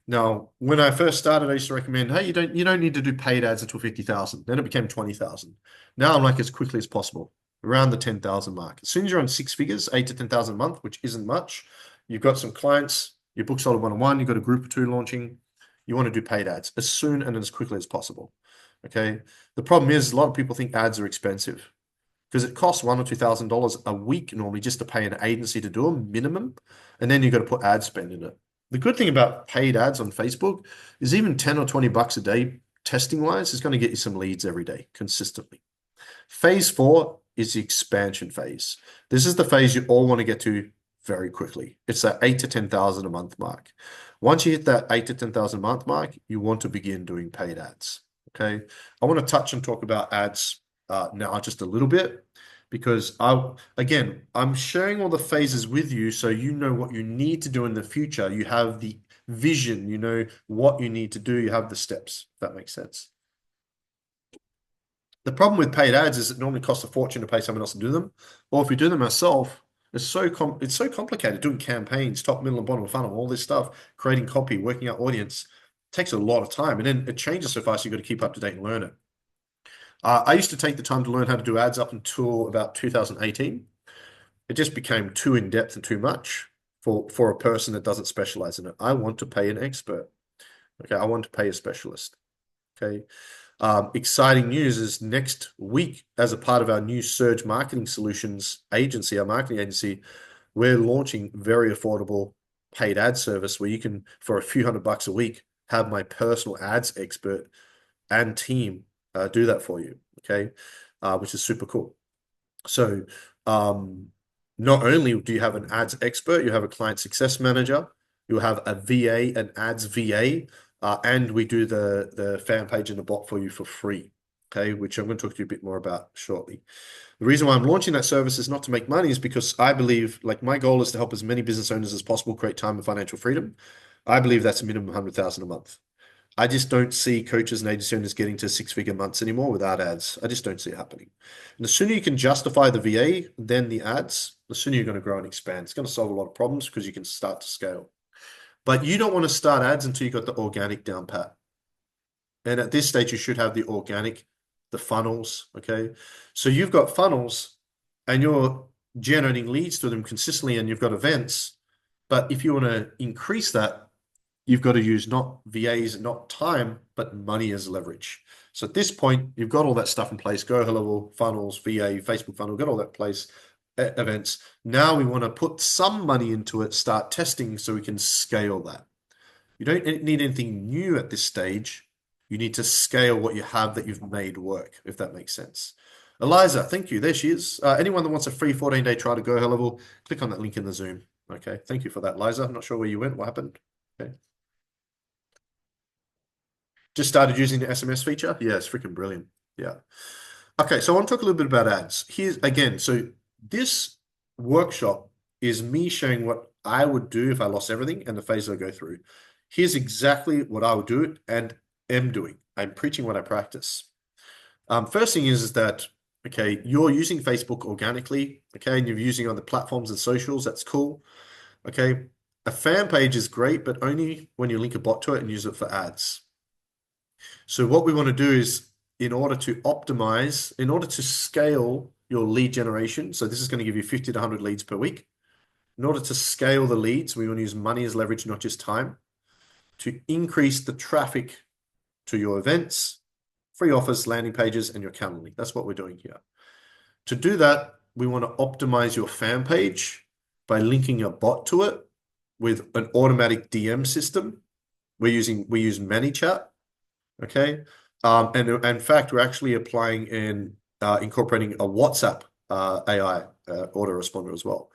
Now, when I first started, I used to recommend, hey, you don't need to do paid ads until 50,000. Then it became 20,000. Now I'm like as quickly as possible, around the 10,000 mark. As soon as you're on 6 figures, 8 to 10,000 a month, which isn't much, you've got some clients, you book solid one-on-one, you've got a group of 2 launching, you want to do paid ads as soon and as quickly as possible. Okay. The problem is a lot of people think ads are expensive because it costs $1,000 or $2,000 a week normally just to pay an agency to do a minimum, and then you've got to put ad spend in it. The good thing about paid ads on Facebook is even 10 or 20 bucks a day testing wise is going to get you some leads every day consistently. Phase 4 is the expansion phase. This is the phase you all want to get to very quickly. It's that 8 to 10,000 a month mark. Once you hit that 8 to 10,000 a month mark, you want to begin doing paid ads. Okay. I want to touch and talk about ads now just a little bit, because I'm sharing all the phases with you so you know what you need to do in the future. You have the vision, you know what you need to do, you have the steps, if that makes sense. The problem with paid ads is it normally costs a fortune to pay someone else to do them. Or if you do them yourself, it's so complicated doing campaigns, top, middle, and bottom of funnel, all this stuff, creating copy, working out audience. It takes a lot of time, and then it changes so fast you've got to keep up to date and learn it. I used to take the time to learn how to do ads up until about 2018. it just became too in-depth and too much for a person that doesn't specialize in it. I want to pay an expert. Okay, I want to pay a specialist. Okay. Exciting news is next week, as a part of our new Surge Marketing Solutions agency, our marketing agency, we're launching very affordable paid ad service where you can, for a few $100 a week, have my personal ads expert and team do that for you. Okay, which is super cool. So, not only do you have an ads expert, you have a client success manager, you have a VA, an ads VA, and we do the fan page and the bot for you for free. Okay, which I'm going to talk to you a bit more about shortly. The reason why I'm launching that service is not to make money, is because I believe, like, my goal is to help as many business owners as possible create time and financial freedom. I believe that's a minimum of 100,000 a month. I just don't see coaches and agency owners getting to six-figure months anymore without ads. I just don't see it happening. And the sooner you can justify the VA, then the ads, the sooner you're going to grow and expand. It's going to solve a lot of problems because you can start to scale. But you don't want to start ads until you got the organic down pat. And at this stage, you should have the organic, the funnels, okay? So you've got funnels and you're generating leads to them consistently and you've got events. But if you want to increase that, you've got to use not VAs, not time, but money as leverage. So at this point, you've got all that stuff in place, Go Level, funnels, VA, Facebook funnel, got all that in place, events. Now we want to put some money into it, start testing so we can scale that. You don't need anything new at this stage. You need to scale what you have that you've made work, if that makes sense. Eliza, thank you. There she is. Anyone that wants a free 14-day trial to Go Level, click on that link in the Zoom. Okay, thank you for that, Liza. I'm not sure where you went. What happened? Okay. Just started using the SMS feature? Yeah, it's freaking brilliant. Yeah. Okay, so I want to talk a little bit about ads. Here's again, so this workshop is me showing what I would do if I lost everything and the phase I go through. Here's exactly what I would do and am doing. I'm preaching what I practice. First thing is that, okay, you're using Facebook organically, okay, and you're using on the platforms and socials. That's cool. Okay, a fan page is great, but only when you link a bot to it and use it for ads. So what we want to do is, in order to optimize, in order to scale your lead generation, so this is going to give you 50 to 100 leads per week. In order to scale the leads, we want to use money as leverage, not just time, to increase the traffic to your events, free offers, landing pages, and your Calendly. That's what we're doing here. To do that, we want to optimize your fan page by linking a bot to it with an automatic DM system. We use ManyChat. Okay. And in fact, we're actually applying and incorporating a WhatsApp AI autoresponder as well.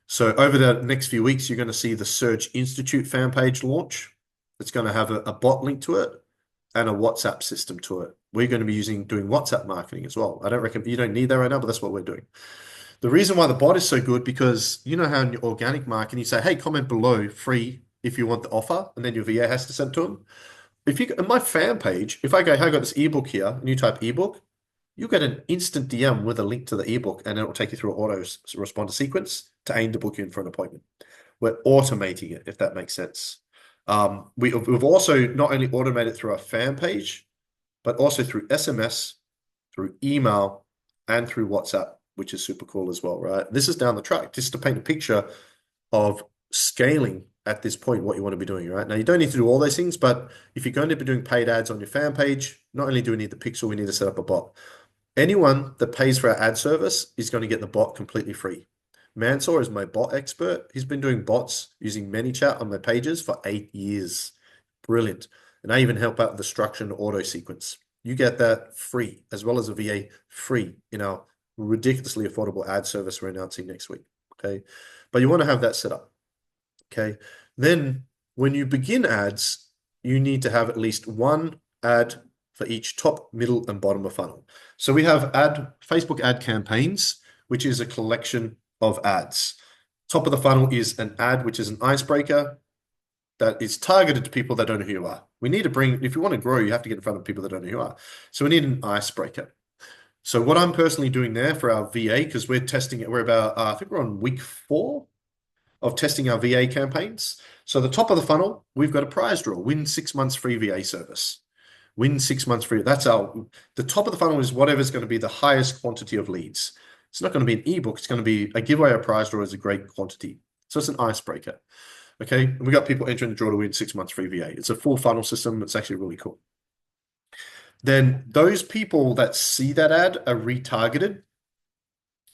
So over the next few weeks, you're going to see the Surge Institute fan page launch. It's going to have a bot link to it and a WhatsApp system to it. We're going to be doing WhatsApp marketing as well. I don't reckon you don't need that right now, but that's what we're doing. The reason why the bot is so good, because you know how in your organic marketing, you say, hey, comment below free if you want the offer, and then your VA has to send it to them. If you on my fan page, if I go, hey, I got this ebook here, and you type ebook, you get an instant DM with a link to the ebook, and it will take you through an auto-responder sequence to aim to book you in for an appointment. We're automating it, if that makes sense. We've also not only automated through our fan page, but also through SMS, through email, and through WhatsApp, which is super cool as well, right? This is down the track, just to paint a picture of scaling at this point, what you want to be doing, right? Now, you don't need to do all those things, but if you're going to be doing paid ads on your fan page, not only do we need the pixel, we need to set up a bot. Anyone that pays for our ad service is going to get the bot completely free. Mansour is my bot expert. He's been doing bots using ManyChat on my pages for 8 years. Brilliant. And I even help out with the structure and auto sequence. You get that free, as well as a VA free in our ridiculously affordable ad service we're announcing next week. Okay. But you want to have that set up. Okay. Then when you begin ads, you need to have at least one ad for each top, middle, and bottom of funnel. So we have Facebook ad campaigns, which is a collection of ads. Top of the funnel is an ad, which is an icebreaker that is targeted to people that don't know who you are. We need to if you want to grow, you have to get in front of people that don't know who you are. So we need an icebreaker. So what I'm personally doing there for our VA, because we're testing it, we're about, I think we're on week 4 of testing our VA campaigns. So the top of the funnel, we've got a prize draw, win 6 months free VA service. Win 6 months free. That's the top of the funnel is whatever's going to be the highest quantity of leads. It's not going to be an ebook. It's going to be a giveaway or prize draw is a great quantity. So it's an icebreaker. Okay. And we got people entering the draw to win 6 months free VA. It's a full funnel system. It's actually really cool. Then those people that see that ad are retargeted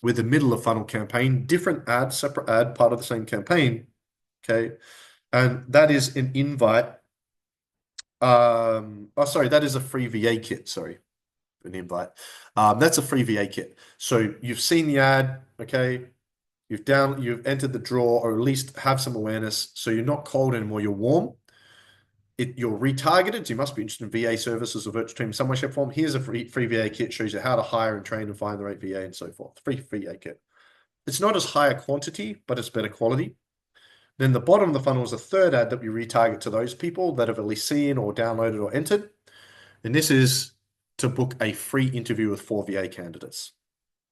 with the middle of funnel campaign, different ad, separate ad, part of the same campaign. Okay. And that is an invite. Oh, sorry, that is a free VA kit. Sorry, an invite. That's a free VA kit. So you've seen the ad, okay? You've entered the draw, or at least have some awareness. So you're not cold anymore, you're warm. You're retargeted. So you must be interested in VA services or virtual team in some way, shape, form. Here's a free VA kit, shows you how to hire and train and find the right VA and so forth. Free VA kit. It's not as high a quantity, but it's better quality. Then the bottom of the funnel is a third ad that we retarget to those people that have at least seen or downloaded or entered. And this is to book a free interview with 4 VA candidates.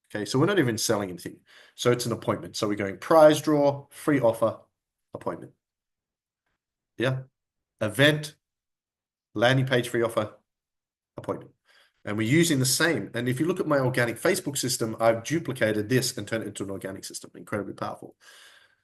Okay, so we're not even selling anything. So it's an appointment. So we're going prize draw, free offer, appointment. Yeah. Event, landing page, free offer, appointment. And we're using the same. And if you look at my organic Facebook system, I've duplicated this and turned it into an organic system. Incredibly powerful.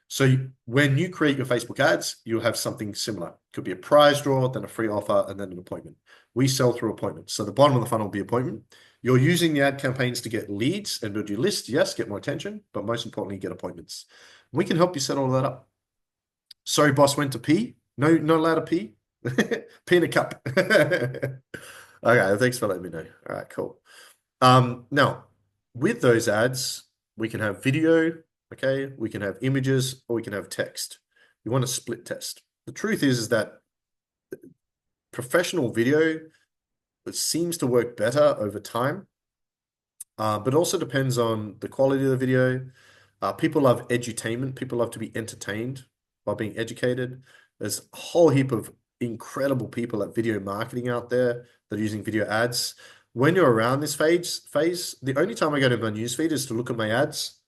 So when you create your Facebook ads, you'll have something similar. It could be a prize draw, then a free offer, and then an appointment. We sell through appointments. So the bottom of the funnel will be appointment. You're using the ad campaigns to get leads and build your list. Yes, get more attention, but most importantly, get appointments. We can help you set all that up. Sorry, boss, went to pee. No, not allowed to pee. Pee in a cup. Okay, thanks for letting me know. All right, cool. Now, with those ads, we can have video, okay? We can have images, or we can have text. You want to split test. The truth is that professional video, it seems to work better over time, but also depends on the quality of the video. People love edutainment. People love to be entertained by being educated. There's a whole heap of incredible people at video marketing out there that are using video ads. When you're around this phase, the only time I go to my newsfeed is to look at my ads,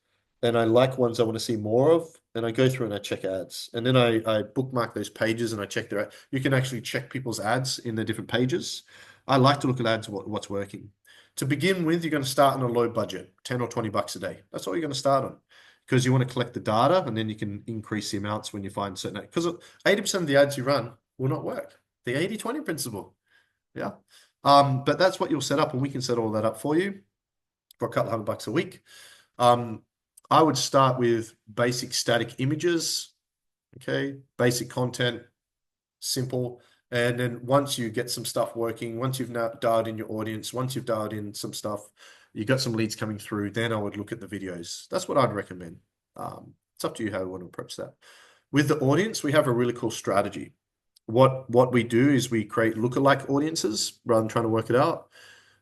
and I like ones I want to see more of, and I go through and I check ads. And then I bookmark those pages and I check their, you can actually check people's ads in their different pages. I like to look at ads, what's working. To begin with, you're going to start on a low budget, 10 or 20 bucks a day. That's all you're going to start on, because you want to collect the data, and then you can increase the amounts when you find certain, because 80% of the ads you run will not work. The 80-20 principle. Yeah. But that's what you'll set up, and we can set all that up for you for a couple $100 a week. I would start with basic static images, okay, basic content, simple. And then once you get some stuff working, once you've now dialed in your audience, once you've dialed in some stuff, you got some leads coming through, then I would look at the videos. That's what I'd recommend. It's up to you how you want to approach that. With the audience, we have a really cool strategy. What we do is we create lookalike audiences rather than trying to work it out.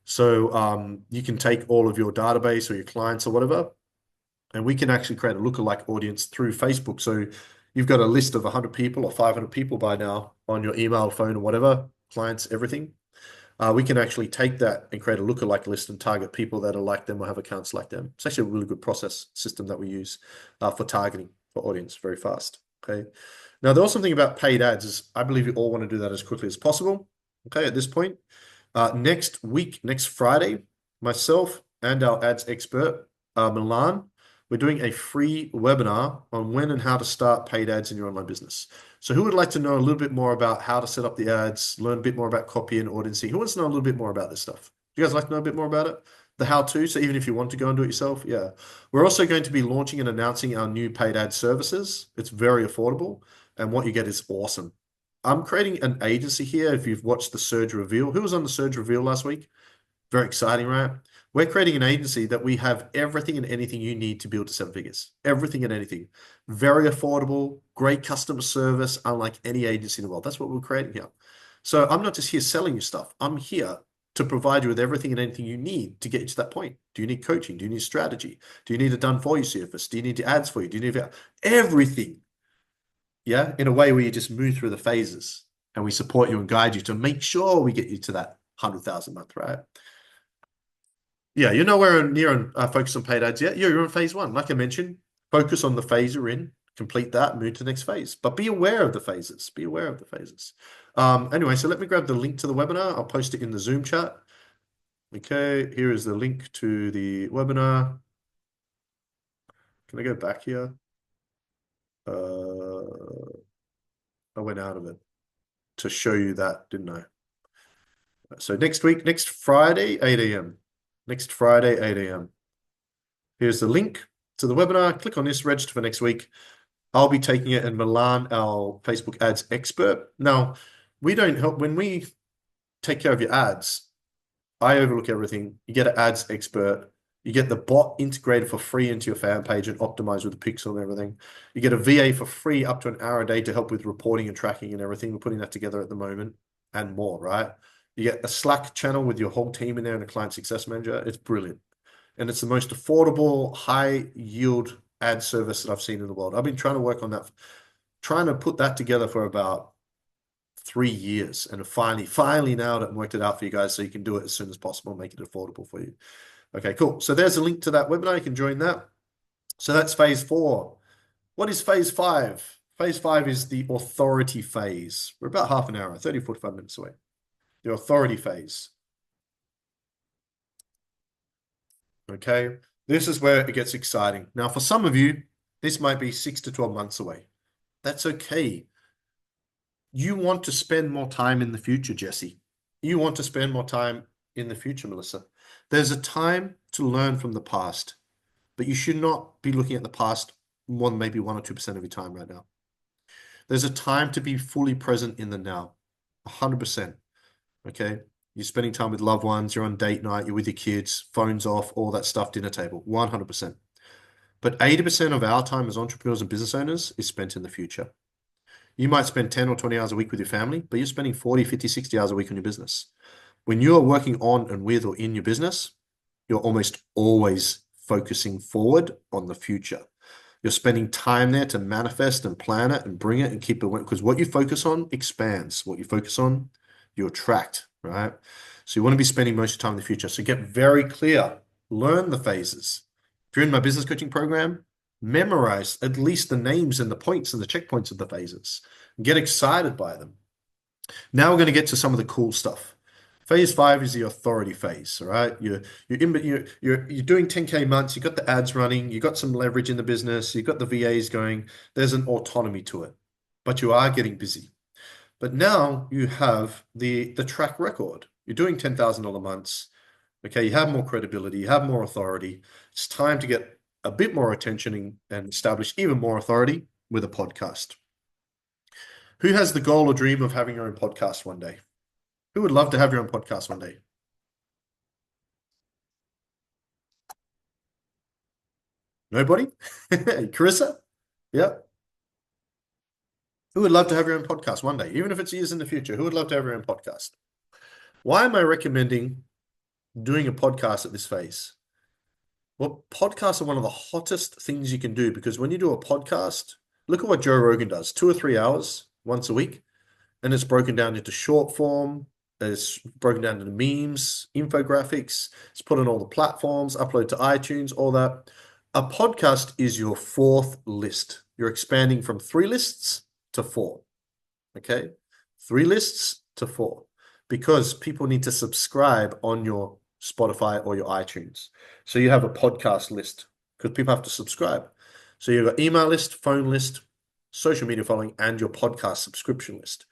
So you can take all of your database or your clients or whatever, and we can actually create a lookalike audience through Facebook. So you've got a list of 100 people or 500 people by now on your email, phone, or whatever, clients, everything. We can actually take that and create a lookalike list and target people that are like them or have accounts like them. It's actually a really good process system that we use for targeting for audience very fast. Okay. Now, the awesome thing about paid ads is I believe you all want to do that as quickly as possible. Okay. At this point, next week, next Friday, myself and our ads expert, Milan, we're doing a free webinar on when and how to start paid ads in your online business. So who would like to know a little bit more about how to set up the ads, learn a bit more about copy and audiencing? Who wants to know a little bit more about this stuff? Do you guys like to know a bit more about it? The how-to, so even if you want to go and do it yourself, yeah. We're also going to be launching and announcing our new paid ad services. It's very affordable, and what you get is awesome. I'm creating an agency here. If you've watched the Surge Reveal, who was on the Surge Reveal last week? Very exciting, right? We're creating an agency that we have everything and anything you need to build to 7 figures. Everything and anything. Very affordable, great customer service, unlike any agency in the world. That's what we're creating here. So I'm not just here selling you stuff. I'm here to provide you with everything and anything you need to get you to that point. Do you need coaching? Do you need strategy? Do you need a done-for-you service? Do you need ads for you? Do you need everything? Yeah, in a way where you just move through the phases and we support you and guide you to make sure we get you to that 100,000 a month, right? Yeah, you're nowhere near on focus on paid ads yet. You're in phase 1. Like I mentioned, focus on the phase you're in, complete that, move to the next phase. But be aware of the phases. Be aware of the phases. Anyway, so let me grab the link to the webinar. I'll post it in the Zoom chat. Okay, here is the link to the webinar. Can I go back here? I went out of it to show you that, didn't I? So next week, next Friday, 8 a.m. Next Friday, 8 a.m. Here's the link to the webinar. Click on this, register for next week. I'll be taking it, and Milan, our Facebook ads expert. Now, we don't help when we take care of your ads. I overlook everything. You get an ads expert. You get the bot integrated for free into your fan page and optimized with the pixel and everything. You get a VA for free up to an hour a day to help with reporting and tracking and everything. We're putting that together at the moment and more, right? You get a Slack channel with your whole team in there and a client success manager. It's brilliant. And it's the most affordable, high yield ad service that I've seen in the world. I've been trying to work on that, trying to put that together for about 3 years, and finally now that I've worked it out for you guys so you can do it as soon as possible, make it affordable for you. Okay, cool. So there's a link to that webinar. You can join that. So that's phase 4. What is phase 5? Phase 5 is the authority phase. We're about half an hour, 30, 45 minutes away. The authority phase. Okay, this is where it gets exciting. Now, for some of you, this might be 6 to 12 months away. That's okay. You want to spend more time in the future, Jesse. You want to spend more time in the future, Melissa. There's a time to learn from the past, but you should not be looking at the past more than maybe 1 or 2% of your time right now. There's a time to be fully present in the now, 100%. Okay, you're spending time with loved ones, you're on date night, you're with your kids, phones off, all that stuff, dinner table, 100%. But 80% of our time as entrepreneurs and business owners is spent in the future. You might spend 10 or 20 hours a week with your family, but you're spending 40, 50, 60 hours a week on your business. When you are working on and with or in your business, you're almost always focusing forward on the future. You're spending time there to manifest and plan it and bring it and keep it, because what you focus on expands. What you focus on, you attract, right? So you want to be spending most of your time in the future. So get very clear, learn the phases. If you're in my business coaching program, memorize at least the names and the points and the checkpoints of the phases. Get excited by them. Now we're going to get to some of the cool stuff. Phase 5 is the authority phase, all right? You're doing 10K months, you've got the ads running, you've got some leverage in the business, you've got the VAs going, there's an autonomy to it, but you are getting busy. But now you have the track record. You're doing $10,000 months, okay? You have more credibility, you have more authority. It's time to get a bit more attention and establish even more authority with a podcast. Who has the goal or dream of having your own podcast one day? Who would love to have your own podcast one day? Nobody? Carissa? Yeah. Who would love to have your own podcast one day, even if it's years in the future? Who would love to have your own podcast? Why am I recommending doing a podcast at this phase? Well, podcasts are one of the hottest things you can do, because when you do a podcast, look at what Joe Rogan does, 2 or 3 hours once a week, and it's broken down into short form. It's broken down into memes, infographics. It's put on all the platforms, upload to iTunes, all that. A podcast is your 4th list. You're expanding from 3 lists to 4. Okay? 3 lists to 4, because people need to subscribe on your Spotify or your iTunes. So you have a podcast list because people have to subscribe. So you've got email list, phone list, social media following, and your podcast subscription list.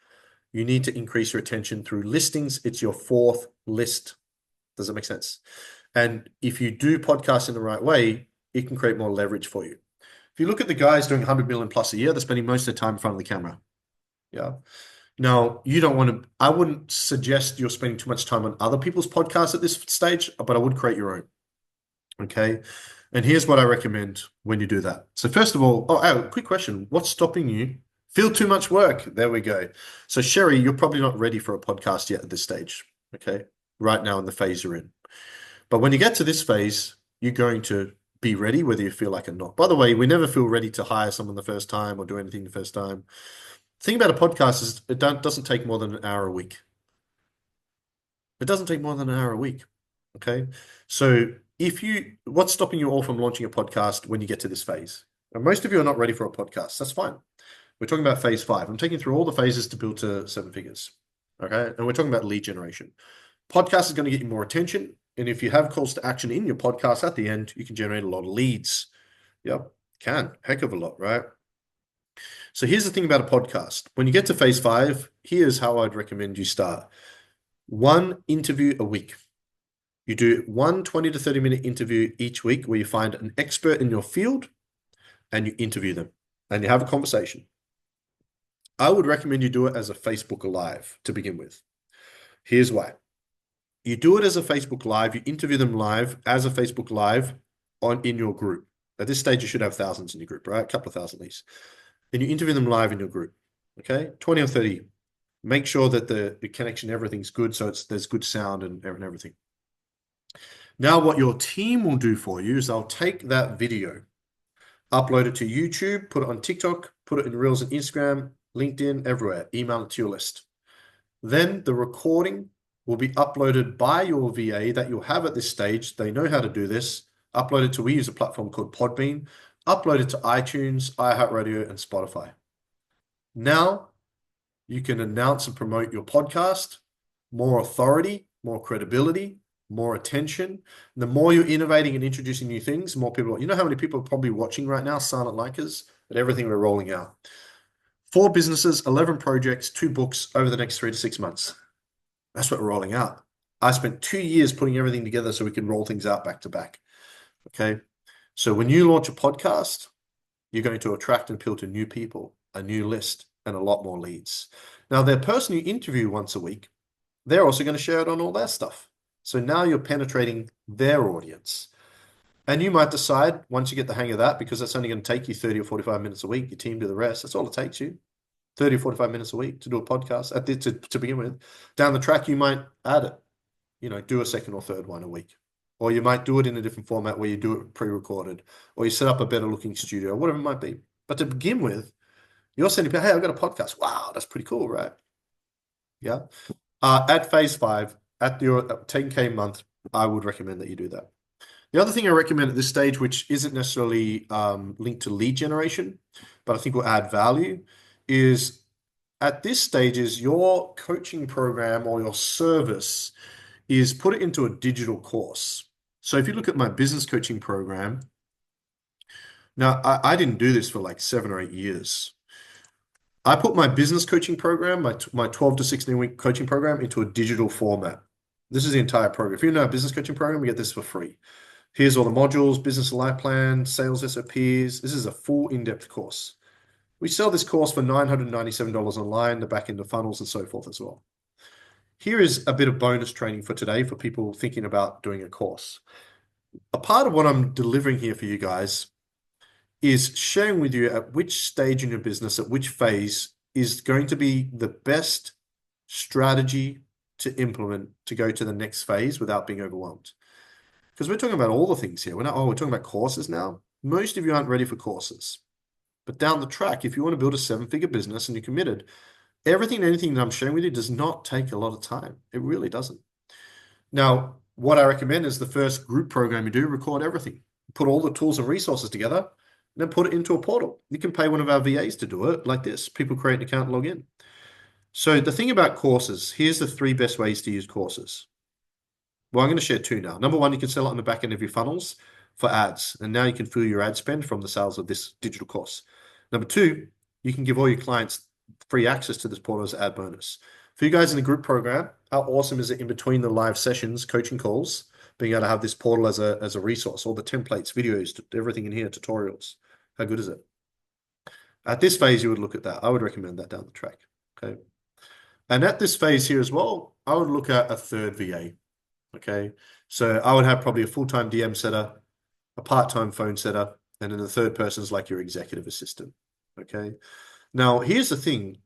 You need to increase your attention through listings. It's your 4th list. Does that make sense? And if you do podcasts in the right way, it can create more leverage for you. If you look at the guys doing 100 million plus a year, they're spending most of their time in front of the camera. Yeah. Now, you don't want to, I wouldn't suggest you're spending too much time on other people's podcasts at this stage, but I would create your own. Okay. And here's what I recommend when you do that. So first of all, quick question. What's stopping you? Feel too much work. There we go. So Sherry, you're probably not ready for a podcast yet at this stage. Okay. Right now in the phase you're in. But when you get to this phase, you're going to be ready whether you feel like it or not. By the way, we never feel ready to hire someone the first time or do anything the first time. The thing about a podcast is it doesn't take more than an hour a week. It doesn't take more than an hour a week. Okay. So what's stopping you all from launching a podcast when you get to this phase? And most of you are not ready for a podcast. That's fine. We're talking about phase 5. I'm taking through all the phases to build to 7 figures. Okay. And we're talking about lead generation. Podcast is going to get you more attention. And if you have calls to action in your podcast at the end, you can generate a lot of leads. Yep. Can, heck of a lot, right? So here's the thing about a podcast. When you get to phase 5, here's how I'd recommend you start. One interview a week. You do one 20 to 30-minute interview each week where you find an expert in your field and you interview them and you have a conversation. I would recommend you do it as a Facebook Live to begin with. Here's why. You do it as a Facebook Live, you interview them live as a Facebook Live in your group. At this stage, you should have thousands in your group, right? A couple of thousand at least. And you interview them live in your group, okay? 20 or 30. Make sure that the connection, everything's good, so there's good sound and everything. Now, what your team will do for you is they'll take that video, upload it to YouTube, put it on TikTok, put it in Reels and Instagram, LinkedIn, everywhere, email it to your list. Then the recording will be uploaded by your VA that you'll have at this stage. They know how to do this. Upload it to, we use a platform called Podbean. Upload it to iTunes, iHeartRadio, and Spotify. Now you can announce and promote your podcast, more authority, more credibility, more attention. And the more you're innovating and introducing new things, more people, you know how many people are probably watching right now, silent likers, at everything we're rolling out. 4 businesses, 11 projects, 2 books over the next 3 to 6 months. That's what we're rolling out. I spent 2 years putting everything together so we can roll things out back to back. Okay. So when you launch a podcast, you're going to attract and appeal to new people, a new list, and a lot more leads. Now, the person you interview once a week, they're also going to share it on all their stuff. So now you're penetrating their audience. And you might decide, once you get the hang of that, because that's only going to take you 30 or 45 minutes a week, your team do the rest. That's all it takes you, 30 or 45 minutes a week to do a podcast to begin with. Down the track, you might add it, do a second or third one a week. Or you might do it in a different format where you do it pre-recorded, or you set up a better looking studio, whatever it might be. But to begin with, you're sending people, hey, I've got a podcast. Wow, that's pretty cool, right? Yeah. At phase 5, at your 10K month, I would recommend that you do that. The other thing I recommend at this stage, which isn't necessarily linked to lead generation, but I think will add value, is at this stage is your coaching program or your service is put it into a digital course. So if you look at my business coaching program, now I didn't do this for like 7 or 8 years. I put my business coaching program, my 12 to 16 week coaching program into a digital format. This is the entire program. If you know a business coaching program, we get this for free. Here's all the modules, business life plan, sales SOPs. This is a full in-depth course. We sell this course for $997 online, the back end of funnels and so forth as well. Here is a bit of bonus training for today for people thinking about doing a course. A part of what I'm delivering here for you guys is sharing with you at which stage in your business, at which phase is going to be the best strategy to implement to go to the next phase without being overwhelmed. Because we're talking about all the things here. We're talking about courses now. Most of you aren't ready for courses. But down the track, if you want to build a 7-figure business and you're committed, everything and anything that I'm sharing with you does not take a lot of time. It really doesn't. Now, what I recommend is the first group program you do, record everything. Put all the tools and resources together, and then put it into a portal. You can pay one of our VAs to do it like this. People create an account and log in. So the thing about courses, here's the 3 best ways to use courses. Well, I'm going to share 2 now. Number 1, you can sell it on the back end of your funnels for ads. And now you can fill your ad spend from the sales of this digital course. Number 2, you can give all your clients free access to this portal as ad bonus. For you guys in the group program, how awesome is it in between the live sessions, coaching calls, being able to have this portal as a resource, all the templates, videos, everything in here, tutorials. How good is it? At this phase, you would look at that. I would recommend that down the track. Okay. And at this phase here as well, I would look at a 3rd VA. Okay. So I would have probably a full-time DM setter, a part-time phone setter, and then the 3rd person is like your executive assistant. Okay. Now, here's the thing.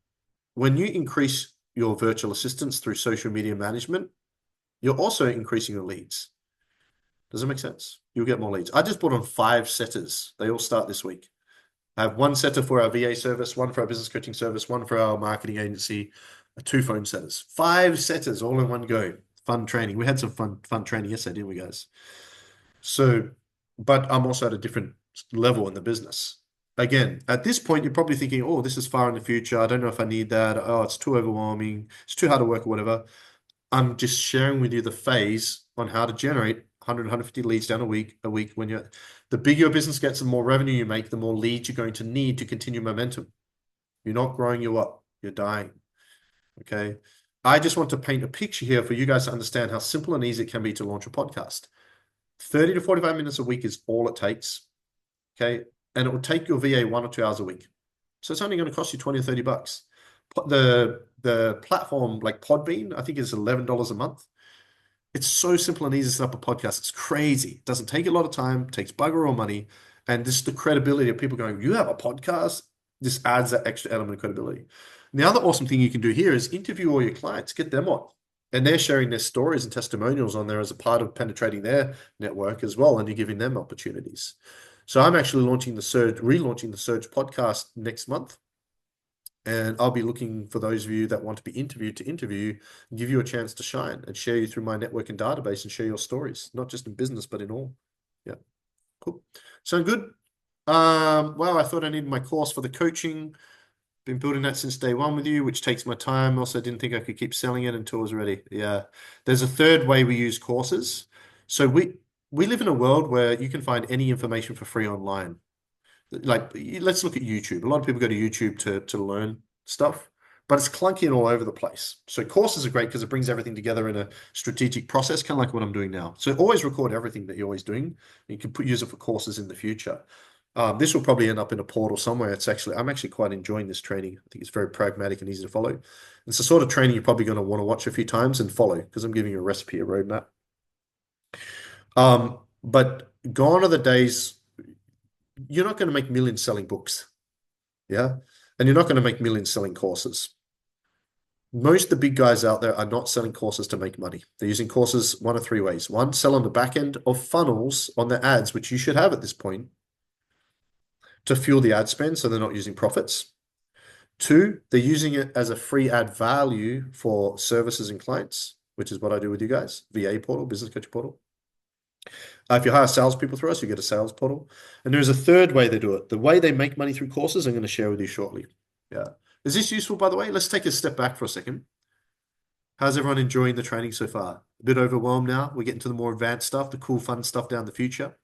When you increase your virtual assistants through social media management, you're also increasing your leads. Does that make sense? You'll get more leads. I just brought on 5 setters. They all start this week. I have 1 setter for our VA service, 1 for our business coaching service, 1 for our marketing agency, 2 phone setters. 5 setters all in one go. Fun training. We had some fun training yesterday, didn't we, guys? So, but I'm also at a different level in the business. Again, at this point, you're probably thinking, oh, this is far in the future. I don't know if I need that. Oh, it's too overwhelming. It's too hard to work or whatever. I'm just sharing with you the phase on how to generate 100, 150 leads down a week when the bigger your business gets, the more revenue you make, the more leads you're going to need to continue momentum. You're not growing, you're what? You're dying. Okay. I just want to paint a picture here for you guys to understand how simple and easy it can be to launch a podcast. 30 to 45 minutes a week is all it takes. Okay. And it will take your VA 1 or 2 hours a week. So it's only going to cost you 20 or 30 bucks. The platform like Podbean, I think is $11 a month. It's so simple and easy to set up a podcast. It's crazy. It doesn't take a lot of time, takes bugger all money. And this is the credibility of people going, you have a podcast? This adds that extra element of credibility. And the other awesome thing you can do here is interview all your clients, get them on. And they're sharing their stories and testimonials on there as a part of penetrating their network as well. And you're giving them opportunities. So I'm actually relaunching the Surge podcast next month. And I'll be looking for those of you that want to be interviewed to interview, give you a chance to shine and share you through my network and database and share your stories, not just in business, but in all. Yeah, cool. Sound good? Well, I thought I needed my course for the coaching. Been building that since day one with you, which takes my time. Also, didn't think I could keep selling it until it was ready. Yeah. There's a third way we use courses. So we live in a world where you can find any information for free online. Like, let's look at YouTube. A lot of people go to YouTube to learn stuff, but it's clunky and all over the place. So courses are great because it brings everything together in a strategic process, kind of like what I'm doing now. So always record everything that you're always doing. You can use it for courses in the future. This will probably end up in a portal somewhere. I'm actually quite enjoying this training. I think it's very pragmatic and easy to follow. It's the sort of training you're probably going to want to watch a few times and follow because I'm giving you a recipe, a roadmap. But gone are the days you're not going to make millions selling books. Yeah. And you're not going to make millions selling courses. Most of the big guys out there are not selling courses to make money. They're using courses one of three ways. One, sell on the back end of funnels on their ads, which you should have at this point, to fuel the ad spend so they're not using profits. Two, they're using it as a free ad value for services and clients, which is what I do with you guys. VA portal, business coach portal. If you hire salespeople through us, you get a sales portal. And there's a third way they do it. The way they make money through courses, I'm going to share with you shortly. Yeah. Is this useful, by the way? Let's take a step back for a second. How's everyone enjoying the training so far? A bit overwhelmed now? We're getting to the more advanced stuff, the cool, fun stuff down the future.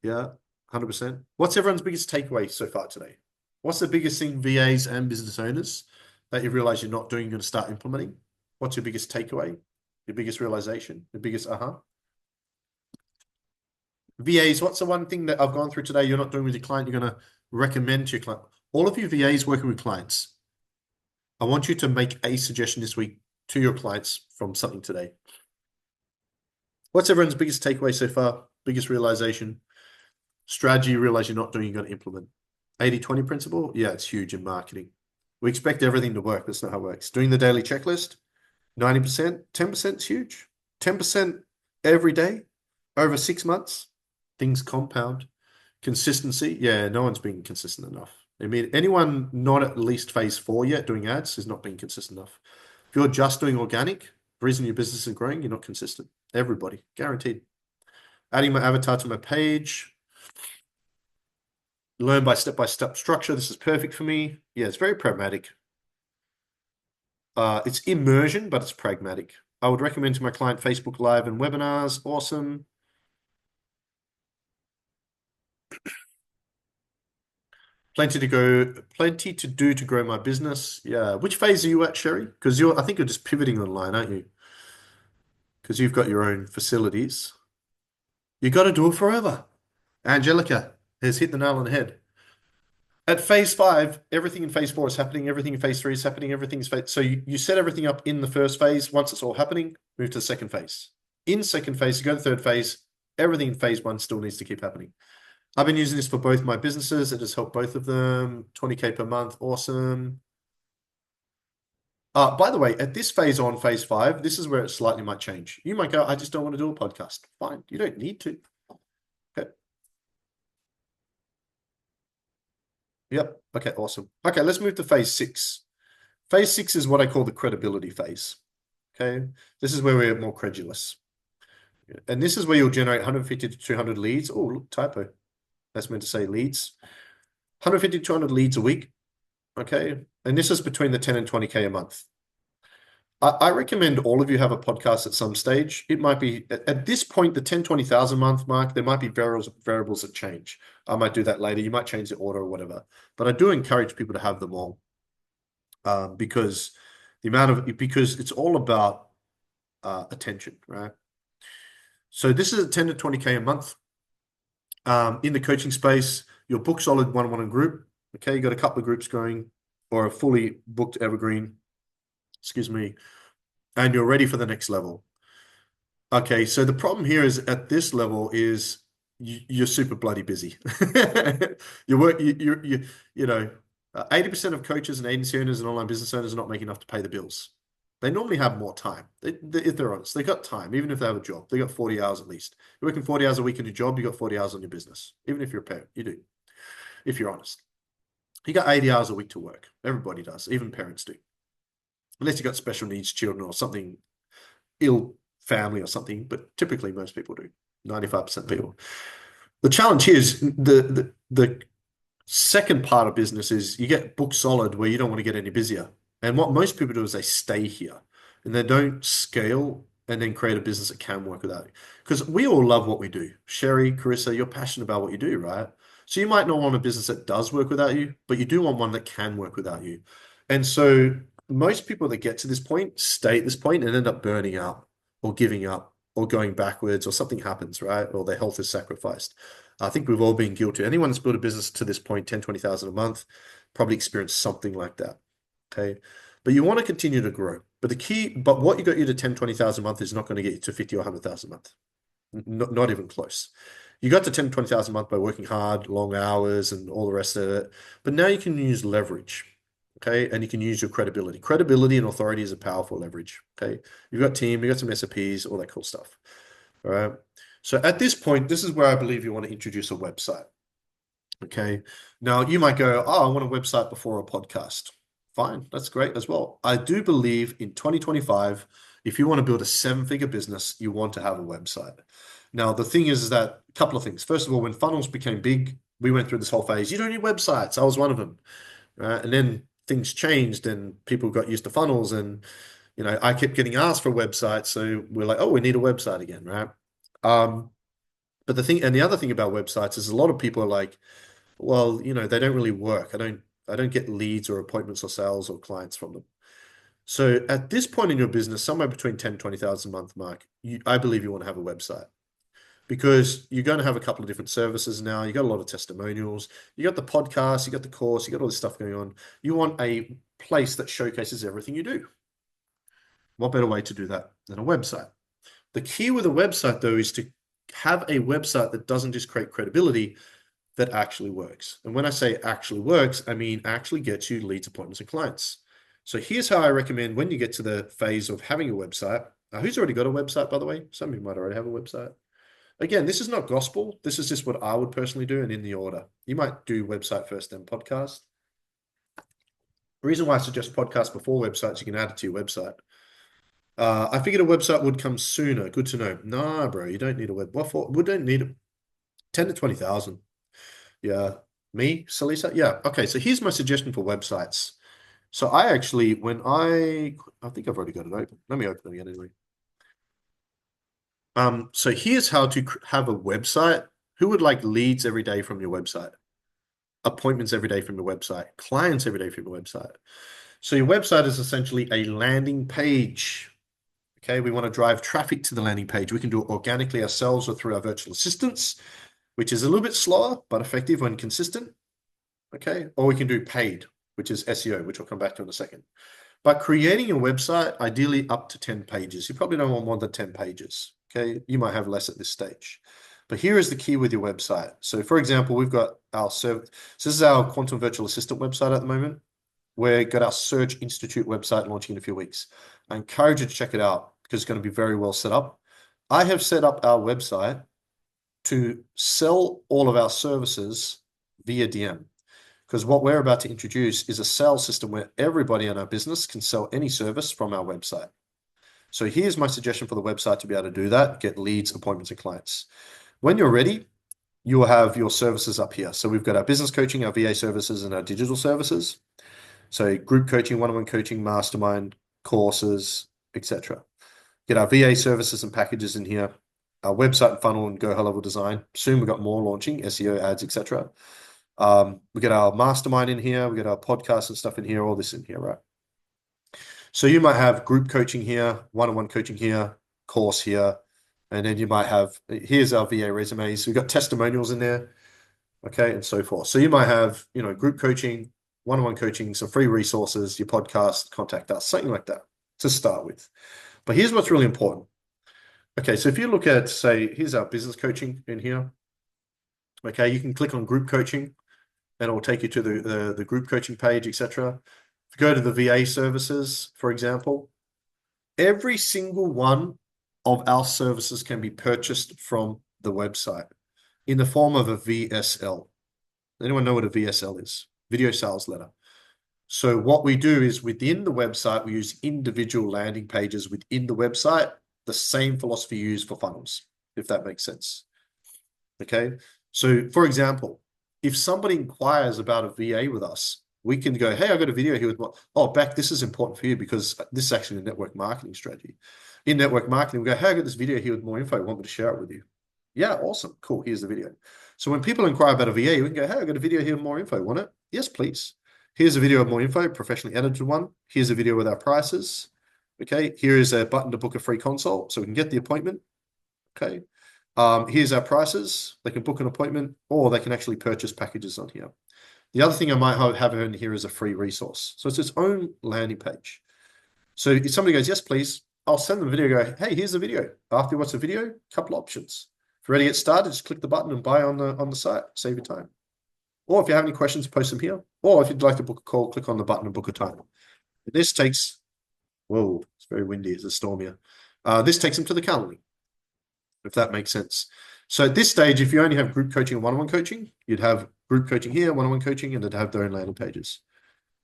Yeah, 100%. What's everyone's biggest takeaway so far today? What's the biggest thing VAs and business owners that you realize you're not doing, you're going to start implementing? What's your biggest takeaway? Your biggest realization? Your biggest aha? VAs, what's the one thing that I've gone through today you're not doing with your client you're going to recommend to your client? All of you VAs working with clients, I want you to make a suggestion this week to your clients from something today. What's everyone's biggest takeaway so far? Biggest realization? Strategy you realize you're not doing, you're going to implement. 80-20 principle? Yeah, it's huge in marketing. We expect everything to work. That's not how it works. Doing the daily checklist, 90%, 10% is huge. 10% every day over 6 months. Things compound. Consistency, yeah, no one's being consistent enough. I mean, anyone not at least phase 4 yet doing ads is not being consistent enough. If you're just doing organic, the reason your business is growing, you're not consistent. Everybody, guaranteed. Adding my avatar to my page. Learn by step-by-step structure. This is perfect for me. Yeah, it's very pragmatic. It's immersion, but it's pragmatic. I would recommend to my client Facebook Live and webinars. Awesome. Plenty to do to grow my business. Yeah. Which phase are you at, Sherry? Because I think you're just pivoting online, aren't you? Because you've got your own facilities. You got to do it forever. Angelica has hit the nail on the head. At phase 5, everything in phase 4 is happening. Everything in phase 3 is happening. Everything's phase. So you set everything up in the first phase. Once it's all happening, move to the second phase. In second phase, you go to the third phase. Everything in phase 1 still needs to keep happening. I've been using this for both my businesses. It has helped both of them. 20K per month. Awesome. By the way, at this phase on phase 5, this is where it slightly might change. You might go, I just don't want to do a podcast. Fine. You don't need to. Okay. Yep. Okay. Awesome. Okay. Let's move to phase 6. Phase 6 is what I call the credibility phase. Okay. This is where we're more credulous. And this is where you'll generate 150 to 200 leads. Oh, look, typo. That's meant to say leads. 150 to 200 leads a week. Okay. And this is between the 10 and 20K a month. I recommend all of you have a podcast at some stage. It might be at this point, the 10, 20,000 month mark, there might be variables that change. I might do that later. You might change the order or whatever. But I do encourage people to have them all because because it's all about attention, right? So this is a 10 to 20K a month. In the coaching space, your book solid one-on-one group. Okay, you got a couple of groups going or a fully booked evergreen, excuse me, and you're ready for the next level. Okay, so the problem here is at this level is you're super bloody busy. You work, you know, 80% of coaches and agency owners and online business owners are not making enough to pay the bills. They normally have more time. If they're honest, they got time. Even if they have a job, they got 40 hours at least. You're working 40 hours a week in your job, you got 40 hours on your business. Even if you're a parent, you do. If you're honest, you got 80 hours a week to work. Everybody does, even parents do. Unless you got special needs children or something, ill family or something, but typically most people do. 95% of people. The challenge here is the second part of business is you get book solid where you don't want to get any busier. And what most people do is they stay here and they don't scale and then create a business that can work without you. Because we all love what we do. Sherry, Carissa, you're passionate about what you do, right? So you might not want a business that does work without you, but you do want one that can work without you. And so most people that get to this point stay at this point and end up burning out or giving up or going backwards or something happens, right? Or their health is sacrificed. I think we've all been guilty. Anyone that's built a business to this point, 10, 20,000 a month, probably experienced something like that. Okay. But you want to continue to grow. But what you got you to 10, 20,000 a month is not going to get you to 50 or 100,000 a month. Not even close. You got to 10, 20,000 a month by working hard, long hours, and all the rest of it. But now you can use leverage. Okay. And you can use your credibility. Credibility and authority is a powerful leverage. Okay. You've got team, you've got some SOPs, all that cool stuff. All right. So at this point, this is where I believe you want to introduce a website. Okay. Now you might go, oh, I want a website before a podcast. Fine. That's great as well. I do believe in 2025, if you want to build a 7-figure business, you want to have a website. Now, the thing is that a couple of things. First of all, when funnels became big, we went through this whole phase. You don't need websites. I was one of them. Right? And then things changed and people got used to funnels and I kept getting asked for websites. So we're like, oh, we need a website again, right? But the other thing about websites is a lot of people are like, well, they don't really work. I don't get leads or appointments or sales or clients from them. So at this point in your business, somewhere between 10, 20,000 a month mark, I believe you want to have a website because you're going to have a couple of different services now. You got a lot of testimonials. You got the podcast, you got the course, you got all this stuff going on. You want a place that showcases everything you do. What better way to do that than a website? The key with a website, though, is to have a website that doesn't just create credibility, that actually works. And when I say actually works, I mean actually gets you leads, appointments, and clients. So here's how I recommend when you get to the phase of having a website. Who's already got a website, by the way? Some of you might already have a website. Again, this is not gospel. This is just what I would personally do and in the order. You might do website first, then podcast. The reason why I suggest podcast before websites, you can add it to your website. I figured a website would come sooner. Good to know. Nah, bro, you don't need a web. What for? We don't need it. 10 to 20,000. Yeah. Me, Salisa? Yeah. Okay. So here's my suggestion for websites. So I actually, I think I've already got it open. Let me open it again anyway. So here's how to have a website. Who would like leads every day from your website? Appointments every day from your website, clients every day from your website. So your website is essentially a landing page. Okay, we want to drive traffic to the landing page. We can do it organically ourselves or through our virtual assistants, which is a little bit slower, but effective when consistent. Okay, or we can do paid, which is SEO, which I'll come back to in a second. But creating a website, ideally up to 10 pages. You probably don't want more than 10 pages. Okay, you might have less at this stage. But here is the key with your website. So for example, we've got our service. So this is our Quantum Virtual Assistant website at the moment. We've got our Surge Institute website launching in a few weeks. I encourage you to check it out because it's going to be very well set up. I have set up our website to sell all of our services via DM. Because what we're about to introduce is a sales system where everybody in our business can sell any service from our website. So here's my suggestion for the website to be able to do that, get leads, appointments, and clients. When you're ready, you will have your services up here. So we've got our business coaching, our VA services, and our digital services. So group coaching, one-on-one coaching, mastermind, courses, etc. Get our VA services and packages in here, our website and funnel and Go High Level Design. Soon we've got more launching, SEO, ads, etc. We get our mastermind in here, we get our podcast and stuff in here, all this in here, right? So you might have group coaching here, one-on-one coaching here, course here, and then you might have, here's our VA resumes. We've got testimonials in there, okay, and so forth. So you might have, group coaching, one-on-one coaching, some free resources, your podcast, contact us, something like that to start with. But here's what's really important. Okay, so if you look at, say, here's our business coaching in here. Okay, you can click on group coaching and it will take you to the group coaching page, etc. If you go to the VA services, for example, every single one of our services can be purchased from the website in the form of a VSL. Anyone know what a VSL is? Video sales letter. So what we do is within the website, we use individual landing pages within the website, the same philosophy used for funnels, if that makes sense. Okay. So for example, if somebody inquires about a VA with us, we can go, hey, I got a video here with Beck, this is important for you because this is actually a network marketing strategy. In network marketing, we go, hey, I got this video here with more info. Want me to share it with you? Yeah, awesome. Cool. Here's the video. So when people inquire about a VA, we can go, hey, I got a video here with more info. Want it? Yes, please. Here's a video of more info, professionally edited one. Here's a video with our prices. Okay. Here is a button to book a free consult so we can get the appointment. Okay. Here's our prices. They can book an appointment or they can actually purchase packages on here. The other thing I might have in here is a free resource. So it's its own landing page. So if somebody goes, yes, please, I'll send them a video, go, hey, here's the video. After you watch the video, a couple options. If you're ready to get started, just click the button and buy on the site, save your time. Or if you have any questions, post them here. Or if you'd like to book a call, click on the button and book a time. This takes, whoa, it's very windy, it's a storm here. This takes them to the Calendly, if that makes sense. So at this stage, if you only have group coaching and one-on-one coaching, you'd have group coaching here, one-on-one coaching, and it'd have their own landing pages.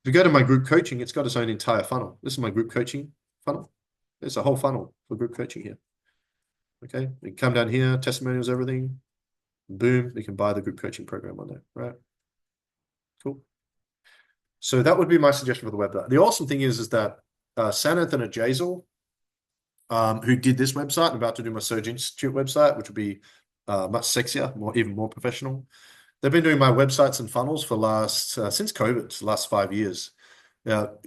If you go to my group coaching, it's got its own entire funnel. This is my group coaching funnel. There's a whole funnel for group coaching here. Okay, you can come down here, testimonials, everything. Boom, you can buy the group coaching program on there, right? Cool. So that would be my suggestion for the website. The awesome thing is that Saneth and Ajazel, who did this website, I'm about to do my Surge Institute website, which will be much sexier, even more professional. They've been doing my websites and funnels for since COVID, the last 5 years.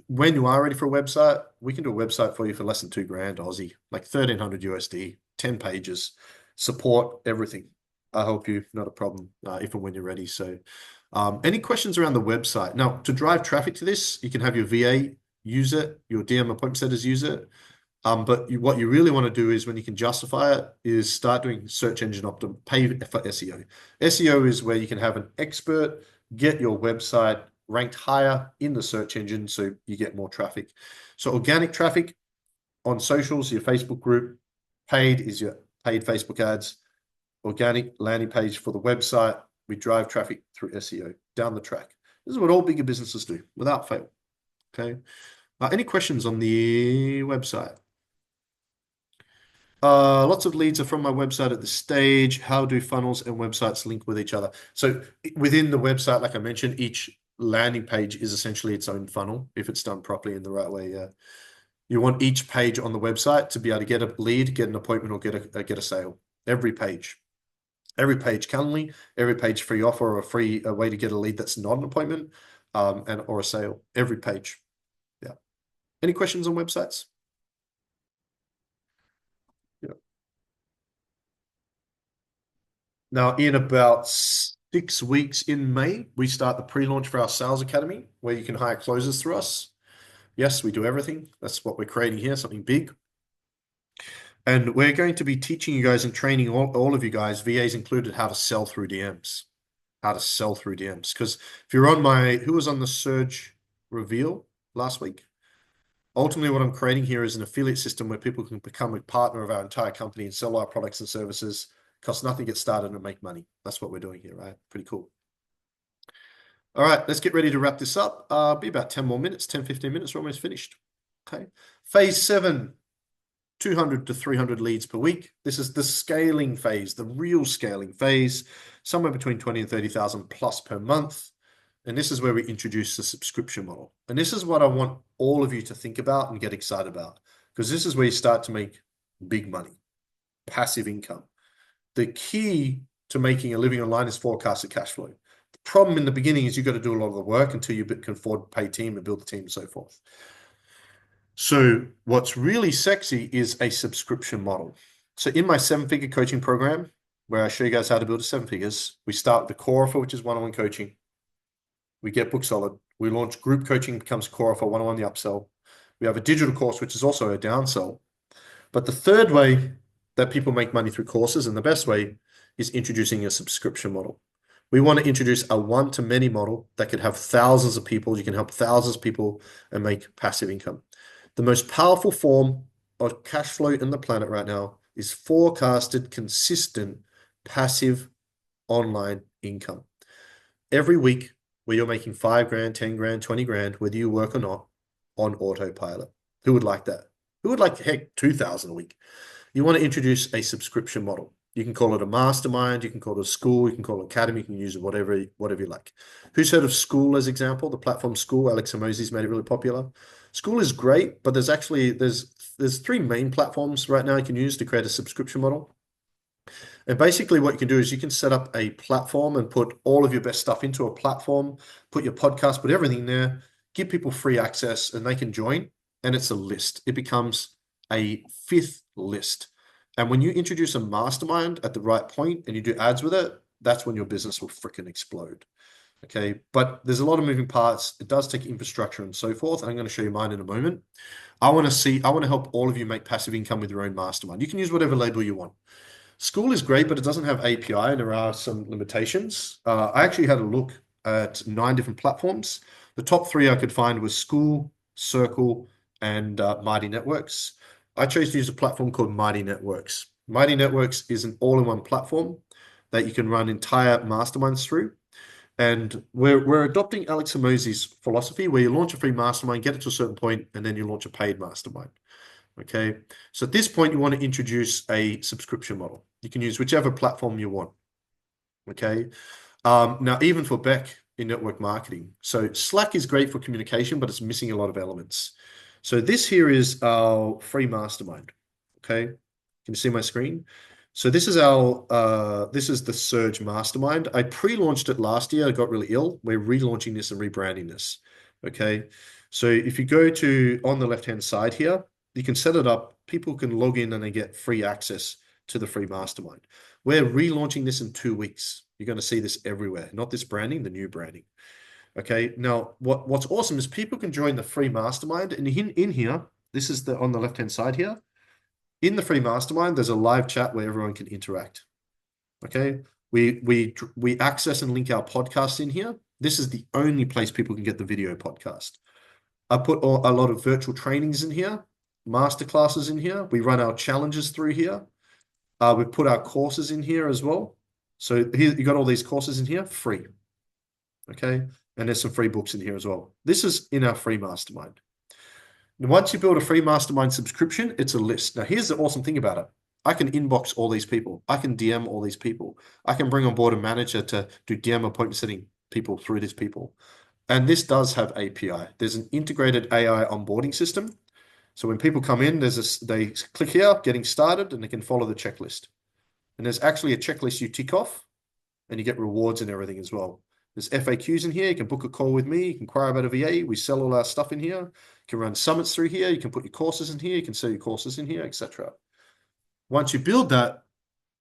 When you are ready for a website, we can do a website for you for less than $2,000 Aussie, like 1,300 USD, 10 pages, support, everything. I'll help you, not a problem, if and when you're ready. So any questions around the website? Now, to drive traffic to this, you can have your VA use it, your DM appointment setters use it. But what you really want to do is when you can justify it is start doing search engine optim, pay for SEO. SEO is where you can have an expert get your website ranked higher in the search engine so you get more traffic. So organic traffic on socials, your Facebook group, paid is your paid Facebook ads, organic landing page for the website. We drive traffic through SEO down the track. This is what all bigger businesses do without fail. Okay. Any questions on the website? Lots of leads are from my website at this stage. How do funnels and websites link with each other? So within the website, like I mentioned, each landing page is essentially its own funnel if it's done properly in the right way. Yeah. You want each page on the website to be able to get a lead, get an appointment, or get a sale. Every page Calendly, every page free offer or a way to get a lead that's not an appointment, or a sale. Every page. Yeah. Any questions on websites? Now, in about 6 weeks in May, we start the pre-launch for our Sales Academy, where you can hire closers through us. Yes, we do everything. That's what we're creating here, something big. And we're going to be teaching you guys and training all of you guys, VAs included, how to sell through DMs. How to sell through DMs. Because if you're on who was on the Surge Reveal last week? Ultimately, what I'm creating here is an affiliate system where people can become a partner of our entire company and sell our products and services. Costs nothing, get started and make money. That's what we're doing here, right? Pretty cool. All right, let's get ready to wrap this up. Be about 10 more minutes, 10, 15 minutes, we're almost finished. Okay. Phase 7, 200 to 300 leads per week. This is the scaling phase, the real scaling phase, somewhere between 20 and 30,000 plus per month. And this is where we introduce the subscription model. And this is what I want all of you to think about and get excited about. because this is where you start to make big money, passive income. The key to making a living online is forecasted cash flow. The problem in the beginning is you've got to do a lot of the work until you can afford to pay a team and build the team and so forth. So what's really sexy is a subscription model. So in my 7-figure coaching program, where I show you guys how to build a 7 figures, we start with the core offer, which is one-on-one coaching. We get book solid. We launch group coaching, becomes core offer, one-on-one, the upsell. We have a digital course, which is also a downsell. But the third way that people make money through courses, and the best way, is introducing a subscription model. We want to introduce a one-to-many model that could have thousands of people. You can help thousands of people and make passive income. The most powerful form of cash flow in the planet right now is forecasted, consistent, passive online income. Every week, where you're making 5 grand, 10 grand, 20 grand, whether you work or not, on autopilot. Who would like that? Who would like, heck, 2,000 a week? You want to introduce a subscription model. You can call it a mastermind, you can call it a school, you can call it academy, you can use it whatever you like. Who's heard of School as example? The platform School, Alex Hormozi's made it really popular. School is great, but there's 3 main platforms right now you can use to create a subscription model. And basically what you can do is you can set up a platform and put all of your best stuff into a platform, put your podcast, put everything there, give people free access and they can join, and it's a list. It becomes a 5th list. And when you introduce a mastermind at the right point and you do ads with it, that's when your business will freaking explode. Okay, but there's a lot of moving parts. It does take infrastructure and so forth. And I'm going to show you mine in a moment. I want to help all of you make passive income with your own mastermind. You can use whatever label you want. School is great, but it doesn't have API and there are some limitations. I actually had a look at 9 different platforms. The top 3 I could find was School, Circle, and Mighty Networks. I chose to use a platform called Mighty Networks. Mighty Networks is an all-in-one platform that you can run entire masterminds through. And we're adopting Alex Hormozi's philosophy where you launch a free mastermind, get it to a certain point, and then you launch a paid mastermind. Okay, so at this point, you want to introduce a subscription model. You can use whichever platform you want. Okay, now even for Beck in network marketing. So Slack is great for communication, but it's missing a lot of elements. So this here is our free mastermind. Okay, can you see my screen? So this is the Surge Mastermind. I pre-launched it last year. I got really ill. We're relaunching this and rebranding this. Okay, so if you go to on the left-hand side here, you can set it up. People can log in and they get free access to the free mastermind. We're relaunching this in 2 weeks. You're going to see this everywhere, not this branding, the new branding. Okay, now what's awesome is people can join the free mastermind, and in here, this is on the left-hand side here. In the free mastermind, there's a live chat where everyone can interact. Okay, we access and link our podcast in here. This is the only place people can get the video podcast. I put a lot of virtual trainings in here, masterclasses in here. We run our challenges through here. We put our courses in here as well. So here you got all these courses in here, free. Okay, and there's some free books in here as well. This is in our free mastermind. And once you build a free mastermind subscription, it's a list. Now, here's the awesome thing about it. I can inbox all these people. I can DM all these people. I can bring on board a manager to do DM appointment setting people through these people. And this does have API. There's an integrated AI onboarding system. So when people come in, they click here, getting started, and they can follow the checklist. And there's actually a checklist you tick off, and you get rewards and everything as well. There's FAQs in here. You can book a call with me. You can inquire about a VA. We sell all our stuff in here. You can run summits through here. You can put your courses in here. You can sell your courses in here, etc. Once you build that,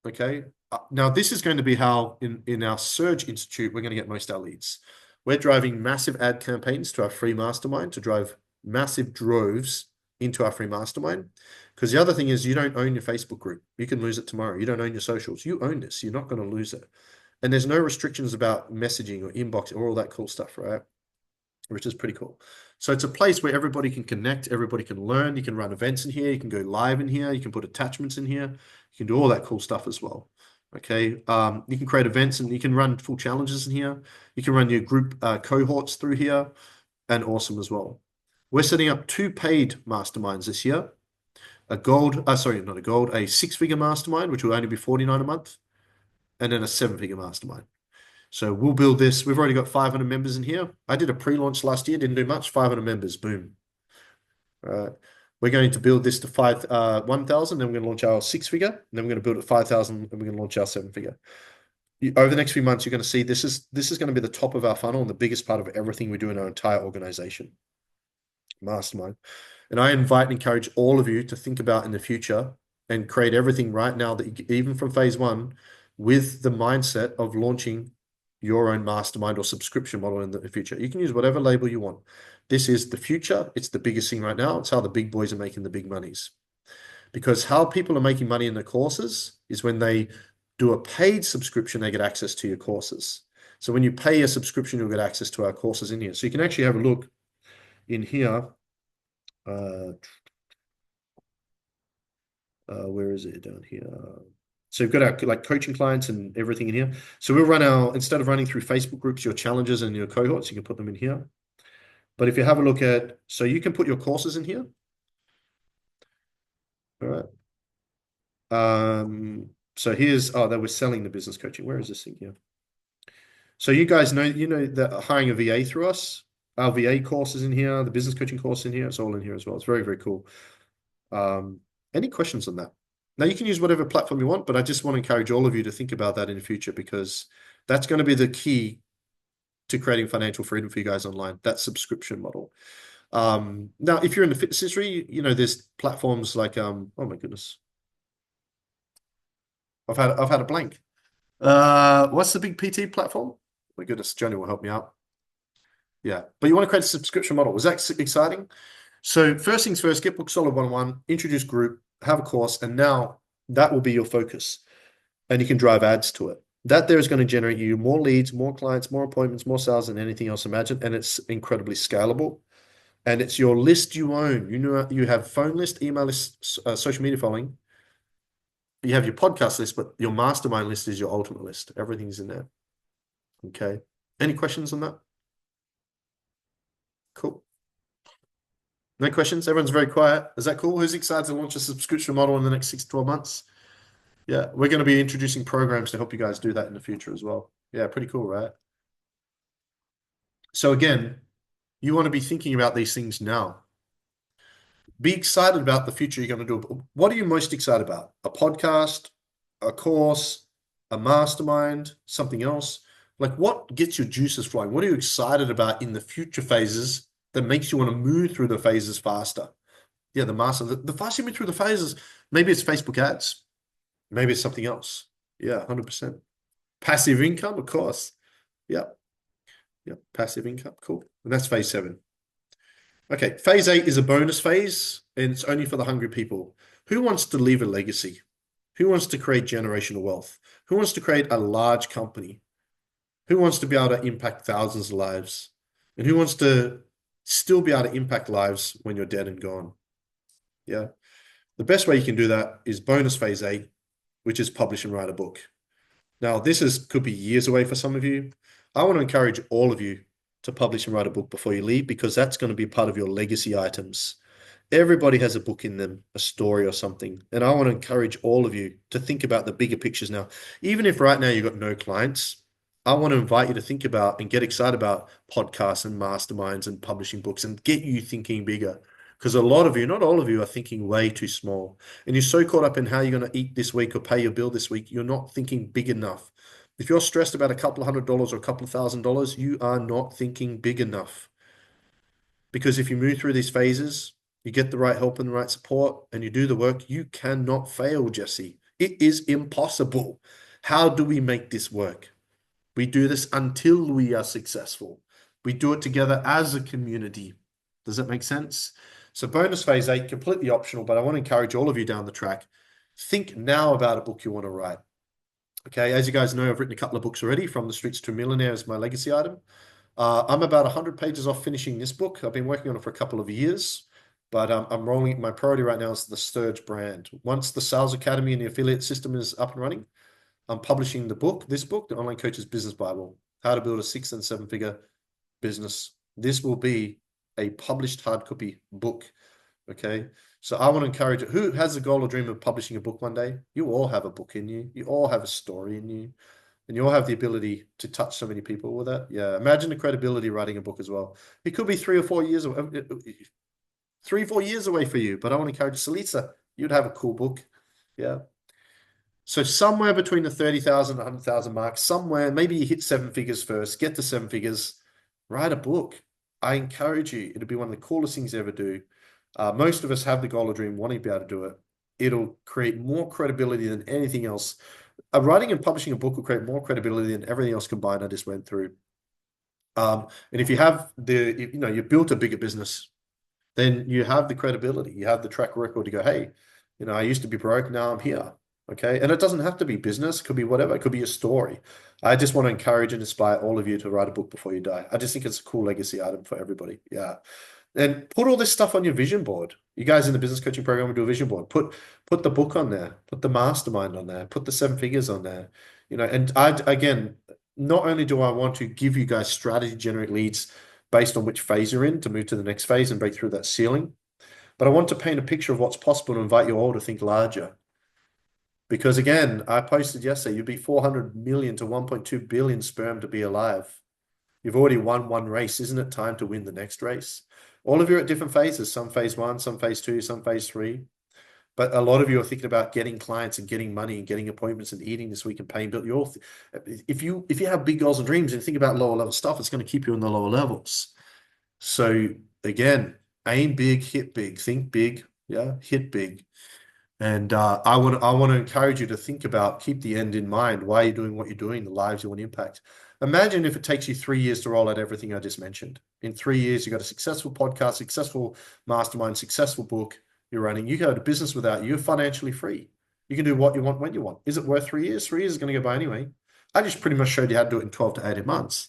okay, now this is going to be how in our Surge Institute, we're going to get most of our leads. We're driving massive ad campaigns to our free mastermind to drive massive droves into our free mastermind. Because the other thing is you don't own your Facebook group. You can lose it tomorrow. You don't own your socials. You own this. You're not going to lose it. And there's no restrictions about messaging or inbox or all that cool stuff, right? Which is pretty cool. So it's a place where everybody can connect, everybody can learn. You can run events in here. You can go live in here. You can put attachments in here. You can do all that cool stuff as well. Okay. You can create events and you can run full challenges in here. You can run your group cohorts through here, and awesome as well. We're setting up 2 paid masterminds this year. A 6-figure mastermind, which will only be $49 a month, and then a 7-figure mastermind. So we'll build this. We've already got 500 members in here. I did a pre-launch last year, didn't do much, 500 members, boom. All right. We're going to build this to 1,000, then we're going to launch our 6-figure, and then we're going to build it 5,000, and we're going to launch our 7-figure. Over the next few months, you're going to see this is going to be the top of our funnel and the biggest part of everything we do in our entire organization, mastermind. And I invite and encourage all of you to think about in the future and create everything right now that you, even from phase 1, with the mindset of launching your own mastermind or subscription model in the future. You can use whatever label you want. This is the future. It's the biggest thing right now. It's how the big boys are making the big monies. Because how people are making money in the courses is when they do a paid subscription, they get access to your courses. So when you pay a subscription, you'll get access to our courses in here. So you can actually have a look in here. Where is it down here? So we've got our like coaching clients and everything in here. So we'll run instead of running through Facebook groups, your challenges and your cohorts, you can put them in here. But if you have a look at, so you can put your courses in here. All right. So here's, that we're selling the business coaching. Where is this thing here? So you guys know, that hiring a VA through us, our VA course is in here, the business coaching course in here, it's all in here as well. It's very, very cool. Any questions on that? Now you can use whatever platform you want, but I just want to encourage all of you to think about that in the future because that's going to be the key to creating financial freedom for you guys online, that subscription model. Now, if you're in the fitness industry, there's platforms like, oh my goodness. I've had a blank. What's the big PT platform? My goodness, Johnny will help me out. Yeah, but you want to create a subscription model. Was that exciting? So first things first, get Book Solid 101, introduce group, have a course, and now that will be your focus. And you can drive ads to it. That there is going to generate you more leads, more clients, more appointments, more sales than anything else imagined. And it's incredibly scalable. And it's your list you own. You have phone list, email list, social media following. You have your podcast list, but your mastermind list is your ultimate list. Everything's in there. Okay. Any questions on that? Cool. No questions? Everyone's very quiet. Is that cool? Who's excited to launch a subscription model in the next 6 to 12 months? Yeah, we're going to be introducing programs to help you guys do that in the future as well. Yeah, pretty cool, right? So again, you want to be thinking about these things now. Be excited about the future you're going to do. What are you most excited about? A podcast, a course, a mastermind, something else? Like what gets your juices flowing? What are you excited about in the future phases that makes you want to move through the phases faster? Yeah, the faster you move through the phases, maybe it's Facebook ads. Maybe it's something else. Yeah, 100%. Passive income, of course. Yeah. Yeah, passive income. Cool. And that's phase 7. Okay, phase 8 is a bonus phase, and it's only for the hungry people. Who wants to leave a legacy? Who wants to create generational wealth? Who wants to create a large company? Who wants to be able to impact thousands of lives? And who wants to still be able to impact lives when you're dead and gone? Yeah. The best way you can do that is bonus phase 8, which is publish and write a book. Now, could be years away for some of you. I want to encourage all of you to publish and write a book before you leave because that's going to be part of your legacy items. Everybody has a book in them, a story or something. And I want to encourage all of you to think about the bigger pictures now. Even if right now you've got no clients, I want to invite you to think about and get excited about podcasts and masterminds and publishing books and get you thinking bigger. Because a lot of you, not all of you, are thinking way too small. And you're so caught up in how you're going to eat this week or pay your bill this week, you're not thinking big enough. If you're stressed about a couple of $100 or a couple of $1,000, you are not thinking big enough. Because if you move through these phases, you get the right help and the right support, and you do the work, you cannot fail, Jesse. It is impossible. How do we make this work? We do this until we are successful. We do it together as a community. Does that make sense? So bonus phase 8, completely optional, but I want to encourage all of you down the track. Think now about a book you want to write. Okay, as you guys know, I've written a couple of books already. From the Streets to a Millionaire is my legacy item. I'm about 100 pages off finishing this book. I've been working on it for a couple of years, but I'm rolling. My priority right now is the Sturge brand. Once the Sales Academy and the affiliate system is up and running, I'm publishing this book, the Online Coach's Business Bible, How to Build a 6- and 7-Figure Business. This will be a published hard copy book. Okay. So I want to encourage it. Who has the goal or dream of publishing a book one day? You all have a book in you. You all have a story in you. And you all have the ability to touch so many people with it. Yeah. Imagine the credibility writing a book as well. It could be 3 or 4 years. 3, 4 years away for you, but I want to encourage Salisa. You'd have a cool book. Yeah. So somewhere between the 30,000 and 100,000 mark, somewhere, maybe you hit 7 figures first, get to 7 figures, write a book. I encourage you. It'll be one of the coolest things you ever do. Most of us have the goal or dream wanting to be able to do it. It'll create more credibility than anything else. Writing and publishing a book will create more credibility than everything else combined I just went through. And if you have you built a bigger business, then you have the credibility, you have the track record to go, hey, I used to be broke, now I'm here. Okay. And it doesn't have to be business, it could be whatever, it could be a story. I just want to encourage and inspire all of you to write a book before you die. I just think it's a cool legacy item for everybody. Yeah. And put all this stuff on your vision board. You guys in the business coaching program will do a vision board. Put the book on there, put the mastermind on there, put the 7 figures on there. And again, not only do I want to give you guys strategy generate leads based on which phase you're in to move to the next phase and break through that ceiling, but I want to paint a picture of what's possible and invite you all to think larger. Because again, I posted yesterday, you'd be 400 million to 1.2 billion sperm to be alive. You've already won one race. Isn't it time to win the next race? All of you are at different phases, some phase 1, some phase 2, some phase 3. But a lot of you are thinking about getting clients and getting money and getting appointments and eating this week and paying bills. If you have big goals and dreams and think about lower level stuff, it's going to keep you in the lower levels. So again, aim big, hit big, think big, yeah, hit big. And I want to encourage you to think about, keep the end in mind. Why are you doing what you're doing? The lives you want to impact. Imagine if it takes you 3 years to roll out everything I just mentioned. In 3 years, you got a successful podcast, successful mastermind, successful book you're running. You go to business without you're financially free. You can do what you want when you want. Is it worth 3 years? 3 years is going to go by anyway. I just pretty much showed you how to do it in 12 to 18 months.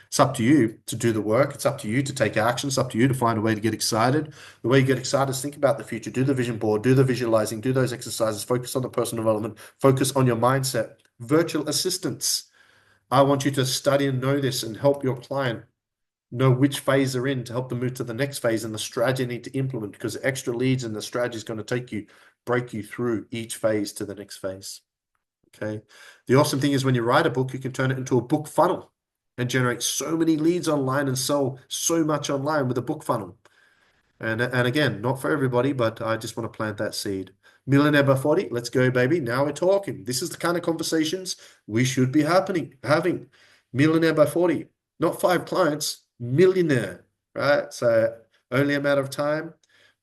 It's up to you to do the work. It's up to you to take action. It's up to you to find a way to get excited. The way you get excited is think about the future, do the vision board, do the visualizing, do those exercises, focus on the personal development, focus on your mindset. Virtual assistants. I want you to study and know this and help your client know which phase they're in to help them move to the next phase and the strategy you need to implement, because the extra leads and the strategy is going to break you through each phase to the next phase. Okay. The awesome thing is when you write a book, you can turn it into a book funnel and generate so many leads online and sell so much online with a book funnel. And again, not for everybody, but I just want to plant that seed. Millionaire by 40, let's go, baby. Now we're talking. This is the kind of conversations we should be having. Millionaire by 40, not 5 clients, millionaire, right? So only a matter of time.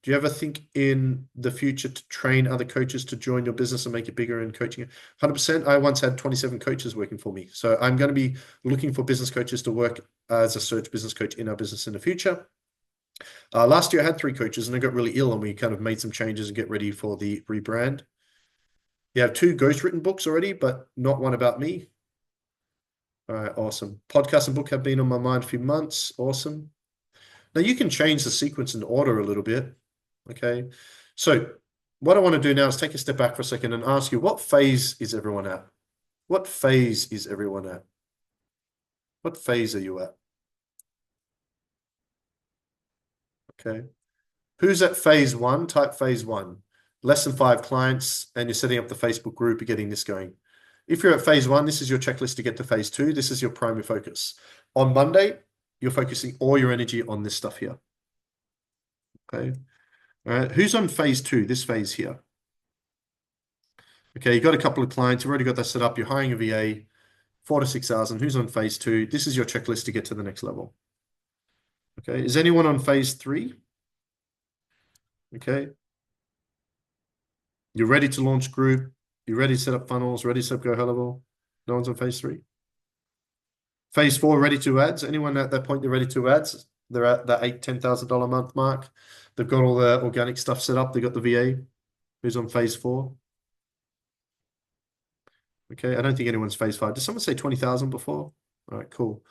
Do you ever think in the future to train other coaches to join your business and make it bigger in coaching? 100%. I once had 27 coaches working for me. So I'm going to be looking for business coaches to work as a search business coach in our business in the future. Last year I had 3 coaches and I got really ill and we kind of made some changes and get ready for the rebrand. You have 2 ghostwritten books already, but not one about me. All right, awesome. Podcast and book have been on my mind a few months. Awesome. Now you can change the sequence and order a little bit. Okay. So what I want to do now is take a step back for a second and ask you, what phase is everyone at? What phase is everyone at? What phase are you at? Okay. Who's at phase 1? Type phase 1. Less than 5 clients, and you're setting up the Facebook group, you're getting this going. If you're at phase 1, this is your checklist to get to phase 2. This is your primary focus. On Monday, you're focusing all your energy on this stuff here. Okay. All right. Who's on phase 2? This phase here. Okay. You got a couple of clients. You've already got that set up. You're hiring a VA, 4 to 6 hours. And who's on phase 2? This is your checklist to get to the next level. Okay. Is anyone on phase 3? Okay. You're ready to launch group. You're ready to set up funnels, ready to set up Go High Level. No one's on phase 3. Phase 4, ready to ads. Anyone at that point, they're ready to ads? They're at that $10,000 a month mark. They've got all the organic stuff set up. They got the VA who's on phase 4. Okay. I don't think anyone's phase 5. Did someone say 20,000 before? All right, cool.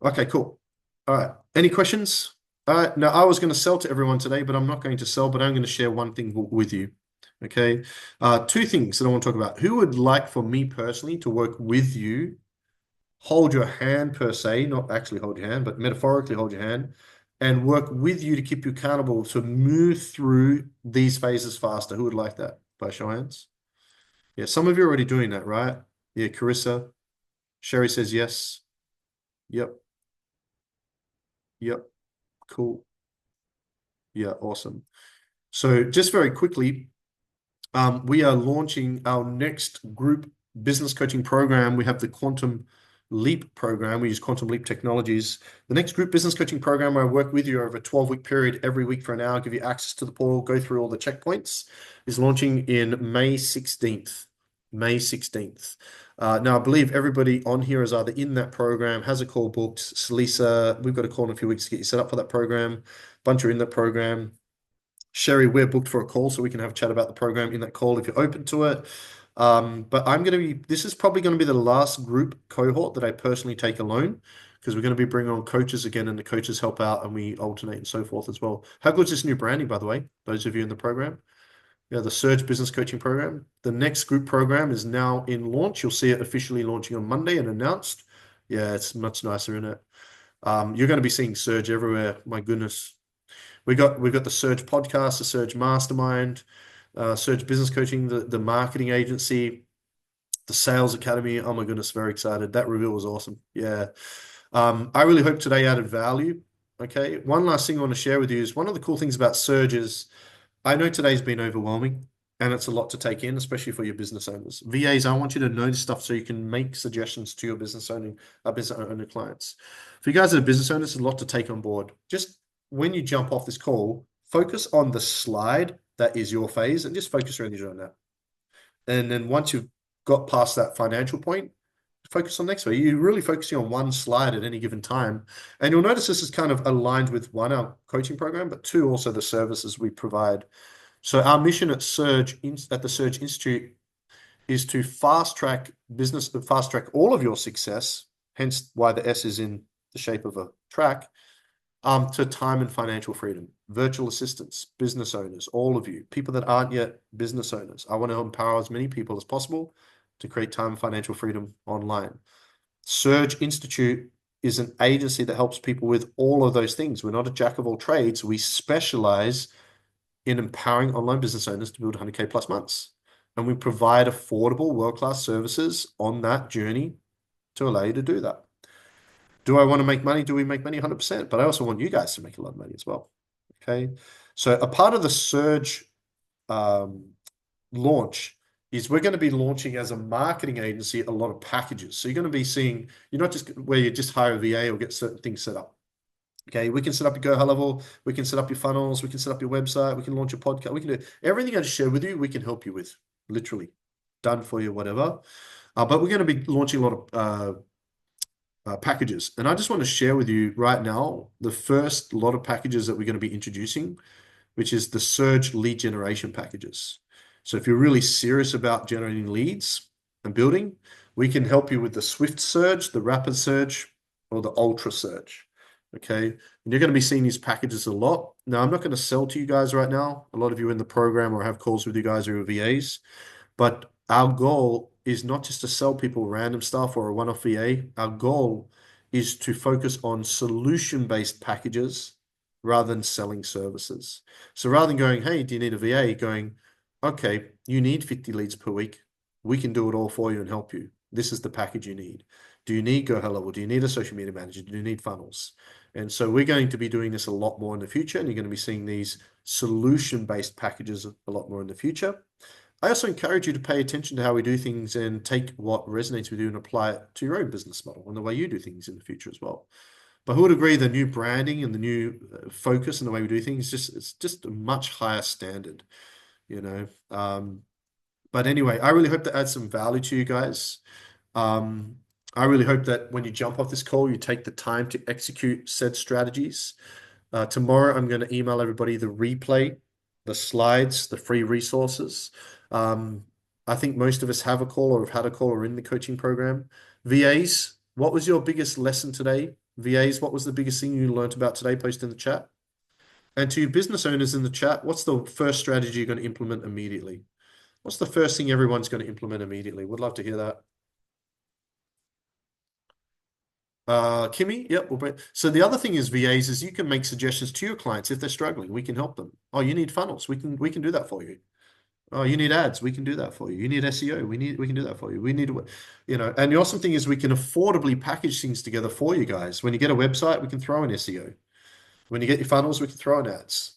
Okay, cool. All right. Any questions? Now, I was going to sell to everyone today, but I'm not going to sell, but I'm going to share one thing with you. Okay. 2 things that I want to talk about. Who would like for me personally to work with you, hold your hand per se, not actually hold your hand, but metaphorically hold your hand, and work with you to keep you accountable to move through these phases faster? Who would like that? By show of hands. Yeah, some of you are already doing that, right? Yeah, Carissa. Sherry says yes. Yep. Yep. Cool. Yeah, awesome. So just very quickly, we are launching our next group business coaching program. We have the Quantum Leap program. We use Quantum Leap technologies. The next group business coaching program, where I work with you over a 12-week period, every week for an hour, give you access to the portal, go through all the checkpoints, is launching in May 16th. May 16th. Now, I believe everybody on here is either in that program, has a call booked. Salisa, we've got a call in a few weeks to get you set up for that program. Bunch are in that program. Sherry, we're booked for a call so we can have a chat about the program in that call if you're open to it. But this is probably going to be the last group cohort that I personally take alone, because we're going to be bringing on coaches again, and the coaches help out and we alternate and so forth as well. How good is this new branding, by the way, those of you in the program? Yeah, the Surge Business Coaching Program. The next group program is now in launch. You'll see it officially launching on Monday and announced. Yeah, it's much nicer, isn't it? You're going to be seeing Surge everywhere. My goodness. We've got the Surge podcast, the Surge Mastermind, Surge Business Coaching, the marketing agency, the Sales Academy. Oh my goodness, very excited. That reveal was awesome. Yeah. I really hope today added value. Okay. One last thing I want to share with you is one of the cool things about Surge is I know today's been overwhelming and it's a lot to take in, especially for your business owners. VAs, I want you to notice stuff so you can make suggestions to your business owner clients. For you guys that are business owners, there's a lot to take on board. Just when you jump off this call, focus on the slide that is your phase and just focus around that. And then once you've got past that financial point, focus on next phase. You're really focusing on one slide at any given time. And you'll notice this is kind of aligned with one, our coaching program, but two, also the services we provide. So our mission at the Surge Institute is to fast track all of your success, hence why the S is in the shape of a track, to time and financial freedom. Virtual assistants, business owners, all of you, people that aren't yet business owners. I want to empower as many people as possible to create time and financial freedom online. Surge Institute is an agency that helps people with all of those things. We're not a jack of all trades. We specialize in empowering online business owners to build 100K plus months. And we provide affordable world-class services on that journey to allow you to do that. Do I want to make money? Do we make money? 100%. But I also want you guys to make a lot of money as well. Okay. So a part of the Surge launch is we're going to be launching as a marketing agency a lot of packages. So you're going to be seeing, you're not just where you just hire a VA or get certain things set up. Okay, we can set up your Go High Level, we can set up your funnels, we can set up your website, we can launch a podcast, we can do everything I just shared with you, we can help you with, literally, done for you, whatever. But we're going to be launching a lot of packages. And I just want to share with you right now the first lot of packages that we're going to be introducing, which is the Surge lead generation packages. So if you're really serious about generating leads and building, we can help you with the Swift Surge, the Rapid Surge, or the Ultra Surge. Okay, and you're going to be seeing these packages a lot. Now, I'm not going to sell to you guys right now. A lot of you in the program or have calls with you guys who are VAs, but our goal is not just to sell people random stuff or a one-off VA. Our goal is to focus on solution-based packages rather than selling services. So rather than going, hey, do you need a VA? Going, okay, you need 50 leads per week. We can do it all for you and help you. This is the package you need. Do you need Go High Level? Do you need a social media manager? Do you need funnels? And so we're going to be doing this a lot more in the future, and you're going to be seeing these solution-based packages a lot more in the future. I also encourage you to pay attention to how we do things and take what resonates with you and apply it to your own business model and the way you do things in the future as well. But who would agree the new branding and the new focus and the way we do things, it's just a much higher standard, you know. But anyway, I really hope to add some value to you guys. I really hope that when you jump off this call, you take the time to execute said strategies. Tomorrow, I'm going to email everybody the replay, the slides, the free resources. I think most of us have a call or have had a call or in the coaching program. VAs, what was your biggest lesson today? VAs, what was the biggest thing you learned about today? Post in the chat. And to business owners in the chat, what's the first strategy you're going to implement immediately? What's the first thing everyone's going to implement immediately? Would love to hear that. Kimmy, yep. So the other thing is VAs is you can make suggestions to your clients if they're struggling. We can help them. Oh, you need funnels. We can do that for you. Oh, you need ads. We can do that for you. You need SEO. We can do that for you. We need, you know, and the awesome thing is we can affordably package things together for you guys. When you get a website, we can throw in SEO. When you get your funnels, we can throw in ads,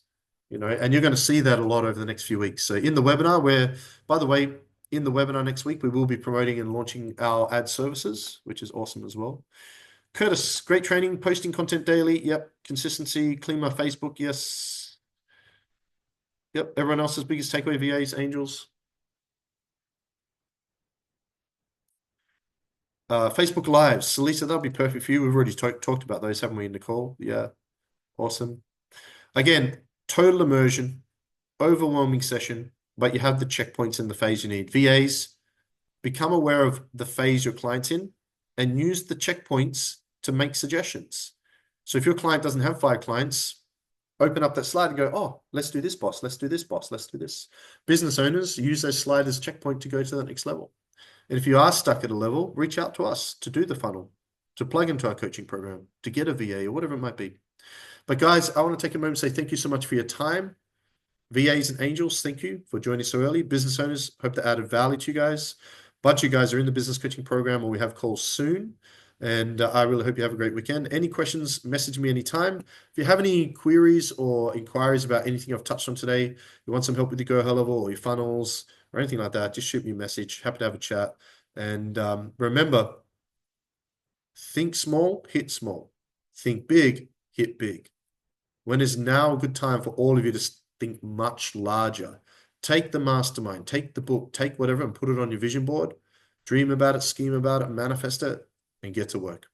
and you're going to see that a lot over the next few weeks. So in the webinar, by the way, in the webinar next week, we will be promoting and launching our ad services, which is awesome as well. Curtis, great training, posting content daily. Yep. Consistency, clean my Facebook. Yes. Yep. Everyone else's biggest takeaway, VAs, angels. Facebook Lives. Salisa, that'll be perfect for you. We've already talked about those, haven't we, Nicole? Yeah. Awesome. Again, total immersion, overwhelming session, but you have the checkpoints in the phase you need. VAs, become aware of the phase your client's in and use the checkpoints to make suggestions. So if your client doesn't have 5 clients, open up that slide and go, oh, let's do this, boss. Let's do this, boss. Let's do this. Business owners, use those slides as checkpoint to go to the next level. And if you are stuck at a level, reach out to us to do the funnel, to plug into our coaching program, to get a VA or whatever it might be. But guys, I want to take a moment to say thank you so much for your time. VAs and angels, thank you for joining so early. Business owners, hope that added value to you guys. Bunch of you guys are in the business coaching program, or we have calls soon. And I really hope you have a great weekend. Any questions, message me anytime. If you have any queries or inquiries about anything I've touched on today, you want some help with your Go High level or your funnels or anything like that, just shoot me a message. Happy to have a chat. And remember, think small, hit small. Think big, hit big. When is now a good time for all of you to think much larger? Take the mastermind, take the book, take whatever and put it on your vision board. Dream about it, scheme about it, manifest it, and get to work.